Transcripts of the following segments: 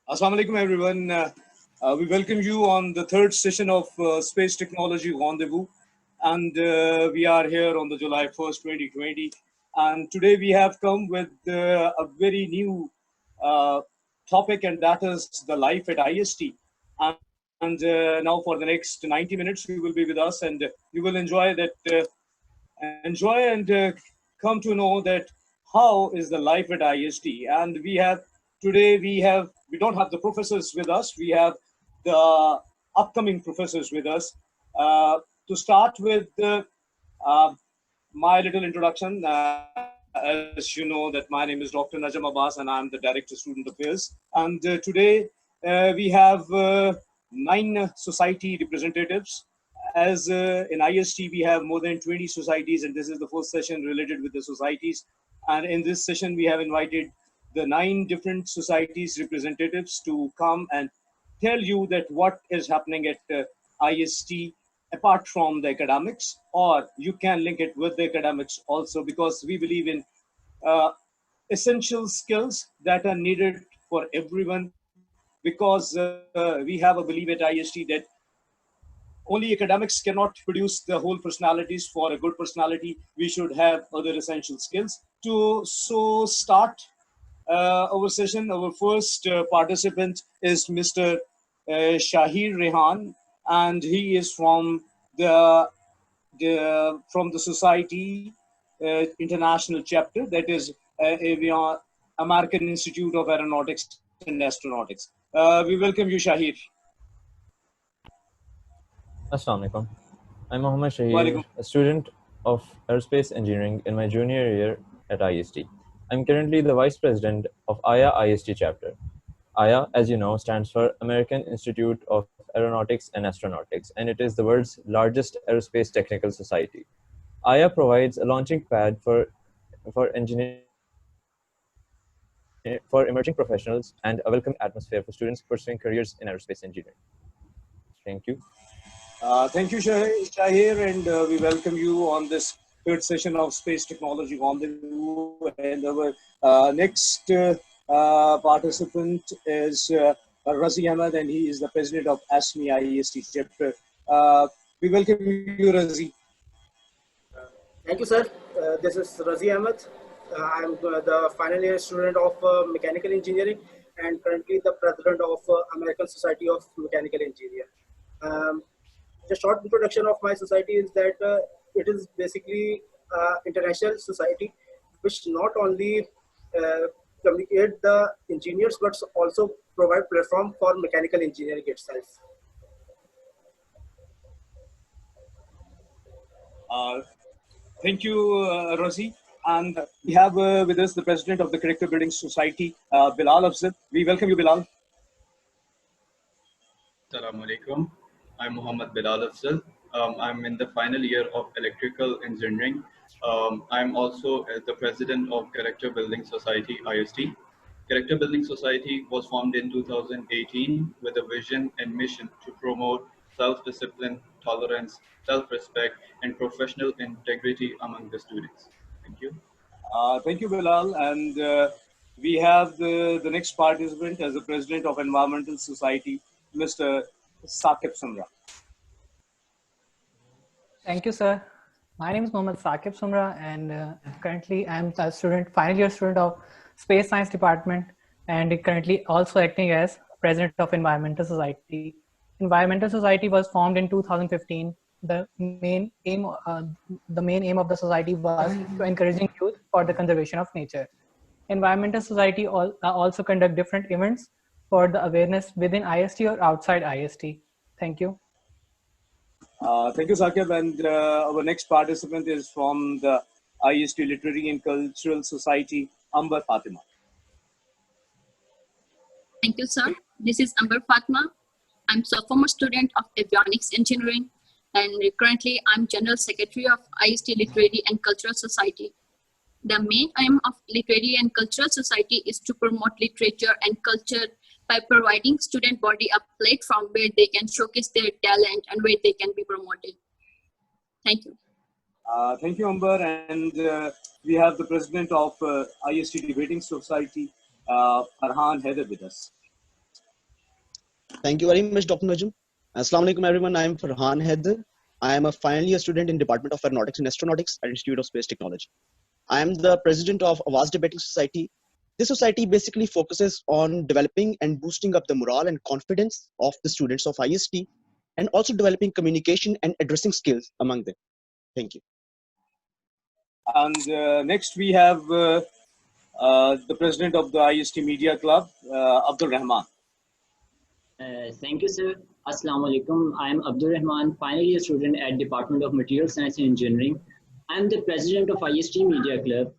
Assalamu alaikum, everyone. We welcome you on the third session of Space Technology Rendezvous. And we are here on the July 1st, 2020. And today we have come with a very new uh, topic, and that is the life at IST. And now for the next 90 minutes, you will be with us, and you will enjoy and come to know that how is the life at IST. And we don't have the professors with us. We have the upcoming professors with us. To start with uh, my little introduction, as you know that my name is Dr. Najam Abbas and I'm the Director Student Affairs. And today we have nine society representatives. As in IST, we have more than 20 societies, and this is the first session related with the societies. And in this session, we have invited the nine different societies representatives to come and tell you that what is happening at IST apart from the academics, or you can link it with the academics also, because we believe in uh, essential skills that are needed for everyone, because we have a belief at IST that only academics cannot produce the whole personalities. For a good personality, we should have other essential skills. To start our session, our first participant is Mr. Shahir Rehan, and he is from the Society International chapter, that is American Institute of Aeronautics and Astronautics. We welcome you, Shahir. Assalamu alaikum. I'm Mohammad Walaikum. Shahir, a student of aerospace engineering in my junior year at IST. I'm currently the vice president of AYA IST chapter. AYA, as you know, stands for American Institute of Aeronautics and Astronautics, and it is the world's largest aerospace technical society. AYA provides a launching pad for for emerging professionals and a welcoming atmosphere for students pursuing careers in aerospace engineering. Thank you. Thank you, Shahir, and we welcome you on this third session of Space Technology Rendezvous. And our next participant is Razi Ahmed, and he is the president of ASME IEST chapter. We welcome you, Razi. Thank you, sir. This is Razi Ahmed. I'm the final year student of mechanical engineering and currently the president of American Society of Mechanical Engineer. The short introduction of my society is that it is basically international society which not only communicate the engineers but also provide platform for mechanical engineering itself. Uh, Thank you, Razi. And we have with us the president of the Character Building Society, Bilal Afzal. We welcome you, Bilal. Assalamu alaikum. I'm Muhammad Bilal Afzal. I'm in the final year of electrical engineering. I'm also the president of Character Building Society IST. Character Building Society was formed in 2018 with a vision and mission to promote self-discipline, tolerance, self-respect, and professional integrity among the students. Thank you. Thank you, Bilal. And we have the next participant as the president of Environmental Society, Mr. Saqib Sumra. Thank you, sir. My name is Mohammad Saqib Sumra, and currently I'm a student, final year student of Space Science Department, and currently also acting as president of Environmental Society. Environmental Society was formed in 2015. The main aim of the society was to encouraging youth for the conservation of nature. Environmental Society also conduct different events for the awareness within IST or outside IST. Thank you. Thank you, Saqib. And our next participant is from the IST Literary and Cultural Society, Amber Fatima. Thank you, sir. This is Amber Fatma. I'm sophomore student of avionics engineering, and currently I'm general secretary of IST Literary and Cultural Society. The main aim of Literary and Cultural Society is to promote literature and culture by providing student body a platform where they can showcase their talent and where they can be promoted. Thank you. Thank you, Amber. And we have the president of IST Debating Society, Farhan Haider, with us. Thank you very much, Dr. Najum. Assalamu alaikum, everyone. I am Farhan Haider. I am a final year student in Department of Aeronautics and Astronautics at Institute of Space Technology. I am the president of Avaz Debating Society. This society basically focuses on developing and boosting up the morale and confidence of the students of IST and also developing communication and addressing skills among them. Thank you. And next we have the president of the IST Media Club, Abdul Rahman. Thank you, sir. Assalamu alaikum. I am Abdul Rahman, final year student at Department of Material Science and Engineering. I am the president of IST Media Club.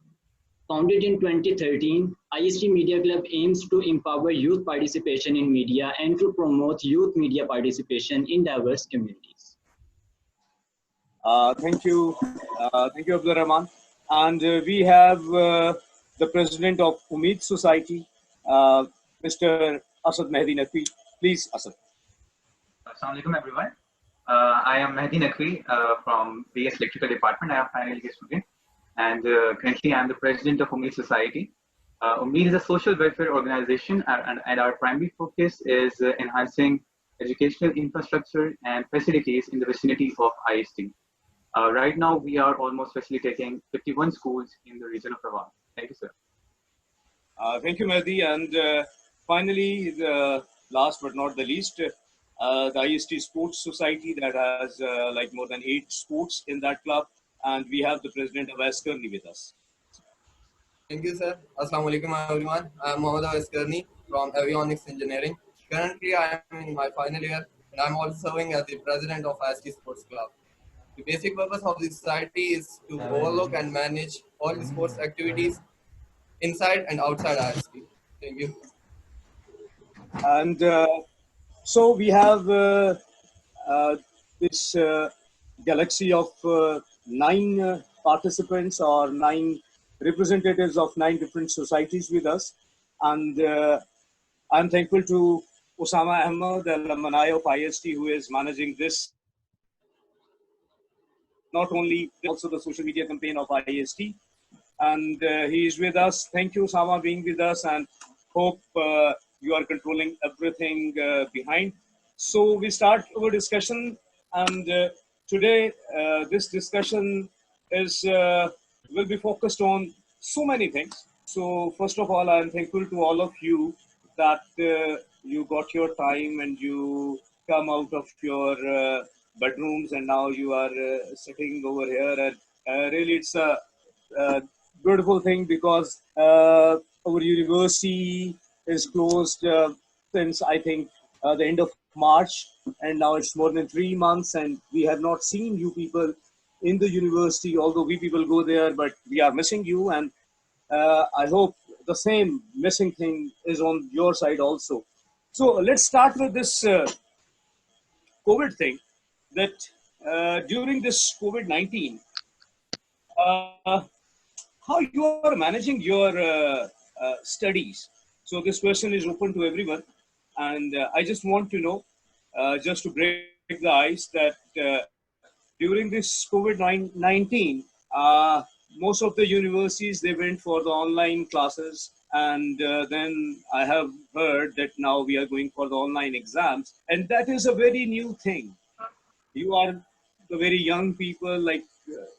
Founded in 2013, IST Media Club aims to empower youth participation in media and to promote youth media participation in diverse communities. Thank you, Abdul Rahman. And we have the president of Umeed Society, Mr. Asad Mehdi Naqvi. Please, Asad. Assalamu alaikum, everyone. I am Mehdi Naqvi from BS Electrical Department. I am final year student, and currently I am the president of Umeed Society. Umeed is a social welfare organization, and our primary focus is enhancing educational infrastructure and facilities in the vicinity of IST. Right now, we are almost facilitating 51 schools in the region of Rawal. Thank you, sir. Thank you, Mehdi. And finally, last but not the least, the IST Sports Society that has like more than 8 sports in that club. And we have the president of Askerni with us. Thank you, sir. Assalamu alaikum, everyone. I am Mohammad Askerni from Avionics Engineering. Currently, I am in my final year, and I am also serving as the president of IST Sports Club. The basic purpose of the society is to overlook and manage all the sports activities inside and outside IST. Thank you. And so we have this galaxy of 9 participants or 9 representatives of 9 different societies with us. And I'm thankful to Osama Ahmed, the alumni of IST, who is managing this. Not only, also the social media campaign of IST. And he is with us. Thank you, Osama, being with us, and hope you are controlling everything behind. So we start our discussion, and today this discussion is will be focused on so many things. So first of all, I'm thankful to all of you that you got your time and you come out of your bedrooms and now you are sitting over here, and really it's a beautiful thing because our university is closed since I think the end of March, and now it's more than 3 months and we have not seen you people in the university, although we people go there, but we are missing you, and I hope the same missing thing is on your side also. So let's start with this COVID thing, that during this COVID-19, how you are managing your studies. So this question is open to everyone, and I just want to know, just to break the ice, that during this COVID-19, most of the universities, they went for the online classes, and then I have heard that now we are going for the online exams, and that is a very new thing. You are the very young people, like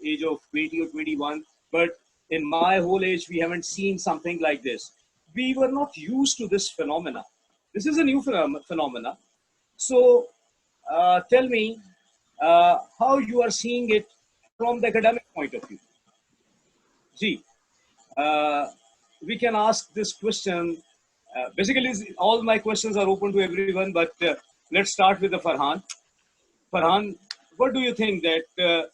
age of 20 or 21, but in my whole age, we haven't seen something like this. We were not used to this phenomena. This is a new phenomena. So tell me how you are seeing it from the academic point of view. Gee, we can ask this question. Basically, all my questions are open to everyone, but let's start with the Farhan. Farhan, what do you think that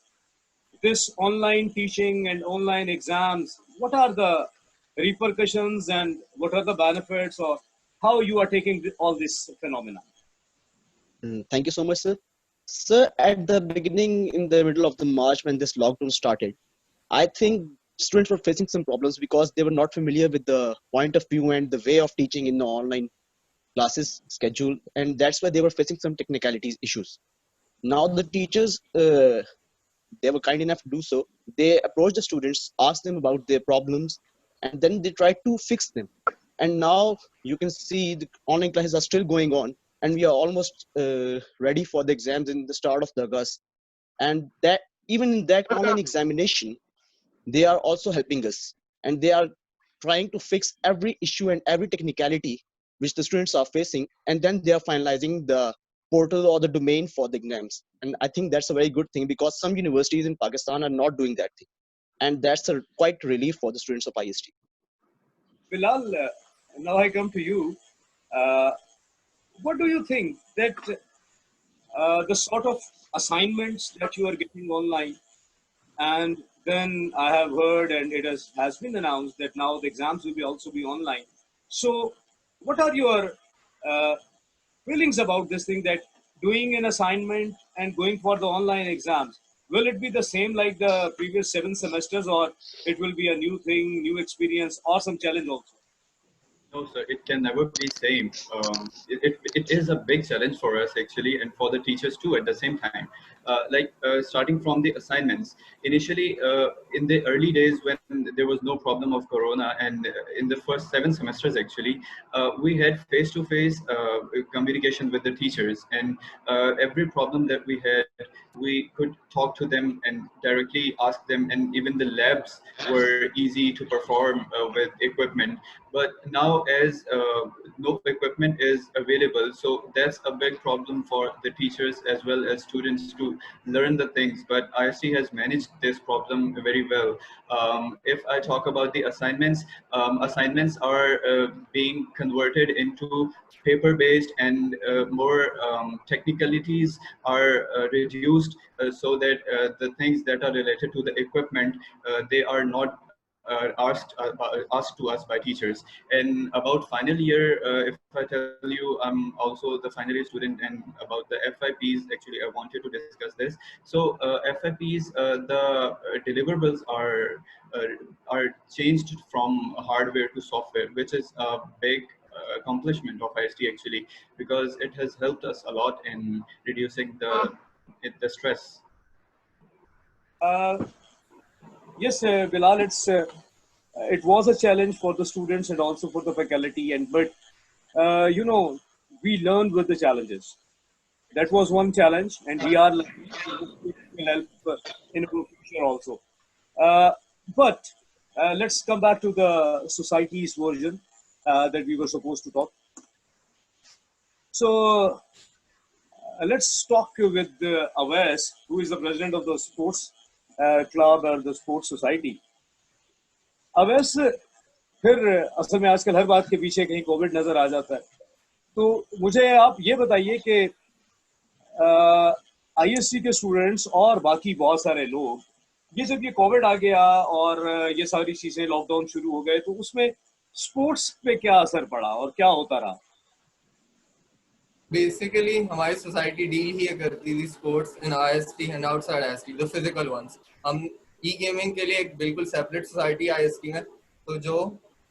this online teaching and online exams, what are the repercussions and what are the benefits, or how you are taking all this phenomena? Thank you so much, sir. Sir, at the beginning, in the middle of the March, when this lockdown started, I think students were facing some problems because they were not familiar with the point of view and the way of teaching in the online classes schedule, and that's why they were facing some technicalities issues. Now the teachers, they were kind enough to do so. They approached the students, asked them about their problems, and then they tried to fix them. And now you can see the online classes are still going on, and we are almost ready for the exams in the start of the August. And that even in that online examination, they are also helping us, and they are trying to fix every issue and every technicality which the students are facing, and then they are finalizing the portal or the domain for the exams. And I think that's a very good thing, because some universities in Pakistan are not doing that thing, and that's a quite relief for the students of IST. Bilal, now I come to you. Uh, what do you think that the sort of assignments that you are getting online, and then I have heard and it has been announced that now the exams will be also be online. So, what are your uh, feelings about this thing, that doing an assignment and going for the online exams, will it be the same like the previous 7 semesters, or it will be a new thing, new experience, or some challenge also? No, sir, it can never be same. It is a big challenge for us actually, and for the teachers too at the same time. Starting from the assignments, initially in the early days when there was no problem of Corona, and in the first 7 semesters actually, we had face-to-face communication with the teachers, and every problem that we had, we could talk to them and directly ask them, and even the labs were easy to perform with equipment. But now, as no equipment is available, so that's a big problem for the teachers as well as students to learn the things. But IST has managed this problem very well. If I talk about the assignments, assignments are being converted into paper-based, and more technicalities are reduced, so that the things that are related to the equipment, they are not asked to us by teachers. And about final year, if I tell you, I'm also the final year student, and about the FIPs, actually, I wanted to discuss this. So FIPs, the deliverables are changed from hardware to software, which is a big accomplishment of IST actually, because it has helped us a lot in reducing the stress. Yes, Bilal, it was a challenge for the students and also for the faculty, and but we learned with the challenges. That was one challenge, and we are lucky, and hopefully it will help in our future also. Uh, but let's come back to the society's version that we were supposed to talk. So let's talk with Awais, who is the president of the sports club or the sports society. Awais फिर असल में आजकल हर बात के पीछे कहीं Covid नजर आ जाता है, तो मुझे आप ये बताइए कि आईएससी के स्टूडेंट्स और बाकी बहुत सारे लोग, ये जब ये कोविड आ गया और ये सारी चीजें लॉकडाउन शुरू हो गए, तो उसमें स्पोर्ट्स पे क्या असर पड़ा और क्या होता रहा? बेसिकली हमारी सोसाइटी डील ही करती थी sports in IST and outside IST, the physical ones. हम ई गेमिंग के लिए एक बिल्कुल सेपरेट सोसाइटी आईएसटी में, तो जो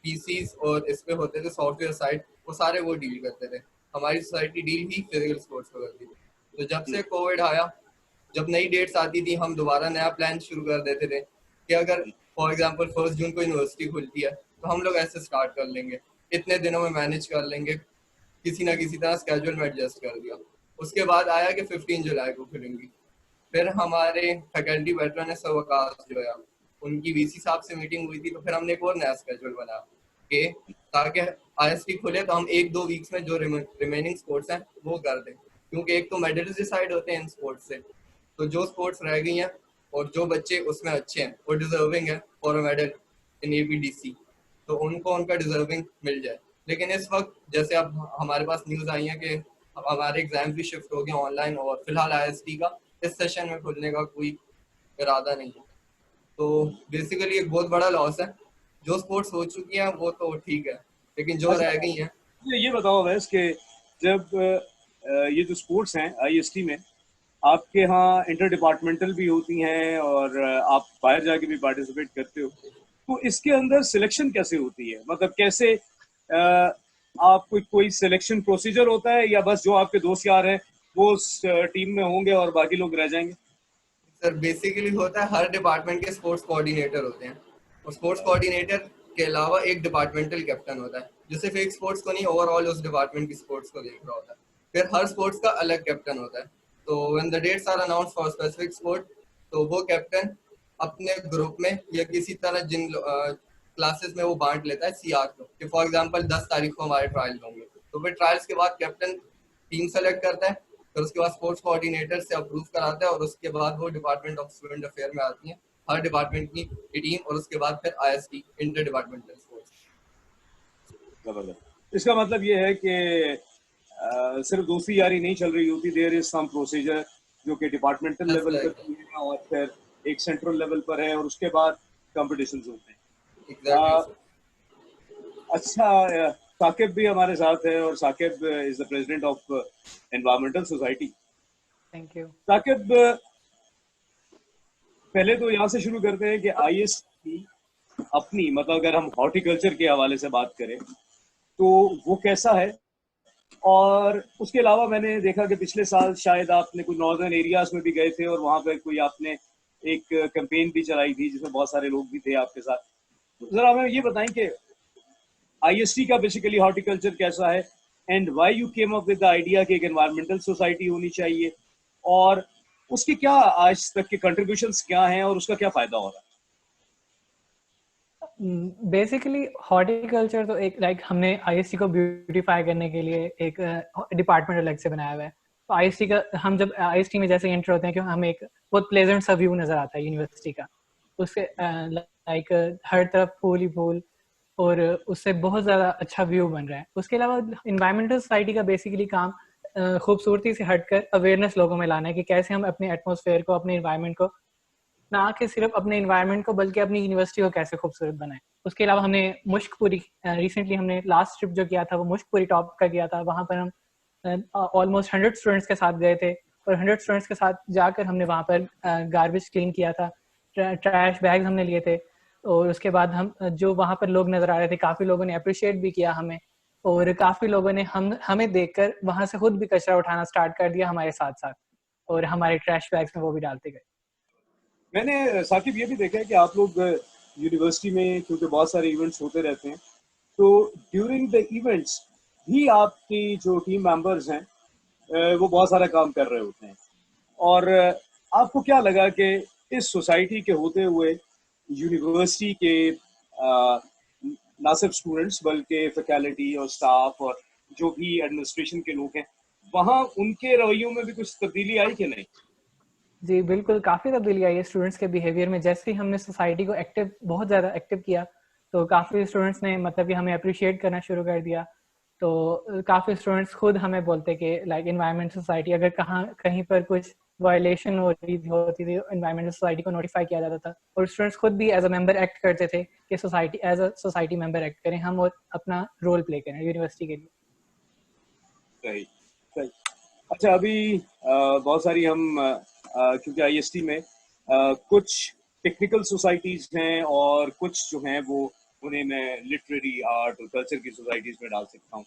पीसीज और इस पे होते थे सॉफ्टवेयर साइड, वो सारे वो डील करते थे. हमारी सोसाइटी डील ही फिजिकल स्पोर्ट्स को करती थी. तो जब से कोविड आया, जब नई डेट्स आती थी, हम दोबारा नया प्लान शुरू कर देते थे कि अगर फॉर एग्जांपल 1 जून को यूनिवर्सिटी खुलती है, तो हम लोग ऐसे स्टार्ट कर लेंगे, इतने दिनों में मैनेज कर लेंगे, किसी ना किसी तरह स्केड्यूल में एडजस्ट कर दिया. उसके बाद आया कि 15 जुलाई को खुलेंगी. फिर हमारे फैकल्टी वेटरन है सवकाश जो है, उनकी वीसी साहब से मीटिंग हुई थी, तो फिर हमने एक और नया स्केड्यूल बनाया कि ताकि आईएसटी खुले तो हम 1-2 वीक्स में जो रिमेनिंग स्पोर्ट्स हैं वो कर दें, क्योंकि एक तो मेडल्स डिसाइड होते हैं इन स्पोर्ट्स से, तो जो स्पोर्ट्स रह गई हैं और जो बच्चे उसमें अच्छे हैं वो डिजर्विंग है for a medal in ABDC, तो उनको उनका डिजर्विंग मिल जाए. लेकिन इस वक्त जैसे अब हमारे पास न्यूज़ आई है कि हमारे एग्जाम भी शिफ्ट हो गए ऑनलाइन, और फिलहाल आईएसटी का इस सेशन में खुलने का कोई इरादा नहीं है. तो बेसिकली एक बहुत बड़ा लॉस है. जो स्पोर्ट्स हो चुकी हैं वो तो ठीक है, लेकिन जो रह गई हैं. ये बताओ वैसे कि जब ये जो स्पोर्ट्स हैं आईएसटी में, आपके यहाँ इंटर डिपार्टमेंटल भी होती हैं और आप बाहर जाके भी पार्टिसिपेट करते हो, तो इसके अंदर सिलेक्शन कैसे होती है? मतलब कैसे आप कोई सिलेक्शन प्रोसीजर होता है, या बस जो आपके दोस्त यार हैं वो उस टीम में होंगे और बाकी लोग रह जाएंगे? सर बेसिकली होता है, हर डिपार्टमेंट के स्पोर्ट्स कोऑर्डिनेटर होते हैं, और स्पोर्ट्स कोऑर्डिनेटर के अलावा एक डिपार्टमेंटल कैप्टन होता है, जो सिर्फ एक स्पोर्ट्स को नहीं ओवरऑल उस डिपार्टमेंट की स्पोर्ट्स को देख रहा होता है. फिर हर स्पोर्ट्स का अलग कैप्टन होता है। तो when the dates are announced for specific sport, तो वो कैप्टन अपने ग्रुप में या किसी तरह जिन क्लासेस में वो बांट लेता है सीआर को, कि फॉर एग्जांपल 10 तारीख को हमारे ट्रायल होंगे, तो फिर ट्रायल्स के बाद कैप्टन टीम सेलेक्ट करता है, फिर उसके बाद स्पोर्ट्स कोऑर्डिनेटर से अप्रूव कराता है, और उसके बाद वो डिपार्टमेंट ऑफ स्टूडेंट अफेयर में आती है, हर डिपार्टमेंट की टीम, और उसके बाद फिर आईएसटी, इंटर डिपार्टमेंटल स्पोर्ट्स। जबरदस्त। इसका मतलब ये है कि सिर्फ दोस्ती यारी नहीं चल रही होती, देयर इज सम प्रोसीजर जो कि डिपार्टमेंटल लेवल पर है और फिर एक सेंट्रल लेवल पर है, और उसके बाद कॉम्पिटिशन्स होते हैं। अच्छा, साकिब भी हमारे साथ है, और Saqib is the president of environmental society. Thank you Saqib, पहले तो यहाँ से शुरू करते हैं कि आईएसटी अपनी, मतलब अगर हम हॉर्टिकल्चर के हवाले से बात करें तो वो कैसा है, और उसके अलावा मैंने देखा कि पिछले साल शायद आपने कुछ नॉर्दर्न एरियाज में भी गए थे और वहाँ पे कोई आपने एक कैंपेन भी चलाई थी जिसमें बहुत सारे लोग भी थे आपके साथ। तो जरा हमें ये बताएं कि आईएसटी का बेसिकली हॉर्टिकल्चर कैसा है, and why you came up with the idea कि एक एनवायरमेंटल सोसाइटी होनी चाहिए, और उसके क्या आज तक के कंट्रीब्यूशंस क्या हैं और उसका क्या फायदा हो रहा है। बेसिकली हॉर्टिकल्चर तो एक हमने आईएसटी को ब्यूटीफाई करने के लिए एक डिपार्टमेंट अलग से बनाया हुआ है। तो आईएसटी का, हम जब आईएसटी में जैसे एंटर होते हैं कि हमें एक बहुत प्लेजेंट सा व्यू नजर आता है यूनिवर्सिटी का, उससे हर तरफ फूल ही फूल, और उससे बहुत ज़्यादा अच्छा व्यू बन रहा है। उसके अलावा इन्वायरमेंटल सोसाइटी का बेसिकली काम खूबसूरती से हटकर अवेयरनेस लोगों में लाना है कि कैसे हम अपने एटमॉस्फेयर को, अपने इन्वायरमेंट को, ना कि सिर्फ अपने इन्वायरमेंट को बल्कि अपनी यूनिवर्सिटी को कैसे खूबसूरत बनाए। उसके अलावा हमने मुश्कपुरी, रिसेंटली हमने लास्ट ट्रिप जो किया था वो मुश्कपुरी टॉप का किया था। वहाँ पर हम ऑलमोस्ट 100 स्टूडेंट्स के साथ गए थे, और 100 स्टूडेंट्स के साथ जाकर हमने वहाँ पर गार्बेज क्लीन किया था, ट्रैश बैग्स हमने लिए थे, और उसके बाद हम जो वहाँ पर लोग नजर आ रहे थे, काफ़ी लोगों ने अप्रिशिएट भी किया हमें, और काफ़ी लोगों ने हमें देखकर वहाँ से खुद भी कचरा उठाना स्टार्ट कर दिया हमारे साथ साथ, और हमारे ट्रैश बैग्स में वो भी डालते गए। मैंने साकिब ये भी देखा है कि आप लोग यूनिवर्सिटी में, क्योंकि बहुत सारे इवेंट्स होते रहते हैं, तो ड्यूरिंग द इवेंट्स भी आपकी जो टीम मेंबर्स हैं वो बहुत सारा काम कर रहे होते हैं। और आपको क्या लगा कि इस सोसाइटी के होते हुए यूनिवर्सिटी के ना सिर्फ स्टूडेंट्स बल्कि फैकल्टी और स्टाफ और जो भी एडमिनिस्ट्रेशन के लोग हैं, वहाँ उनके रवैयों में भी कुछ तब्दीली आई कि नहीं? जी बिल्कुल, काफ़ी तब्दीली आई है स्टूडेंट्स के बिहेवियर में। जैसे ही हमने सोसाइटी को एक्टिव, बहुत ज़्यादा एक्टिव किया, तो काफ़ी स्टूडेंट्स ने मतलब कि हमें अप्रिशिएट करना शुरू कर दिया। तो काफ़ी स्टूडेंट्स खुद हमें बोलते कि लाइक एनवायरमेंट सोसाइटी, अगर कहीं पर कुछ वायलेशन होती थी एनवायरमेंटल सोसाइटी को नोटिफाई किया जाता था, और स्टूडेंट्स खुद भी एज अ मेंबर एक्ट करते थे कि society as a society member act करें हम, और अपना रोल प्ले करें यूनिवर्सिटी के लिए। सही सही। अच्छा, अभी बहुत सारी हम क्योंकि आईएसटी में कुछ टेक्निकल सोसाइटीज हैं और कुछ जो हैं वो उन्हें मैं लिटरेरी, आर्ट और कल्चर की सोसाइटीज में डाल सकता हूँ।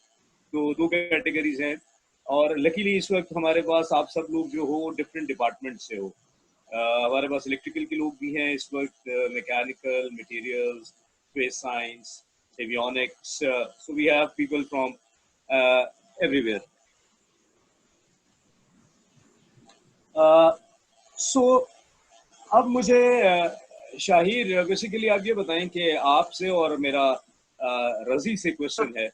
तो दो कैटेगरीज हैं, और लकीली इस वक्त हमारे पास आप सब लोग जो हो डिफरेंट डिपार्टमेंट से हो। हमारे पास इलेक्ट्रिकल के लोग भी हैं इस वक्त, mechanical, materials, space science, avionics, so we have people from everywhere. So अब मुझे शाहिर, बेसिकली आप ये बताएं कि आपसे और मेरा रजी से क्वेश्चन है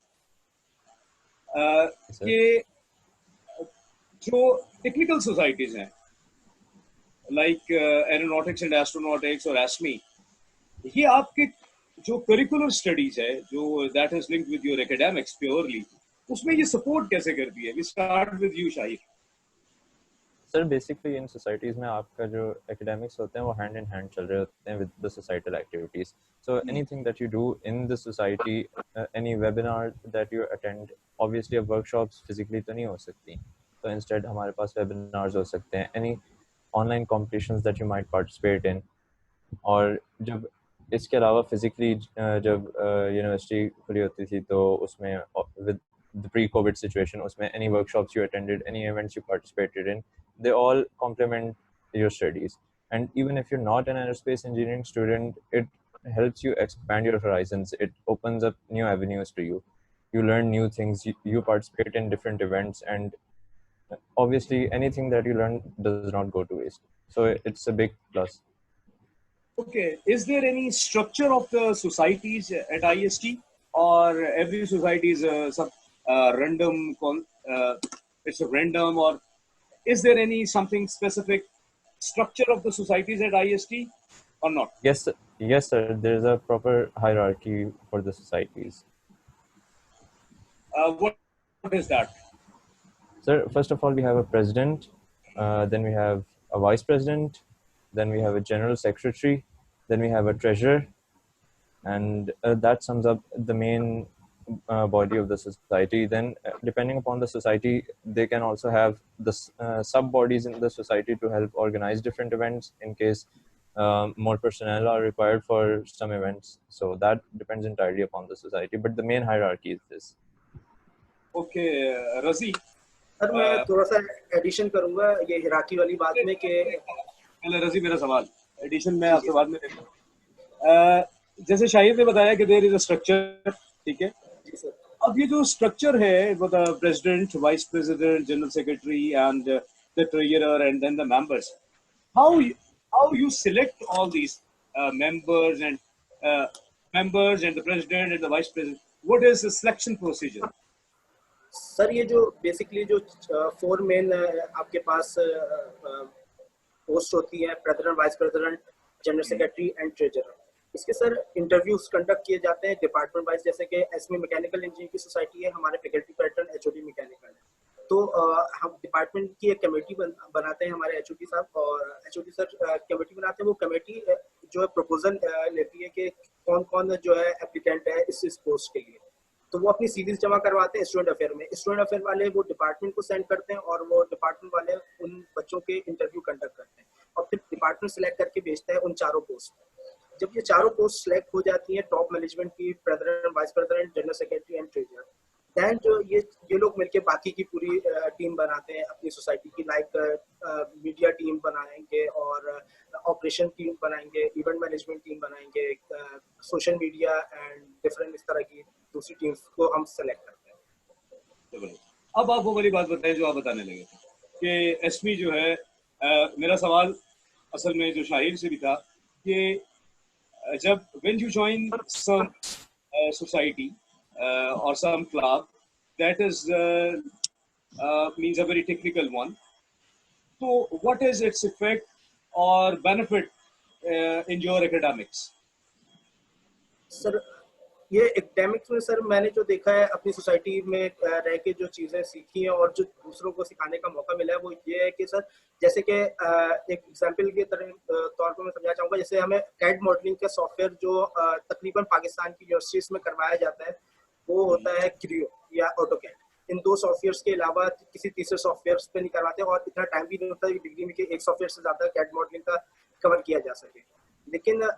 कि जो टेक्निकल सोसाइटीज हैं लाइक एरोनॉटिक्स एंड एस्ट्रोनॉटिक्स और एस्मी, ये आपके जो करिकुलर स्टडीज है जो that is linked with your academics purely, उसमें ये सपोर्ट कैसे करती है? We start with you Shahir. Sir basically in societies में आपका जो एकेडमिक्स होते हैं वो हैंड इन हैंड चल रहे होते हैं with the societal activities. So anything that you do in the society, any webinar that you attend, obviously अब वर्कशॉप्स फिजिकली तो नहीं हो सकती, तो इंस्टेड हमारे पास वेबिनार्स हो सकते हैं, any online competitions that you might participate in. और जब इसके अलावा फिजिकली जब यूनिवर्सिटी खुली होती थी तो उसमें विद the pre-COVID situation, उसमें any workshops you attended, any events you participated in, they all complement your studies. And even if you're not an aerospace engineering student, it helps you expand your horizons. It opens up new avenues to you. You learn new things. You participate in different events, and obviously anything that you learn does not go to waste. So it's a big plus. Okay, is there any structure of the societies at IST, or every society is some random? It's a random, or is there any something specific structure of the societies at IST, or not? Yes, sir. There is a proper hierarchy for the societies. What is that? Sir, first of all, we have a president, then we have a vice president, then we have a general secretary, then we have a treasurer, and that sums up the main body of the society. Then, depending upon the society, they can also have the sub bodies in the society to help organize different events in case more personnel are required for some events. So that depends entirely upon the society, but the main hierarchy is this. Okay, Razi. Sir मैं थोड़ा सा addition करूंगा ये हिराकी वाली बात में कि पहले रजी मेरा सवाल एडिशन में आपसे बाद में जैसे शाहिद ने बताया कि देयर इज अ स्ट्रक्चर, ठीक है जी सर। अब ये जो स्ट्रक्चर है वो the president, vice president, general secretary and the treasurer and then the members, how you select all these members and the president and the vice president? What is the selection procedure? Sir ये जो basically जो 4 main आपके पास post होती है, president, vice president, general secretary and treasurer. इसके sir interviews conduct किए जाते हैं डिपार्टमेंट वाइज, जैसे कि एसमी मैकेनिकल इंजीनियरिंग की सोसाइटी है, हमारे फैकल्टी पैटर्न एचओडी मैकेनिकल है, तो हम डिपार्टमेंट की एक कमेटी बनाते हैं हमारे एचओडी साहब, और एचओडी सर कमेटी बनाते हैं। वो कमेटी जो है प्रपोजल लेती है कि कौन कौन जो है एप्लीकेंट है इस पोस्ट के लिए, तो वो अपनी सीरीज जमा करवाते हैं स्टूडेंट अफेयर में। स्टूडेंट अफेयर वाले वो डिपार्टमेंट को सेंड करते हैं और वो डिपार्टमेंट वाले उन बच्चों के इंटरव्यू कंडक्ट करते हैं और फिर डिपार्टमेंट सिलेक्ट करके भेजता है उन चारों पोस्ट। जब ये चारों पोस्ट सिलेक्ट हो जाती हैं टॉप मैनेजमेंट की, president, vice president, general secretary and treasurer, then जो ये लोग मिलके बाकी की पूरी टीम बनाते हैं अपनी सोसाइटी की, लाइक मीडिया टीम बनाएंगे और ऑपरेशन टीम बनाएंगे, इवेंट मैनेजमेंट टीम बनाएंगे, सोशल मीडिया एंड डिफरेंट इस तरह की दूसरी टीम्स को हम सेलेक्ट करते हैं। अब आप वो वाली बात बताएं जो आप बताने लगे कि एसमी जो है, मेरा सवाल असल में जो शाहिद से भी था कि जब when you join some society or some club that is means a very technical one, so what is its effect or benefit in your academics? Sir ये एकेडमिक्स में सर मैंने जो देखा है अपनी सोसाइटी में रह के जो चीज़ें सीखी हैं और जो दूसरों को सिखाने का मौका मिला है वो ये है कि सर जैसे कि एक एग्जांपल के तौर पर मैं समझना चाहूँगा, जैसे हमें कैड मॉडलिंग का सॉफ्टवेयर जो तकरीबन पाकिस्तान की यूनिवर्सिटीज में करवाया जाता है वो होता है क्रियो या ऑटोकैड। इन 2 सॉफ्टवेयर्स के अलावा किसी तीसरे सॉफ्टवेयर पे नहीं करवाते और इतना टाइम भी नहीं होता है डिग्री में कि एक सॉफ्टवेयर से ज़्यादा कैड मॉडलिंग का कवर किया जा सके। लेकिन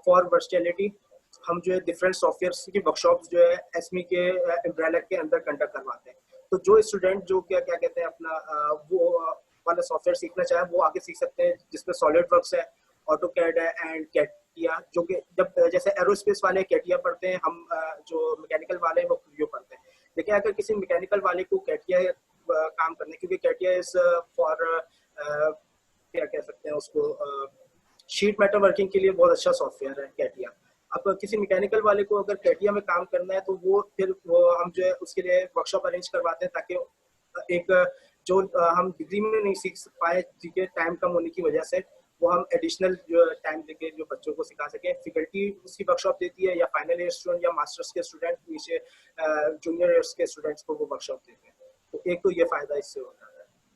फॉर वर्सटैलिटी हम जो है डिफरेंट सॉफ्टवेयर्स की वर्कशॉप्स जो है एसमी के एम्ब्रेला के अंदर कंडक्ट करवाते हैं, तो जो स्टूडेंट जो क्या कहते हैं अपना वो वाला सॉफ्टवेयर सीखना चाहे वो आगे सीख सकते हैं, जिसमें सॉलिड वर्क्स है, ऑटोकैड है एंड कैटिया, जो कि जब जैसे एरोस्पेस वाले कैटिया पढ़ते हैं, हम जो मैकेनिकल वाले हैं वो क्रियो पढ़ते हैं। लेकिन अगर किसी मैकेनिकल वाले को कैटिया काम करने, क्योंकि कैटिया इज फॉर क्या कह सकते हैं उसको, शीट मेटल वर्किंग के लिए बहुत अच्छा सॉफ्टवेयर है कैटिया। अब किसी मैकेनिकल वाले को अगर कैटिया में काम करना है तो वो फिर वो हम जो है उसके लिए वर्कशॉप अरेंज करवाते हैं ताकि एक जो हम डिग्री में नहीं सीख पाए, ठीक है, टाइम कम होने की वजह से, वो हम एडिशनल जो टाइम देके जो बच्चों को सिखा सके। फैकल्टी उसकी वर्कशॉप देती है या फाइनल ईयर स्टूडेंट या मास्टर्स के स्टूडेंट नीचे जूनियर ईयर्स के स्टूडेंट्स को वो वर्कशॉप देते हैं, तो एक तो ये फायदा इससे होता है।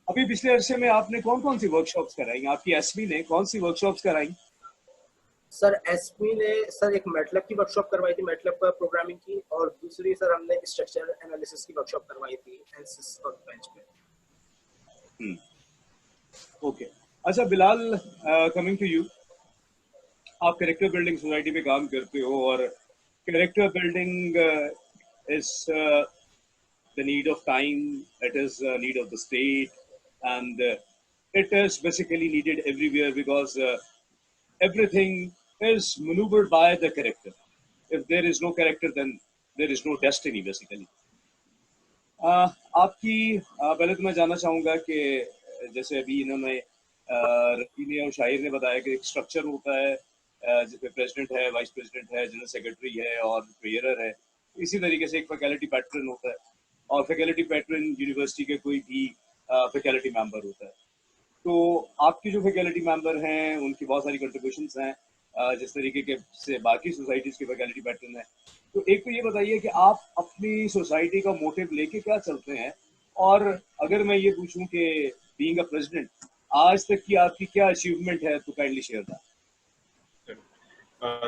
अभी पिछले अरसे में आपने कौन कौन सी वर्कशॉप्स कराई? आपकी एसमी ने कौन सी वर्कशॉप्स कराई? सर एसमी ने सर एक मैटलैब की वर्कशॉप करवाई थी, मैटलैब पर प्रोग्रामिंग की, और दूसरी सर हमने स्ट्रक्चर एनालिसिस की वर्कशॉप करवाई थी एनसिस वर्कबेंच पे। ओके, अच्छा बिलाल, कमिंग टू यू, आप कैरेक्टर बिल्डिंग सोसाइटी पे काम करते हो और character building is the need of time, it is need of the state and it is basically needed everywhere because everything is maneuvered by the character. If there is no character, then there is no destiny, basically. आपकी पहले तो मैं जानना चाहूँगा कि जैसे अभी इन्होंने रफ़ी ने और शाहिर ने बताया कि एक स्ट्रक्चर होता है जिसमें प्रेसिडेंट है, वाइस प्रेसिडेंट है, जनरल सेक्रेटरी है और ट्रेजरर है। इसी तरीके से एक फैकल्टी पैटर्न होता है और फैकल्टी पैटर्न यूनिवर्सिटी के कोई भी फैकल्टी मेंबर होता है। तो आपके जो फैकल्टी मेंबर हैं उनकी बहुत सारी कंट्रीब्यूशंस हैं जिस तरीके के से बाकी सोसाइटीज़ के फैकल्टी पैटर्न है। तो एक तो ये बताइए कि आप अपनी सोसाइटी का मोटिव लेके क्या चलते हैं, और अगर मैं ये पूछूं कि बीइंग अ प्रेसिडेंट आज तक की आपकी क्या अचीवमेंट है तो काइंडली शेयर दैट।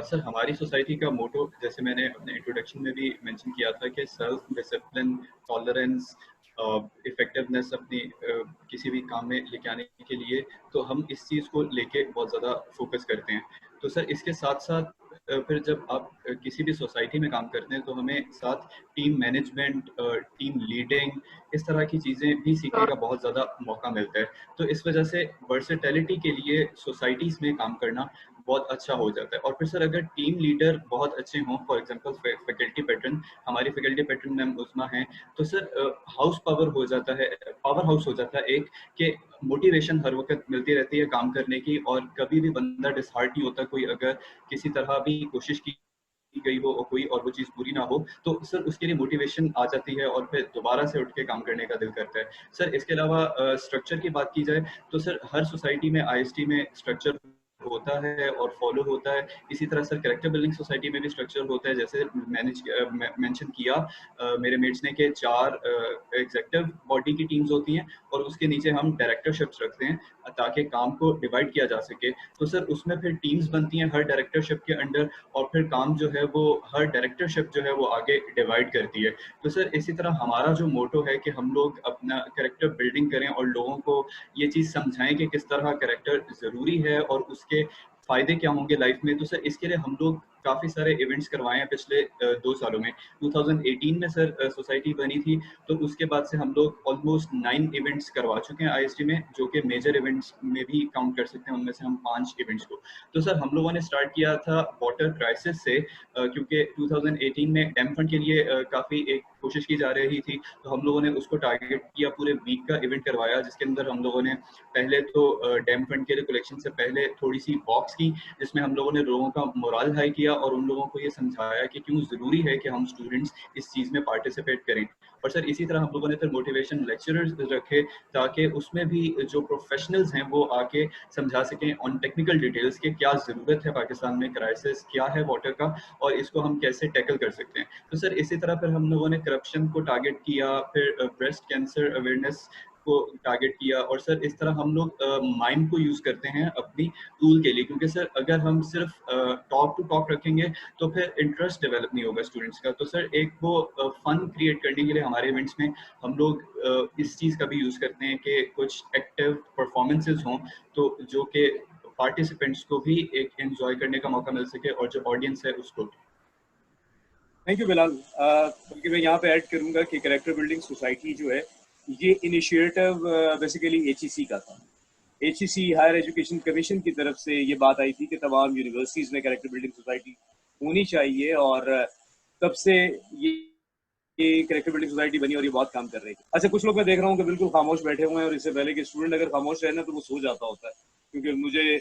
सर हमारी सोसाइटी का मोटो जैसे मैंने अपने इंट्रोडक्शन में भी मेंशन किया था कि सेल्फ डिसिप्लिन, टॉलरेंस, इफेक्टिवनेस अपनी किसी भी काम में लेके आने के लिए, तो हम इस चीज़ को लेके बहुत ज़्यादा फोकस करते हैं। तो सर इसके साथ साथ फिर जब आप किसी भी सोसाइटी में काम करते हैं तो हमें साथ टीम मैनेजमेंट, टीम लीडिंग, इस तरह की चीज़ें भी सीखने का बहुत ज़्यादा मौका मिलता है। तो इस वजह से वर्सेटैलिटी के लिए सोसाइटीज़ में काम करना बहुत अच्छा हो जाता है। और फिर सर अगर टीम लीडर बहुत अच्छे हों, फॉर एग्जांपल फैकल्टी पैटर्न, हमारी फैकल्टी पैटर्न मैम उस्मा हैं, तो सर हाउस पावर हो जाता है, पावर हाउस हो जाता है एक, कि मोटिवेशन हर वक्त मिलती रहती है काम करने की, और कभी भी बंदा डिसहार्ट नहीं होता कोई अगर किसी तरह भी कोशिश की गई हो और कोई और वो चीज़ पूरी ना हो, तो सर उसके लिए मोटिवेशन आ जाती है और फिर दोबारा से उठ के काम करने का दिल करता है। सर इसके अलावा स्ट्रक्चर की बात की जाए तो सर हर सोसाइटी में आईएसटी में स्ट्रक्चर होता है और फॉलो होता है। इसी तरह सर कैरेक्टर बिल्डिंग सोसाइटी में भी स्ट्रक्चर होता है, जैसे मेंशन किया मेरे मेट्स ने कि 4 एग्जीक्यूटिव बॉडी की टीम्स होती हैं और उसके नीचे हम डायरेक्टरशिप्स रखते हैं ताकि काम को डिवाइड किया जा सके। तो सर उसमें फिर टीम्स बनती हैं हर डायरेक्टरशिप के अंडर, और फिर काम जो है वो हर डायरेक्टरशिप जो है वो आगे डिवाइड करती है। तो सर इसी तरह हमारा जो मोटो है कि हम लोग अपना कैरेक्टर बिल्डिंग करें और लोगों को ये चीज़ समझाएं कि किस तरह कैरेक्टर ज़रूरी है और उसके फ़ायदे क्या होंगे लाइफ में। तो सर इसके लिए हम लोग काफ़ी सारे इवेंट्स करवाए हैं पिछले 2 सालों में। 2018 में सर सोसाइटी बनी थी, तो उसके बाद से हम लोग ऑलमोस्ट 9 इवेंट्स करवा चुके हैं आईएसटी में, जो कि मेजर इवेंट्स में भी काउंट कर सकते हैं, उनमें से हम 5 इवेंट्स को। तो सर हम लोगों ने स्टार्ट किया था वाटर क्राइसिस से, क्योंकि 2018 में डैम फंड के लिए काफ़ी एक कोशिश की जा रही थी, तो हम लोगों ने उसको टारगेट किया, पूरे वीक का इवेंट करवाया, जिसके अंदर हम लोगों ने पहले तो डैम फंड के लिए कलेक्शन से पहले थोड़ी सी वॉक्स की, जिसमें हम लोगों ने लोगों का मोरल हाई किया और उन लोगों को ये समझाया कि क्यों ज़रूरी है कि हम स्टूडेंट्स इस चीज़ में पार्टिसिपेट करें। और सर इसी तरह हम लोगों ने फिर मोटिवेशन लेक्चरर्स रखे, ताकि उसमें भी जो प्रोफेशनल्स हैं वो आके समझा सकें ऑन टेक्निकल डिटेल्स के क्या ज़रूरत है पाकिस्तान में, क्राइसिस क्या है वाटर का और इसको हम कैसे टैकल कर सकते हैं। तो सर इसी तरह फिर हम लोगों ने करप्शन को टारगेट किया, फिर ब्रेस्ट कैंसर अवेयरनेस को टारगेट किया, और सर इस तरह हम लोग माइंड को यूज़ करते हैं अपनी टूल के लिए, क्योंकि सर अगर हम सिर्फ टॉक टू टॉक रखेंगे तो फिर इंटरेस्ट डेवलप नहीं होगा स्टूडेंट्स का। तो सर एक वो फन क्रिएट करने के लिए हमारे इवेंट्स में हम लोग इस चीज़ का भी यूज़ करते हैं कि कुछ एक्टिव परफॉर्मेंसेज हों, तो जो कि पार्टिसिपेंट्स को भी एक एंजॉय करने का मौका मिल सके और जो ऑडियंस है उसको। Thank you Bilal. बल्कि मैं यहाँ पे ऐड करूँगा कि कैरेक्टर बिल्डिंग सोसाइटी जो है ये इनिशिएटिव बेसिकली एचईसी का था। एचईसी हायर एजुकेशन कमीशन की तरफ से ये बात आई थी कि तमाम यूनिवर्सिटीज़ में कैरेक्टर बिल्डिंग सोसाइटी होनी चाहिए, और तब से ये कैरेक्टर बिल्डिंग सोसाइटी बनी और ये बहुत काम कर रही है। अच्छा, कुछ लोग मैं देख रहा हूँ कि बिल्कुल खामोश बैठे हुए हैं, और इससे पहले कि स्टूडेंट अगर खामोश रहे ना तो वो सो जाता होता है, क्योंकि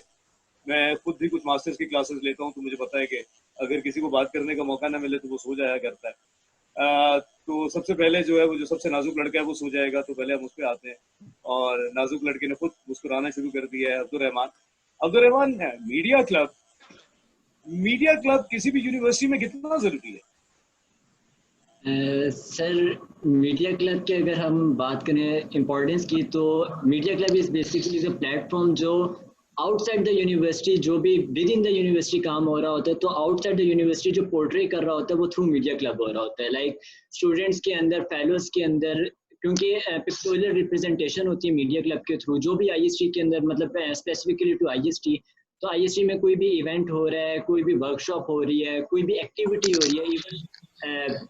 मैं खुद भी कुछ मास्टर्स की क्लासेस लेता हूँ तो मुझे पता है कि अगर किसी को बात करने का मौका ना मिले तो वो सो जाया करता है। तो सबसे पहले जो है वो जो सबसे नाजुक लड़का है वो सो जाएगा, तो पहले हम उस पर आते हैं, और नाजुक लड़के ने खुद मुस्कुराना शुरू कर दिया है। अब्दुल रहमान है मीडिया क्लब किसी भी यूनिवर्सिटी में कितना जरूरी है? सर मीडिया क्लब की अगर हम बात करें इम्पोर्टेंस की, तो media club is basically the platform जो आउटसाइड द यूनिवर्सिटी, जो भी विद इन द यूनिवर्सिटी काम हो रहा होता है, तो आउटसाइड द यूनिवर्सिटी जो पोर्ट्रे कर रहा होता है वो थ्रू मीडिया क्लब हो रहा होता है। लाइक स्टूडेंट्स के अंदर, फेलोज के अंदर, क्योंकि पिक्टोरियल रिप्रेजेंटेशन होती है मीडिया क्लब के थ्रू, जो भी आईएसटी के अंदर, मतलब स्पेसिफिकली टू आईएसटी, तो आईएसटी में कोई भी इवेंट हो रहा है, कोई भी वर्कशॉप हो रही है, कोई भी एक्टिविटी हो रही है, इवन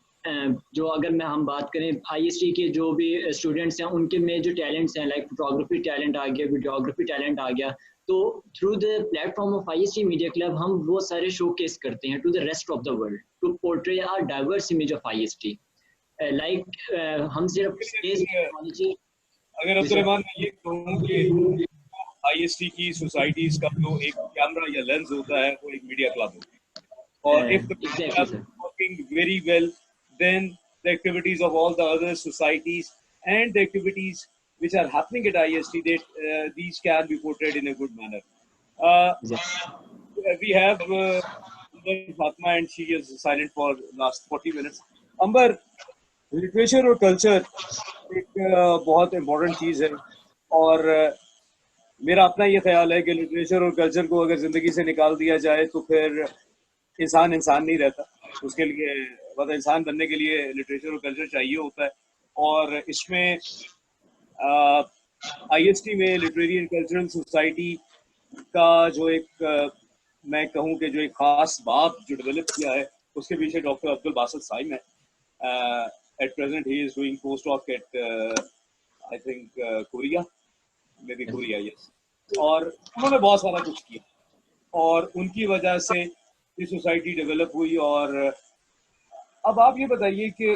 जो अगर हम बात करें आईएसटी के जो भी स्टूडेंट्स हैं उनके में जो टैलेंट्स हैं, लाइक फोटोग्राफी टैलेंट आ गया, वीडियोग्राफी टैलेंट आ गया, तो through the platform of IST media club हम वो सारे शोकेस करते हैं to the rest of the world to portray a diverse image of IST. हम सिर्फ स्पेस टेक्नोलॉजी अगर अब्दुल-रहमान मैं ये कहूँ कि आईएसटी की सोसाइटीज का जो एक कैमरा या लेंस होता है वो एक मीडिया क्लब होती है और if the media club is working very well then the activities of all the other societies and the activities which are happening at IST these can be portrayed in a good manner. We have Fatma and she is silent for last 40 minutes. Amber, literature और culture एक बहुत important चीज़ है और मेरा अपना ये ख्याल है कि लिटरेचर और कल्चर को अगर ज़िंदगी से निकाल दिया जाए तो फिर इंसान नहीं रहता. उसके लिए मतलब इंसान बनने के लिए लिटरेचर और कल्चर चाहिए होता है और इसमें आईएसटी में लिटरेरी एंड कल्चरल सोसाइटी का जो एक मैं कहूँ कि जो एक ख़ास बात जो डेवलप किया है उसके पीछे डॉक्टर अब्दुल बासित साइम है. At present, he is doing postdoc at, I think, Korea, maybe Korea, yes. और उन्होंने बहुत सारा कुछ किया और उनकी वजह से ये सोसाइटी डेवलप हुई और अब आप ये बताइए कि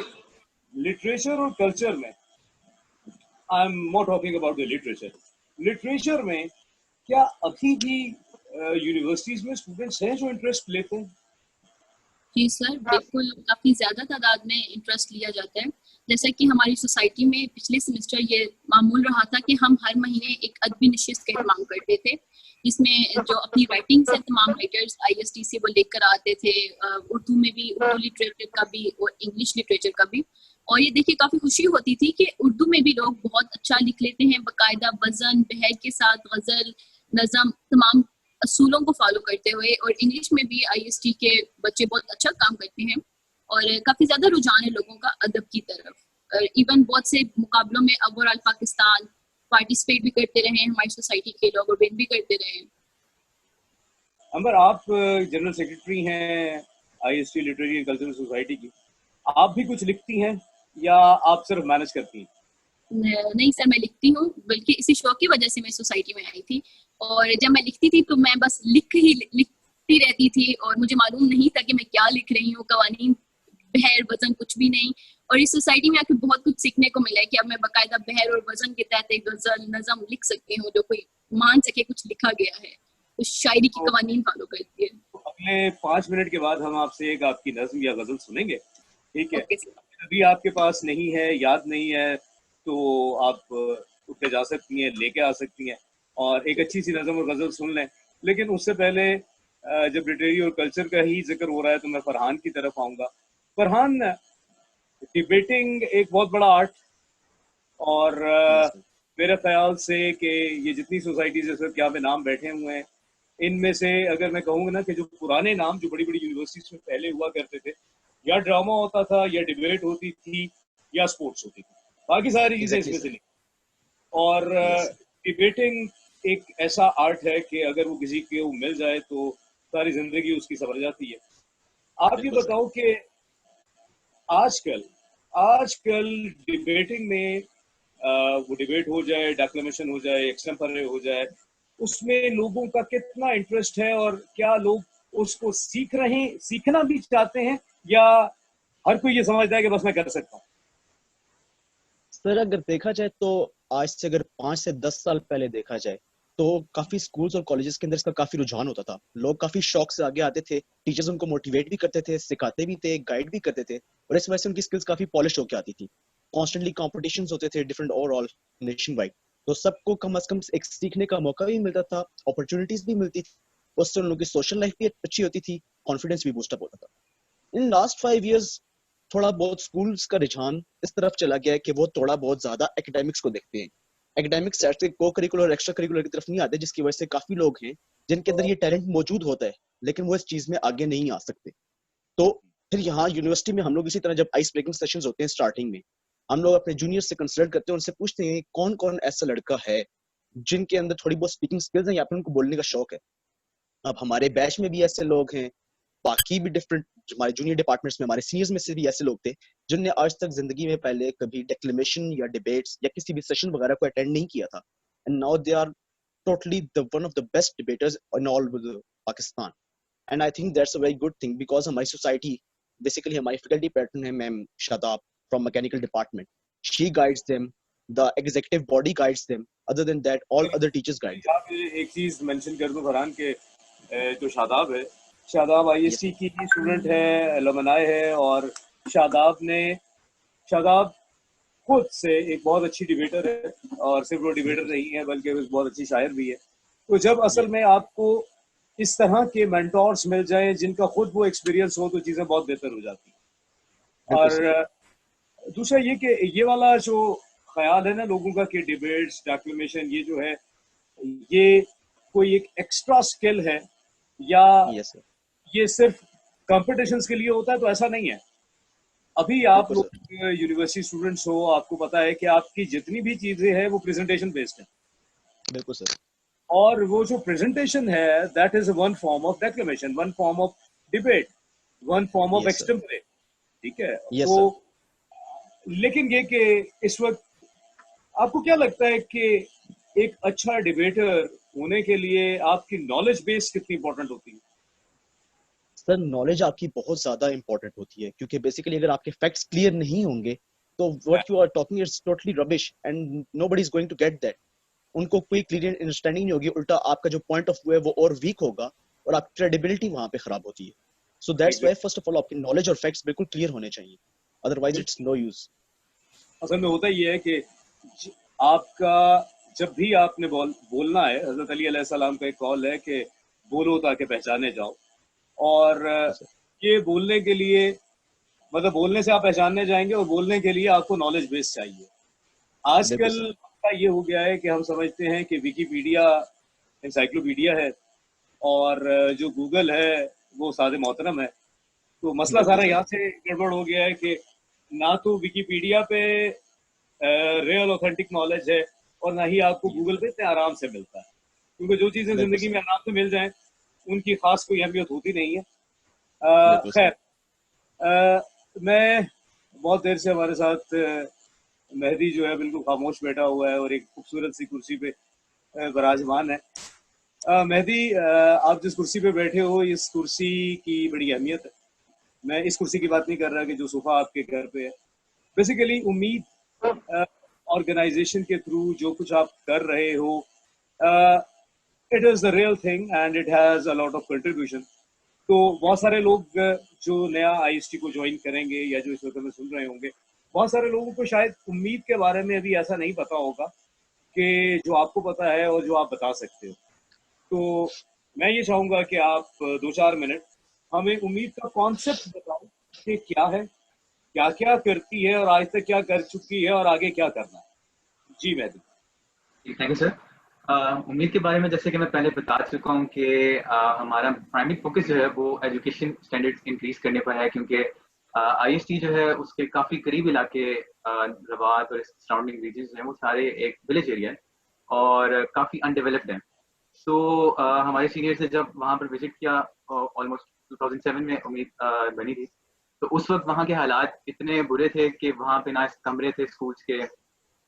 लिटरेचर और कल्चर में, आई am not talking about the literature में क्या अभी भी यूनिवर्सिटीज में स्टूडेंट्स हैं जो इंटरेस्ट लेते हैं? जी सर, बिल्कुल काफ़ी ज़्यादा तादाद में इंटरेस्ट लिया जाता है. जैसा कि हमारी सोसाइटी में पिछले सेमेस्टर ये मामूल रहा था कि हम हर महीने एक अदबी नशिस्त का इहतमाम करते थे, जिसमें जो अपनी राइटिंग्स हैं तमाम राइटर्स आईएसटी से वो लेकर आते थे, उर्दू में भी, उर्दू लिटरेचर का भी और इंग्लिश लिटरेचर का भी. और ये देखिए काफ़ी खुशी होती थी कि उर्दू में भी लोग बहुत अच्छा लिख लेते हैं, बाकायदा वज़न बहर के साथ गज़ल, नज़म, तमाम असूलों को फॉलो करते हुए. और इंग्लिश में भी आईएसटी के बच्चे बहुत अच्छा काम करते हैं और काफ़ी ज़्यादा रुझान है लोगों का अदब की तरफ. इवन बहुत से मुकाबलों में ओवरऑल पाकिस्तान पार्टिसिपेट भी करते रहे हैं, हमारी सोसाइटी के लोग और विन भी करते रहे हैं. अंबर, आप जनरल सेक्रेटरी हैं IST literary and cultural society की, आप भी कुछ लिखती हैं या आप सिर्फ मैनेज करती हैं? नहीं सर, मैं लिखती हूँ, बल्कि इसी शौक की वजह से मैं सोसाइटी में आई थी. और जब मैं लिखती थी तो मैं बस लिखती रहती थी और मुझे मालूम नहीं था कि मैं क्या लिख रही हूँ. कवानीन, बहर, वजन कुछ भी नहीं. और इस सोसाइटी में आके बहुत कुछ सीखने को मिला है कि अब मैं बाकायदा बहर और वजन के तहत एक गजल नज़म लिख सकती हूँ जो कोई मान सके कुछ लिखा गया है, कुछ शायरी की कवानीन फॉलो करती है. अगले 5 मिनट के बाद हम आपसे एक आपकी नज़म या गजल सुनेंगे, ठीक है? अभी आपके पास नहीं है, याद नहीं है, तो आप उठ के जा सकती हैं, लेके आ सकती हैं और एक अच्छी सी नज़म और गजल सुन लें. लेकिन उससे पहले जब लिटरेरी और कल्चर का ही जिक्र हो रहा है तो मैं फरहान की तरफ आऊँगा. फरहान, डिबेटिंग एक बहुत बड़ा आर्ट और मेरे ख्याल से कि ये जितनी सोसाइटीज है, क्या में नाम बैठे हुए हैं, इनमें से अगर मैं कहूँगा ना कि जो पुराने नाम जो बड़ी बड़ी यूनिवर्सिटीज में पहले हुआ करते थे, या ड्रामा होता था या डिबेट होती थी या स्पोर्ट्स होती थी, बाकी सारी चीज़ें इसमें से नहीं. और डिबेटिंग एक ऐसा आर्ट है कि अगर वो किसी को मिल जाए तो सारी जिंदगी उसकी संवर जाती है. आप ये बताओ कि आजकल डिबेटिंग में वो डिबेट हो जाए, डेक्लेमेशन हो जाए, एक्सटेम्परे हो जाए, उसमें लोगों का कितना इंटरेस्ट है और क्या लोग उसको सीखना भी चाहते हैं या हर कोई ये समझता है कि बस मैं कर सकता हूँ? सर, अगर देखा जाए तो आज से अगर 5 से 10 साल पहले देखा जाए तो काफी स्कूल्स और कॉलेजेस के अंदर इसका काफी रुझान होता था. लोग काफी शौक से आगे आते थे, टीचर्स उनको मोटिवेट भी करते थे, सिखाते भी थे, गाइड भी करते थे और इस वजह से उनकी स्किल्स काफी पॉलिश होकर आती थी. कॉन्स्टेंटली कॉम्पिटिशन्स होते थे डिफरेंट ओवरऑल नेशन वाइड, तो सबको कम से कम एक सीखने का मौका भी मिलता था, अपॉर्चुनिटीज भी मिलती थी, उससे उन लोगों की सोशल लाइफ भी अच्छी होती थी, कॉन्फिडेंस भी बूस्टअप होता था. इन लास्ट 5 years थोड़ा बहुत स्कूल्स का रुझान इस तरफ चला गया है कि वो थोड़ा बहुत ज्यादा एकेडमिक्स को देखते हैं. एकेडमिक सेट से को करिकुलर एक्स्ट्रा करिकुलर की तरफ नहीं आते, जिसकी वजह से काफी लोग हैं जिनके अंदर ये टैलेंट मौजूद होता है लेकिन वो इस चीज में आगे नहीं आ सकते. तो फिर यहाँ यूनिवर्सिटी में हम लोग इसी तरह जब आइस ब्रेकिंग सेशंस होते हैं स्टार्टिंग में, हम लोग अपने जूनियर से कंसल्ट करते हैं, उनसे पूछते हैं कौन कौन ऐसा लड़का है जिनके अंदर थोड़ी बहुत स्पीकिंग स्किल्स हैं या फिर उनको बोलने का शौक है. अब हमारे बैच में भी ऐसे लोग हैं, बाकी भी डिफरेंट हमारे जूनियर डिपार्टमेंट्स में हमारे सीनियर्स में से भी ऐसे लोग थे जिनने आज तक जिंदगी में पहले कभी डेक्लेमेशन या डिबेट्स या किसी भी सेशन वगैरह को अटेंड नहीं किया था, and now they are totally the one of the best debaters in all Pakistan. And I think that's a very good thing because हमारी सोसाइटी बेसिकली हमारी फैकल्टी पैटर्न है ma'am Shadab, from mechanical department. She guides them. The executive body guides them. Other than that, all other teachers guide them. यहाँ पे एक चीज mention कर दूं फरहान के जो शादाब है, शादाब आईएसटी की स्टूडेंट है, एलुमनाई है, और शादाब खुद से एक बहुत अच्छी डिबेटर है, और सिर्फ वो डिबेटर नहीं है बल्कि वो बहुत अच्छी शायर भी है। तो जब असल में आपको इस तरह के मेंटोर्स मिल जाए जिनका खुद वो एक्सपीरियंस हो तो चीज़ें बहुत बेहतर हो जाती हैं। और दूसरा ये कि ये वाला जो ख्याल है ना लोगों का कि डिबेट्स, डेक्लेमेशन, ये जो है ये कोई एक एक्स्ट्रा स्किल है या ये सिर्फ कॉम्पिटिशन्स के लिए होता है, तो ऐसा नहीं है। अभी आप लोग यूनिवर्सिटी स्टूडेंट्स हो, आपको पता है कि आपकी जितनी भी चीजें हैं वो प्रेजेंटेशन बेस्ड है। बिल्कुल सर। और वो जो प्रेजेंटेशन है that is one form of declamation, one form of debate, one form of extempore, ठीक है। तो लेकिन ये कि इस वक्त आपको क्या लगता है कि एक अच्छा डिबेटर होने के लिए आपकी नॉलेज बेस कितनी इंपॉर्टेंट होती है? सर नॉलेज आपकी बहुत ज्यादा इंपॉर्टेंट होती है, क्योंकि बेसिकली अगर आपके फैक्ट्स क्लियर नहीं होंगे तो what you are talking is totally rubbish and nobody is going to get that. उनको कोई क्लियर अंडरस्टैंडिंग नहीं होगी, उल्टा आपका जो पॉइंट ऑफ व्यू है वो और वीक होगा और आपकी क्रेडिबिलिटी वहां पे खराब होती है। सो that's why first of all आपकी नॉलेज और फैक्ट्स बिल्कुल क्लियर होने चाहिए, अदरवाइज इट्स नो यूज। असल में होता ये है कि आपका जब भी आपने बोलना है, हजरत अली अलैहिस्सलाम का एक कॉल है कि बोलो ताकि पहचाने जाओ, और ये बोलने के लिए मतलब बोलने से आप पहचानने जाएंगे और बोलने के लिए आपको नॉलेज बेस चाहिए। आजकल ये हो गया है कि हम समझते हैं कि विकीपीडिया एनसाइक्लोपीडिया है और जो गूगल है वो सादे मोहतरम है। तो मसला सारा यहाँ से गड़बड़ हो गया है कि ना तो विकीपीडिया पे रियल ऑथेंटिक नॉलेज है और ना ही आपको गूगल पे इतने आराम से मिलता है, क्योंकि जो चीज़ें जिंदगी में आराम से मिल जाएं उनकी खास कोई अहमियत होती नहीं है। खैर, मैं बहुत देर से हमारे साथ मेहदी जो है बिल्कुल खामोश बैठा हुआ है और एक खूबसूरत सी कुर्सी पे विराजमान है। मेहदी, आप जिस कुर्सी पे बैठे हो इस कुर्सी की बड़ी अहमियत है। मैं इस कुर्सी की बात नहीं कर रहा कि जो सोफा आपके घर पे है। बेसिकली उम्मीद ऑर्गेनाइजेशन के थ्रू जो कुछ आप कर रहे हो, it is the real thing and it has a lot of contribution. तो बहुत सारे लोग जो नया आईएसटी को ज्वाइन करेंगे या जो इस वक्त में सुन रहे होंगे, बहुत सारे लोगों को शायद उम्मीद के बारे में अभी ऐसा नहीं पता होगा कि जो आपको पता है और जो आप बता सकते हो। तो मैं ये चाहूँगा कि आप 2-4 मिनट हमें उम्मीद का कॉन्सेप्ट बताओ कि क्या है, क्या क्या करती है और आज तक क्या कर चुकी है और आगे क्या करना है। जी मेहदी। Thank you sir. उम्मीद के बारे में जैसे कि मैं पहले बता चुका हूँ कि हमारा प्राइमरी फोकस जो है वो एजुकेशन स्टैंडर्ड्स इंक्रीज करने पर है, क्योंकि आईएसटी जो है उसके काफ़ी करीब इलाके रवात और सराउंडिंग रीजन हैं वो सारे एक विलेज एरिया है और काफ़ी अनडेवलप्ड है। सो हमारे सीनियर्स ने जब वहाँ पर विजिट किया ऑलमोस्ट 2007 में उम्मीद बनी थी, तो उस वक्त वहाँ के हालात इतने बुरे थे कि वहाँ पे ना कमरे थे स्कूल्स के,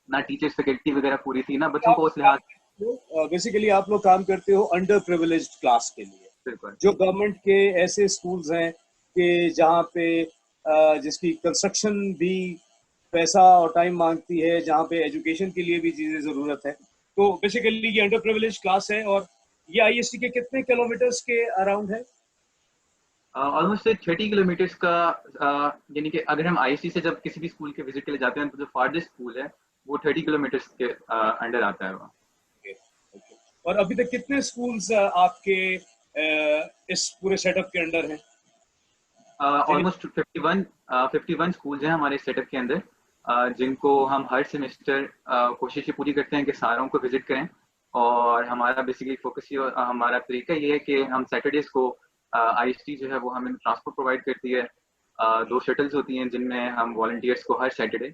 ना टीचर्स फैकल्टी वगैरह पूरी थी, ना बच्चों को उस लिहाज। बेसिकली आप लोग काम करते हो अंडर प्रिविलेज्ड क्लास के लिए, जो गवर्नमेंट के ऐसे स्कूल्स हैं कि जहाँ पे जिसकी कंस्ट्रक्शन भी पैसा और टाइम मांगती है, जहाँ पे एजुकेशन के लिए भी चीज़ें ज़रूरत है। तो बेसिकली ये अंडर प्रिविलेज्ड क्लास है। और ये आईएसटी के कितने किलोमीटर्स के अराउंड है? ऑलमोस्ट 30 किलोमीटर्स का, यानी कि अगर हम आईएसटी से जब किसी भी स्कूल के विजिट के लिए जाते हैं तो जो फार्देस्ट स्कूल है वो 30 किलोमीटर्स के अंडर आता है वहाँ। और अभी तक कितने स्कूल्स आपके इस पूरे सेटअप के अंडर हैं? ऑलमोस्ट 51 स्कूल्स हैं हमारे सेटअप के अंदर, जिनको हम हर सेमेस्टर कोशिश पूरी करते हैं कि सारों को विजिट करें। और हमारा बेसिकली फोकस ये, हमारा तरीका ये है कि हम सैटरडेज को आईएसटी जो है वो हमें ट्रांसपोर्ट प्रोवाइड करती है। 2 शटल्स होती हैं जिनमें हम वॉलंटियर्स को हर सैटरडे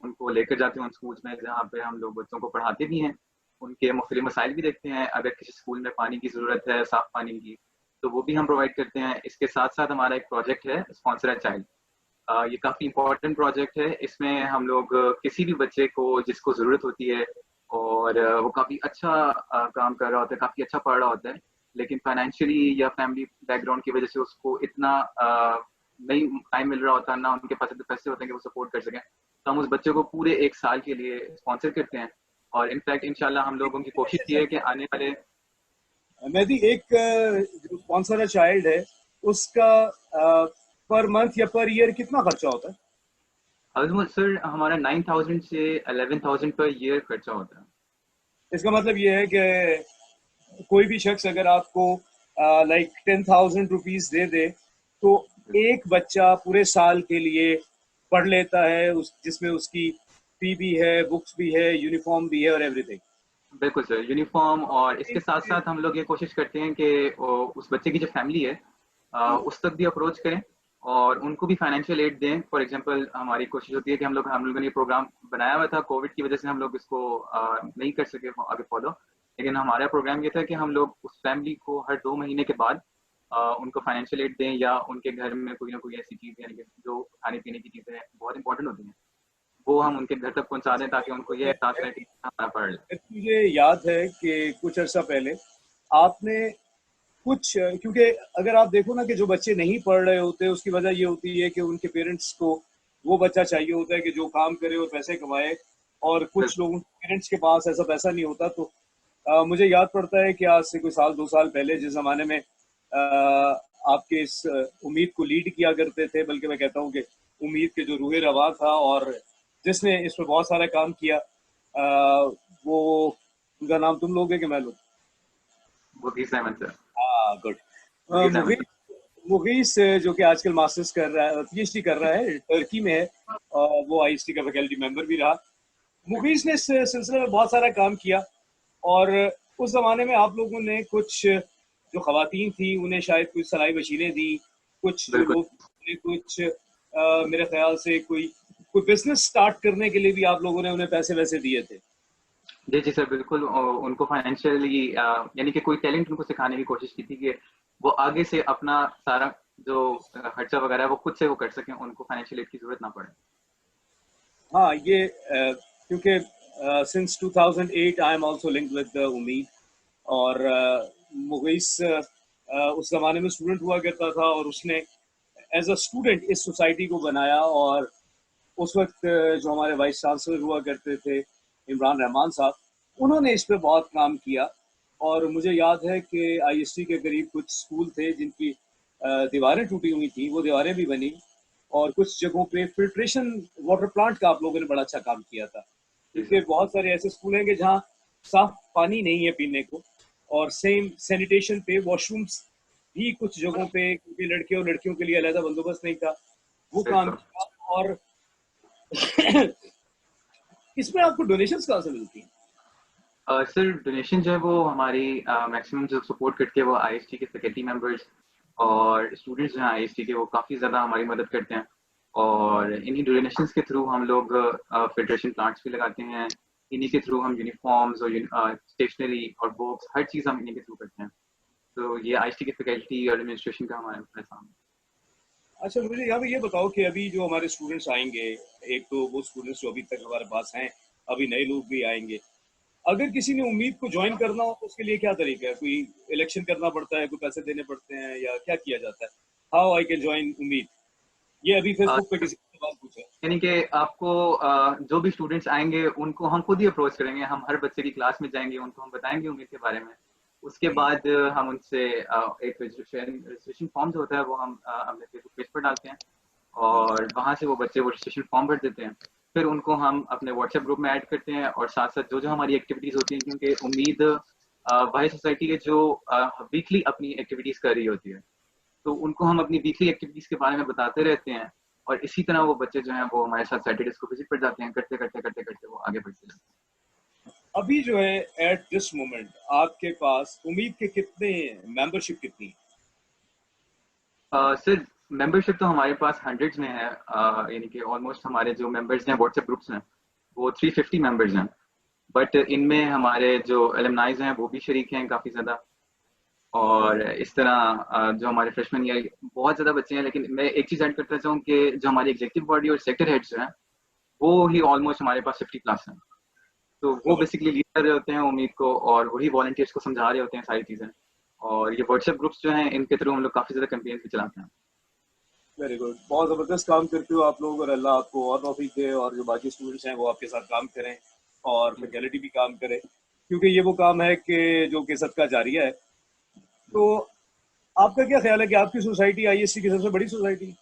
उनको लेकर जाते हैं उन स्कूल्स में जहाँ पे हम लोग बच्चों को पढ़ाते भी हैं, उनके मुख्तलिफ मसाइल भी देखते हैं। अगर किसी स्कूल में पानी की ज़रूरत है, साफ़ पानी की, तो वो भी हम प्रोवाइड करते हैं। इसके साथ साथ हमारा एक प्रोजेक्ट है स्पॉन्सर अ चाइल्ड। ये काफ़ी इंपॉर्टेंट प्रोजेक्ट है। इसमें हम लोग किसी भी बच्चे को जिसको ज़रूरत होती है और वो काफ़ी अच्छा काम कर रहा होता है, काफ़ी अच्छा पढ़ रहा होता है, लेकिन फाइनेंशियली या फैमिली बैकग्राउंड की वजह से उसको इतना नहीं टाइम मिल रहा होता, ना उनके पास इतने पैसे होते हैं कि वो सपोर्ट कर सकें, तो हम उस बच्चे को पूरे 1 साल के लिए स्पॉन्सर करते हैं। और इनफैक्ट इंशाल्लाह हम लोगों की कोशिश ये है कि आने वाले मेहदी, एक जो स्पॉन्सर चाइल्ड है उसका पर मंथ या पर ईयर कितना खर्चा होता है? ऑलमोस्ट सर हमारा 9,000 से 11,000 पर ईयर खर्चा होता है। इसका मतलब ये है कि कोई भी शख्स अगर आपको लाइक 10,000 रुपीज दे दे तो एक बच्चा पूरे साल के लिए पढ़ लेता है, उस जिसमें उसकी फी भी है, बुक्स भी है, यूनिफॉर्म भी है और एवरीथिंग। बिल्कुल सर, यूनिफॉर्म, और इसके साथ साथ हम लोग ये कोशिश करते हैं कि उस बच्चे की जो फैमिली है उस तक भी अप्रोच करें और उनको भी फाइनेंशियल एड दें। फॉर एग्जांपल हमारी कोशिश होती है कि हम लोगों ने ये प्रोग्राम बनाया हुआ था, कोविड की वजह से हम लोग इसको नहीं कर सके आगे फॉलो, लेकिन हमारा प्रोग्राम ये था कि हम लोग उस फैमिली को हर 2 महीने के बाद उनको फाइनेंशियल एड दें, या उनके घर में कोई ना कोई ऐसी चीज़, यानी कि जो खाने पीने की चीज़ें बहुत इंपॉर्टेंट होती हैं, वो हम उनके घर तक पहुंचा दें ताकि उनको ये एहसास रहे कि हमारा पढ़ ले। मुझे याद है कि कुछ अर्सा पहले आपने कुछ, क्योंकि अगर आप देखो ना कि जो बच्चे नहीं पढ़ रहे होते उसकी वजह ये होती है कि उनके पेरेंट्स को वो बच्चा चाहिए होता है कि जो काम करे और पैसे कमाए, और कुछ लोगों के पेरेंट्स के पास ऐसा पैसा नहीं होता। तो मुझे याद पड़ता है कि आज से कोई 2 साल पहले जिस जमाने में आपके इस उम्मीद को लीड किया करते थे, बल्कि मैं कहता हूँ कि उम्मीद के जो रूहे रवा था और जिसने इस पर बहुत सारा काम किया, वो उनका नाम तुम लोगे कि मैं लूं? मुगीस अहमद सर। हाँ, गुड। मुगीस जो कि आजकल मास्टर्स कर रहा है, पीएचडी कर रहा है, टर्की में है, और वो आईएसटी का फैकल्टी मेंबर भी रहा। मुगीस ने इस सिलसिले में बहुत सारा काम किया, और उस जमाने में आप लोगों ने कुछ जो खवातीन थी उन्हें शायद कुछ सलाई मशीनें दी, कुछ जो लोग कुछ मेरे ख्याल से कोई बिजनेस स्टार्ट करने के लिए भी आप लोगों ने उन्हें पैसे वैसे दिए थे। जी सर, बिल्कुल। उनको फाइनेंशियली यानी कि कोई टैलेंट उनको सिखाने की कोशिश की थी कि वो आगे से अपना सारा जो खर्चा वगैरह है वो खुद से वो कर सकें, उनको फाइनेंशियल एड की जरूरत ना पड़े। हाँ, ये क्योंकि since 2008 I am also linked with उम्मीद, और मुगीस उस जमाने में स्टूडेंट हुआ करता था और उसने एज अ स्टूडेंट इस सोसाइटी को बनाया। और उस वक्त जो हमारे वाइस चांसलर हुआ करते थे इमरान रहमान साहब, उन्होंने इस पे बहुत काम किया। और मुझे याद है कि आईएसटी के करीब कुछ स्कूल थे जिनकी दीवारें टूटी हुई थी, वो दीवारें भी बनी, और कुछ जगहों पे फिल्ट्रेशन वाटर प्लांट का आप लोगों ने बड़ा अच्छा काम किया था, क्योंकि बहुत सारे ऐसे स्कूल हैं कि जहाँ साफ पानी नहीं है पीने को, और सेम सैनिटेशन पे वॉशरूम्स भी कुछ जगहों पे, क्योंकि लड़के और लड़कियों के लिए अलग बंदोबस्त नहीं था, वो काम किया। और इसमें आपको डोनेशंस कहाँ से मिलती हैं? सर डोनेशन जो है वो हमारी मैक्सिमम जो सपोर्ट करती है वो आईएसटी के फैकल्टी मेंबर्स और स्टूडेंट्स जो हैं आईएसटी के, वो काफ़ी ज़्यादा हमारी मदद करते हैं। और इन्हीं डोनेशंस के थ्रू हम लोग फिल्ट्रेशन प्लांट्स भी लगाते हैं, इन्हीं के थ्रू हम यूनिफॉर्म्स और स्टेशनरी और बुक्स, हर चीज़ हम इन्हीं के थ्रू करते हैं। तो ये आईएसटी के फैकल्टी और एडमिनिस्ट्रेशन का हमारा पैसा। अच्छा, मुझे यहाँ पे ये बताओ कि अभी जो हमारे स्टूडेंट्स आएंगे, एक तो वो स्टूडेंट्स जो अभी तक हमारे पास हैं, अभी नए लोग भी आएंगे, अगर किसी ने उम्मीद को ज्वाइन करना हो तो उसके लिए क्या तरीका है? कोई इलेक्शन करना पड़ता है, कोई पैसे देने पड़ते हैं, या क्या किया जाता है? हाउ आई कैन ज्वाइन उम्मीद? ये अभी फेसबुक पे किसी ने सवाल पूछा। यानी कि आपको जो भी स्टूडेंट्स आएंगे उनको हम खुद ही अप्रोच करेंगे, हम हर बच्चे की क्लास में जाएंगे, उनको हम बताएंगे उम्मीद के बारे में। उसके बाद हम उनसे एक रजिस्ट्रेशन फॉर्म जो होता है वो हम अपने फेसबुक पेज पर डालते हैं, और वहाँ से वो बच्चे वो रजिस्ट्रेशन फॉर्म भर देते हैं। फिर उनको हम अपने व्हाट्सएप ग्रुप में ऐड करते हैं, और साथ साथ जो जो हमारी एक्टिविटीज़ होती हैं, क्योंकि उम्मीद वाहिद सोसाइटी के जो वीकली अपनी एक्टिविटीज़ कर रही होती है, तो उनको हम अपनी वीकली एक्टिविटीज़ के बारे में बताते रहते हैं, और इसी तरह वो बच्चे जो हैं वो हमारे साथ सैटरडेज को विजिट पर जाते हैं, करते करते करते करते वो आगे बढ़ते रहते हैं। अभी जो है एट दिस मोमेंट आपके पास उम्मीद के कितने मेंबरशिप कितनी है? सर मेंबरशिप तो हमारे पास हंड्रेड्स में है, यानी कि ऑलमोस्ट हमारे जो मेंबर्स हैं व्हाट्सएप ग्रुप्स हैं वो 350 मेंबर्स हैं, बट इनमें हमारे जो एलुमनाइज हैं वो भी शरीक हैं काफ़ी ज़्यादा। और इस तरह जो हमारे फ्रेशमैन या बहुत ज़्यादा बच्चे हैं, लेकिन मैं एक चीज़ ऐड करता चाहूँ कि जो हमारी एग्जीक्यूटिव बॉडी और सेक्टर हेड्स हैं वो ही ऑलमोस्ट हमारे पास 50+ हैं। तो वो बेसिकली लीड कर रहे होते हैं उम्मीद को, और वही वॉलंटियर्स को समझा रहे होते हैं सारी चीज़ें। और ये व्हाट्सएप ग्रुप्स जो हैं इनके थ्रू हम लोग काफ़ी ज़्यादा कैंपेन्स भी चलाते हैं। वेरी गुड, बहुत ज़बरदस्त काम करते हो आप लोग, और अल्लाह आपको और तौफीक दे, और जो बाकी स्टूडेंट्स हैं वो आपके साथ काम करें और फैकल्टी भी काम करे, क्योंकि ये वो काम है कि जो कि सदका जारिया है। तो आपका क्या ख्याल है कि आपकी सोसाइटी आईएससी की सबसे बड़ी सोसाइटी,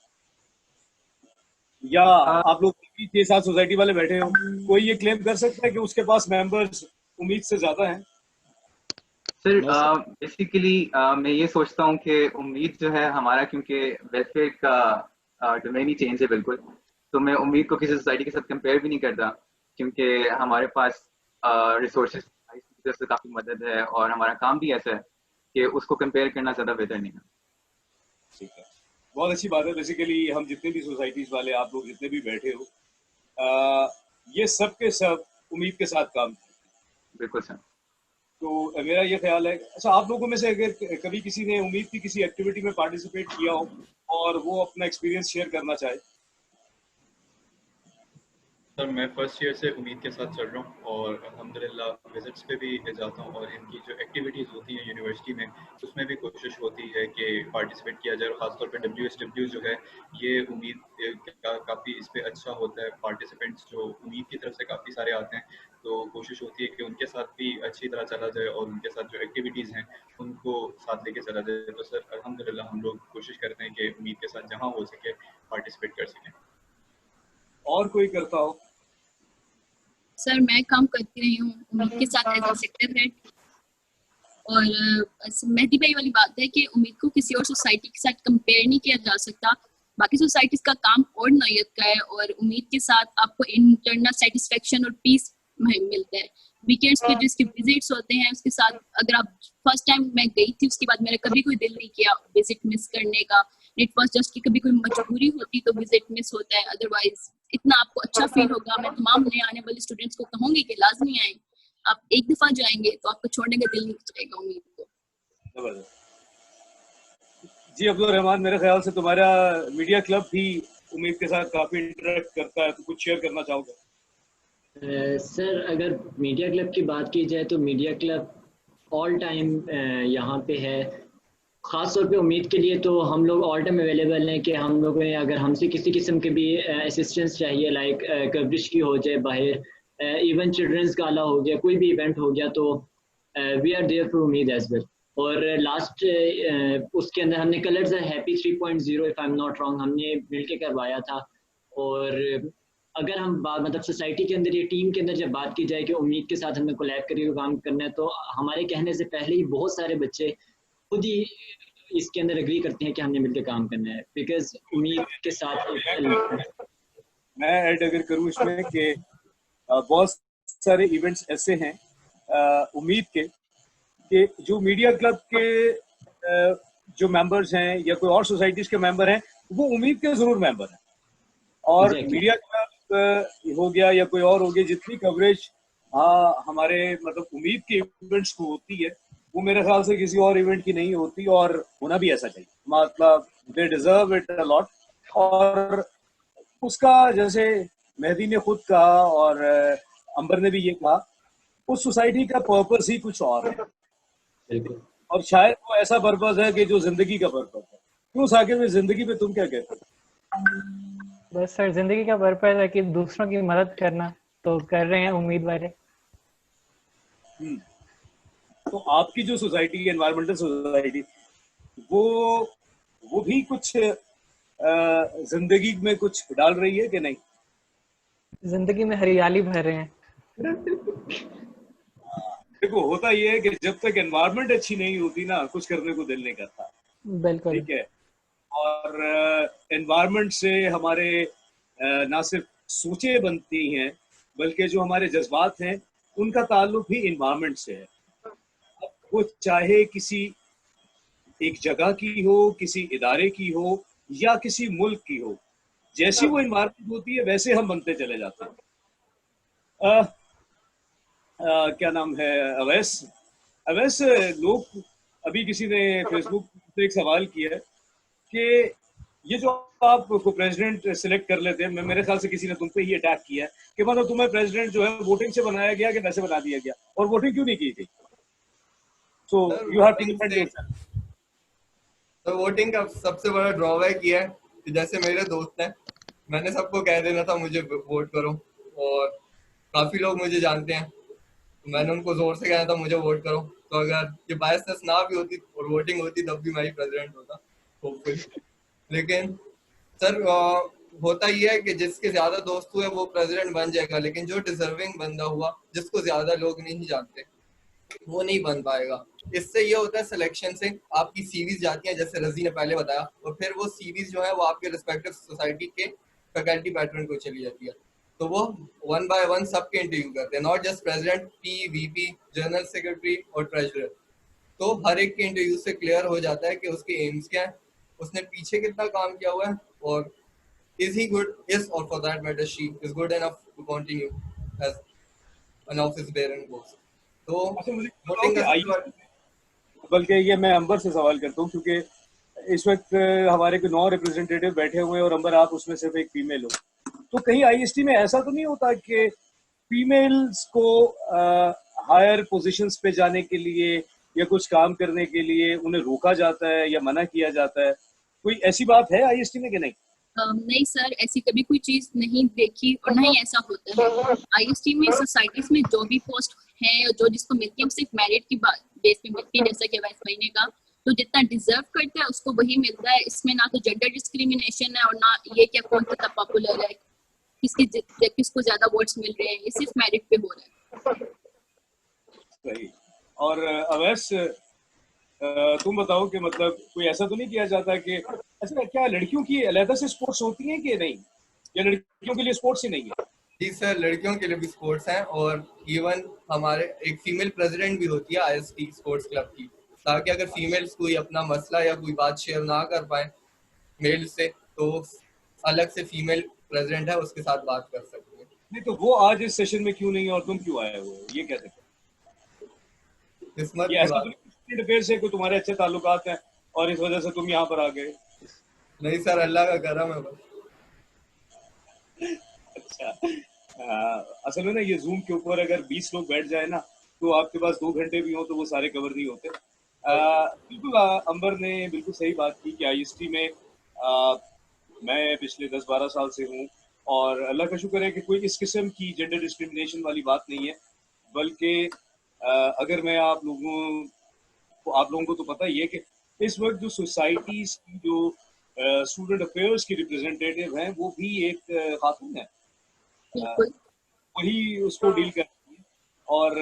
या आप लोग 6-7 सोसाइटी वाले बैठे हो, कोई ये क्लेम कर सकता है कि उसके पास मेंबर्स उम्मीद से ज्यादा हैं? सर बेसिकली मैं ये सोचता हूँ कि उम्मीद जो है हमारा, क्योंकि वेलफेयर का डोमेन ही चेंज है बिल्कुल, तो मैं उम्मीद को किसी सोसाइटी के साथ कंपेयर भी नहीं करता, क्योंकि हमारे पास रिसोर्सेज की तरफ से काफ़ी मदद है और हमारा काम भी ऐसा है कि उसको कंपेयर करना ज़्यादा बेहतर नहीं है। ठीक है, बहुत अच्छी बात है। बेसिकली हम जितने भी सोसाइटीज वाले, आप लोग जितने भी बैठे हो, ये सब के सब उम्मीद के साथ काम करते हैं। बिल्कुल सर। तो मेरा ये ख्याल है, अच्छा आप लोगों में से अगर कभी किसी ने उम्मीद की किसी एक्टिविटी में पार्टिसिपेट किया हो और वो अपना एक्सपीरियंस शेयर करना चाहे? सर मैं फर्स्ट ईयर से उम्मीद के साथ चल रहा हूँ और अल्हम्दुलिल्लाह विजिट्स पे भी जाता हूँ, और इनकी जो एक्टिविटीज़ होती हैं यूनिवर्सिटी में उसमें भी कोशिश होती है कि पार्टिसिपेट किया जाए। और ख़ासतौर पे WSW जो है ये उम्मीद का काफ़ी इस पर अच्छा होता है, पार्टिसिपेंट्स जो उम्मीद की तरफ से काफ़ी सारे आते हैं, तो कोशिश होती है कि उनके साथ भी अच्छी तरह चला जाए और उनके साथ जो एक्टिविटीज़ हैं उनको साथ लेके चला जाए। तो सर अल्हम्दुलिल्लाह हम लोग कोशिश करते हैं कि उम्मीद के साथ जहाँ हो सके पार्टिसिपेट कर सकें। और कोई करता हो? सर मैं काम करती रही हूँ उम्मीद के साथ एज अ सेक्टर हेड, और मेहदी भाई वाली बात है कि उम्मीद को किसी और सोसाइटी के साथ कंपेयर नहीं किया जा सकता। बाकी सोसाइटीज का काम और नौयत का है, और उम्मीद के साथ आपको इंटरनल सेटिस्फेक्शन और पीस मिलता है। वीकेंड्स पे जिसके विजिट्स होते हैं उसके साथ, अगर आप फर्स्ट टाइम मैं गई थी उसके बाद मेरा कभी कोई दिल नहीं किया विजिट मिस करने का। इट वाज जस्ट कि कभी कोई मजबूरी होती तो विजिट मिस होता है, अदरवाइज इतना आपको अच्छा फील होगा। मैं तमाम नए आने वाले स्टूडेंट्स को कहूंगी कि लाजमी आए, आप एक दफा जाएंगे तो आपको छोड़ने का दिल नहीं करेगा उम्मीद को। जी अब्दुल रहमान, मेरे ख्याल से तुम्हारा मीडिया क्लब भी उम्मीद के साथ काफी इंटरेक्ट करता है, तो कुछ शेयर करना चाहोगे? सर अगर मीडिया क्लब की बात की जाए तो मीडिया क्लब ऑल टाइम यहाँ पे है। ख़ास तौर पे उम्मीद के लिए तो हम लोग ऑल टाइम अवेलेबल हैं कि हम लोगों ने अगर हमसे किसी किस्म के भी असिस्टेंस चाहिए, लाइक कवरेज की हो जाए बाहर, इवन चिल्ड्रंस गाला हो गया, कोई भी इवेंट हो गया, तो वी आर देयर फॉर उम्मीद एज वेल। और लास्ट उसके अंदर हमने colours happy 3.0 if I am not wrong हमने मिलके करवाया था। और अगर हम मतलब सोसाइटी के अंदर या टीम के अंदर जब बात की जाए कि उम्मीद के साथ हमें कोलैब करके काम करना है, तो हमारे कहने से पहले ही बहुत सारे बच्चे खुद ही इसके अंदर एग्री करते हैं कि हमने मिलकर काम करना है, बिकॉज उम्मीद के साथ मैं ऐड अगर करूँ इसमें कि बहुत सारे इवेंट्स ऐसे हैं उम्मीद के कि जो मीडिया क्लब के जो मेंबर्स हैं या कोई और सोसाइटीज के मेंबर हैं वो उम्मीद के जरूर मेंबर हैं, और मीडिया क्लब हो गया या कोई और हो गया, जितनी कवरेज हमारे मतलब उम्मीद के इवेंट्स को होती है वो मेरे ख्याल से किसी और इवेंट की नहीं होती, और होना भी ऐसा चाहिए। मतलब they deserve it a lot, और उसका जैसे मेहदी ने खुद कहा और अंबर ने भी ये कहा, उस सोसाइटी का पर्पस ही कुछ और है, और शायद वो ऐसा पर्पस है कि जो जिंदगी का पर्पस है। क्यों साकिब, में जिंदगी पे तुम क्या कहते हो? बस सर जिंदगी का पर्पस है कि दूसरों की मदद करना, तो कर रहे हैं उम्मीद वाले। तो आपकी जो सोसाइटी है एनवायरमेंटल सोसाइटी, वो भी कुछ जिंदगी में कुछ डाल रही है कि नहीं? जिंदगी में हरियाली भर रहे हैं। देखो होता ये है कि जब तक एनवायरनमेंट अच्छी नहीं होती ना, कुछ करने को दिल नहीं करता। बिल्कुल ठीक है, और एनवायरनमेंट से हमारे ना सिर्फ सोचें बनती हैं बल्कि जो हमारे जज्बात हैं उनका ताल्लुक भी एनवायरनमेंट से है। वो चाहे किसी एक जगह की हो, किसी इदारे की हो या किसी मुल्क की हो, जैसी वो एनवायरनमेंट होती है वैसे हम बनते चले जाते हैं। क्या नाम है, अवैस लोग, अभी किसी ने फेसबुक पे एक सवाल किया है कि ये जो आप को प्रेसिडेंट सिलेक्ट कर लेते हैं, मेरे ख्याल से किसी ने तुम पे ही अटैक किया है कि मतलब तुम्हें प्रेसिडेंट जो है वोटिंग से बनाया गया कि वैसे बना दिया गया, और वोटिंग क्यों नहीं की थी? So you have to defend yourself. तो वोटिंग का सबसे बड़ा ड्रॉबैक ये है कि जैसे मेरे दोस्त हैं, मैंने सबको कह देना था मुझे वोट करो, और काफी लोग मुझे जानते हैं, तो मैंने उनको जोर से कहना था मुझे वोट करो। तो अगर ये बायसनेस ना भी होती और वोटिंग होती तब भी मैं ही प्रेसिडेंट होता होपफुली। लेकिन सर होता ये है कि जिसके ज्यादा दोस्त हुए वो प्रेसिडेंट बन जाएगा, लेकिन जो डिजर्विंग बंदा हुआ जिसको ज्यादा लोग नहीं जानते वो नहीं बन पाएगा। इससे ये होता है सिलेक्शन से आपकी सीरीज जाती है, जैसे रजी ने पहले बताया, और फिर वो सीरीज जो है वो आपके रिस्पेक्टिव सोसाइटी के फैकल्टी पैटर्न को चली जाती है। तो वो 1 by 1 सबके इंटरव्यू करते हैं, not just president, P, VP, general secretary और ट्रेजरर। तो हर एक के इंटरव्यू से क्लियर हो जाता है कि उसके एम्स क्या है, उसने पीछे कितना काम किया हुआ है, और is he good, is or for that matter she is good enough to continue as an office bearer post. तो अच्छा, मुझे वोटिंग का बल्कि ये मैं अंबर से सवाल करता हूँ, क्योंकि इस वक्त हमारे को 9 रिप्रेजेंटेटिव बैठे हुए हैं और अंबर आप उसमें सिर्फ एक फीमेल हो, तो कहीं आईएसटी में ऐसा तो नहीं होता कि फीमेल्स को हायर पोजीशंस पे जाने के लिए या कुछ काम करने के लिए उन्हें रोका जाता है या मना किया जाता है? कोई ऐसी बात है आईएसटी में कि नहीं? नहीं सर, ऐसी कभी कोई चीज नहीं देखी और ना ही ऐसा होता है। आईएसटी में सोसाइटीज में जो भी पोस्ट है जो जिसको मिलती है सिर्फ मेरिट की बेस पे मिलती है, जैसा कि वाइस महीने का, तो जितना डिजर्व करता है उसको वही मिलता है। इसमें ना तो जेंडर डिस्क्रिमिनेशन है और ना ये कि कौन कितना पॉपुलर है, किसको ज्यादा वोट्स मिल रहे हैं, ये सिर्फ मेरिट पे हो रहा है। सही। और अवैस, तुम बताओ कि मतलब कोई ऐसा तो नहीं किया जाता कि ऐसा क्या लड़कियों की अलग से स्पोर्ट्स होती हैं कि नहीं, या लड़कियों के लिए स्पोर्ट्स ही नहीं है? जी सर, लड़कियों के लिए भी स्पोर्ट्स हैं, और इवन हमारे एक फीमेल प्रेसिडेंट भी होती है आईएसटी स्पोर्ट्स क्लब की, ताकि अगर फीमेल्स कोई अपना मसला या कोई बात शेयर ना कर पाए मेल से, तो अलग से फीमेल प्रेसिडेंट है उसके साथ बात कर सकते हैं। नहीं तो वो आज इस सेशन में क्यों नहीं है और तुम क्यों आए हुए हो, ये कह सकते हैं? किस्मत ये ऐसा तो से कोई तुम्हारे अच्छे ताल्लुकात हैं और इस वजह से तुम यहाँ पर आ गए? नहीं सर, अल्लाह का करम है बस। अच्छा, असल में ना ये जूम के ऊपर अगर 20 लोग बैठ जाए ना, तो आपके पास 2 घंटे भी हो तो वो सारे कवर नहीं होते। बिल्कुल अंबर ने बिल्कुल सही बात की कि आईएसटी में मैं पिछले 10-12 साल से हूँ, और अल्लाह का शुक्र है कि कोई इस किस्म की जेंडर डिस्क्रिमिनेशन वाली बात नहीं है। बल्कि अगर मैं आप लोगों को तो पता ही है कि इस वक्त जो सोसाइटीज की जो स्टूडेंट अफेयर्स की रिप्रेजेंटेटिव हैं वो भी एक खातून है, वही उसको डील करती है। और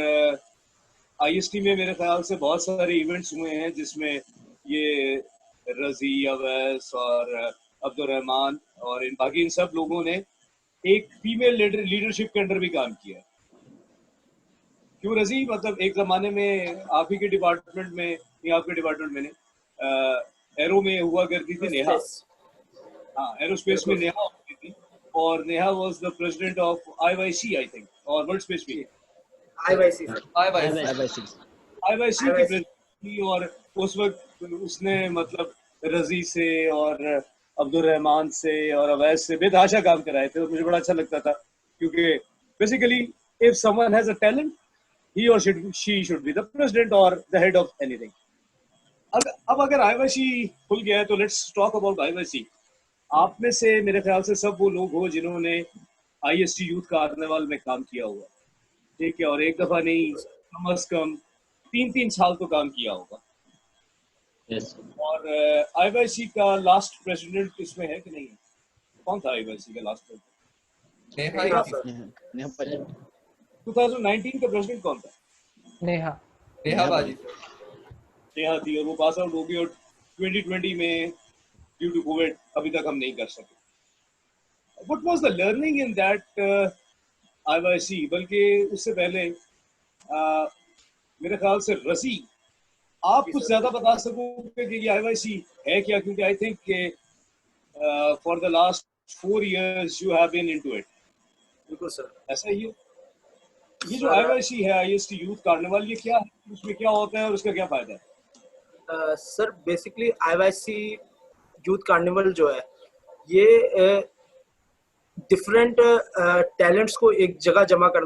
आईएसटी में मेरे ख्याल से बहुत सारे इवेंट्स हुए हैं जिसमें ये रजी, अवैस और अब्दुर्रहमान और इन सब लोगों ने एक फीमेल लीडरशिप के अंडर भी काम किया है। क्यों रजी, मतलब एक जमाने में आप ही के डिपार्टमेंट में, या आपके डिपार्टमेंट में एरो में हुआ करती थी नेहा, हाँ एरोस्पेस में नेहा होती थी, और Neha was the president of IYC I think, और वर्ल्ड स्पेस भी आईवाईसी की प्रेसिडेंट थी। और उस वक्त उसने मतलब रजी से और अब्दुर्रहमान से और अवैस से बेतहाशा काम कराए थे, और मुझे बड़ा अच्छा लगता था, क्योंकि basically if someone has a talent he or she should be the president or the head of anything. अब अगर आईवाईसी खुल गया है तो लेट्स टॉक अबाउट आईवाईसी। आप में से मेरे ख्याल से सब वो लोग हो जिन्होंने आईएसटी यूथ कार्निवल में काम किया हुआ, ठीक है, और एक दफा नहीं कम अज कम 3-3 साल तो काम किया होगा। yes. और आईवाईसी का लास्ट प्रेसिडेंट इसमें है कि नहीं है? कौन था आईवाईसी का लास्ट प्रेसिडेंट? 2019 का प्रेसिडेंट कौन था? नेहा बाजी नेहा थी, और वो पास आउट हो गई, और 2020 में ड्यू टू कोविड अभी तक हम नहीं कर सके। What was the learning in that IYC? बल्कि उससे पहले मेरे ख्याल से रजी, आप कुछ ज्यादा बता सकोगे कि ये आईवाईसी है क्या, क्योंकि I think for the last 4 years you have been into it. बिल्कुल सर, ऐसा ही है। ये जो आईवाईसी है, आईएसटी यूथ कार्निवल, ये क्या है, उसमें क्या होता है और उसका क्या फायदा है? Sir basically IYC youth carnival जो है ये डिफरेंट टैलेंट्स को एक जगह जमा कर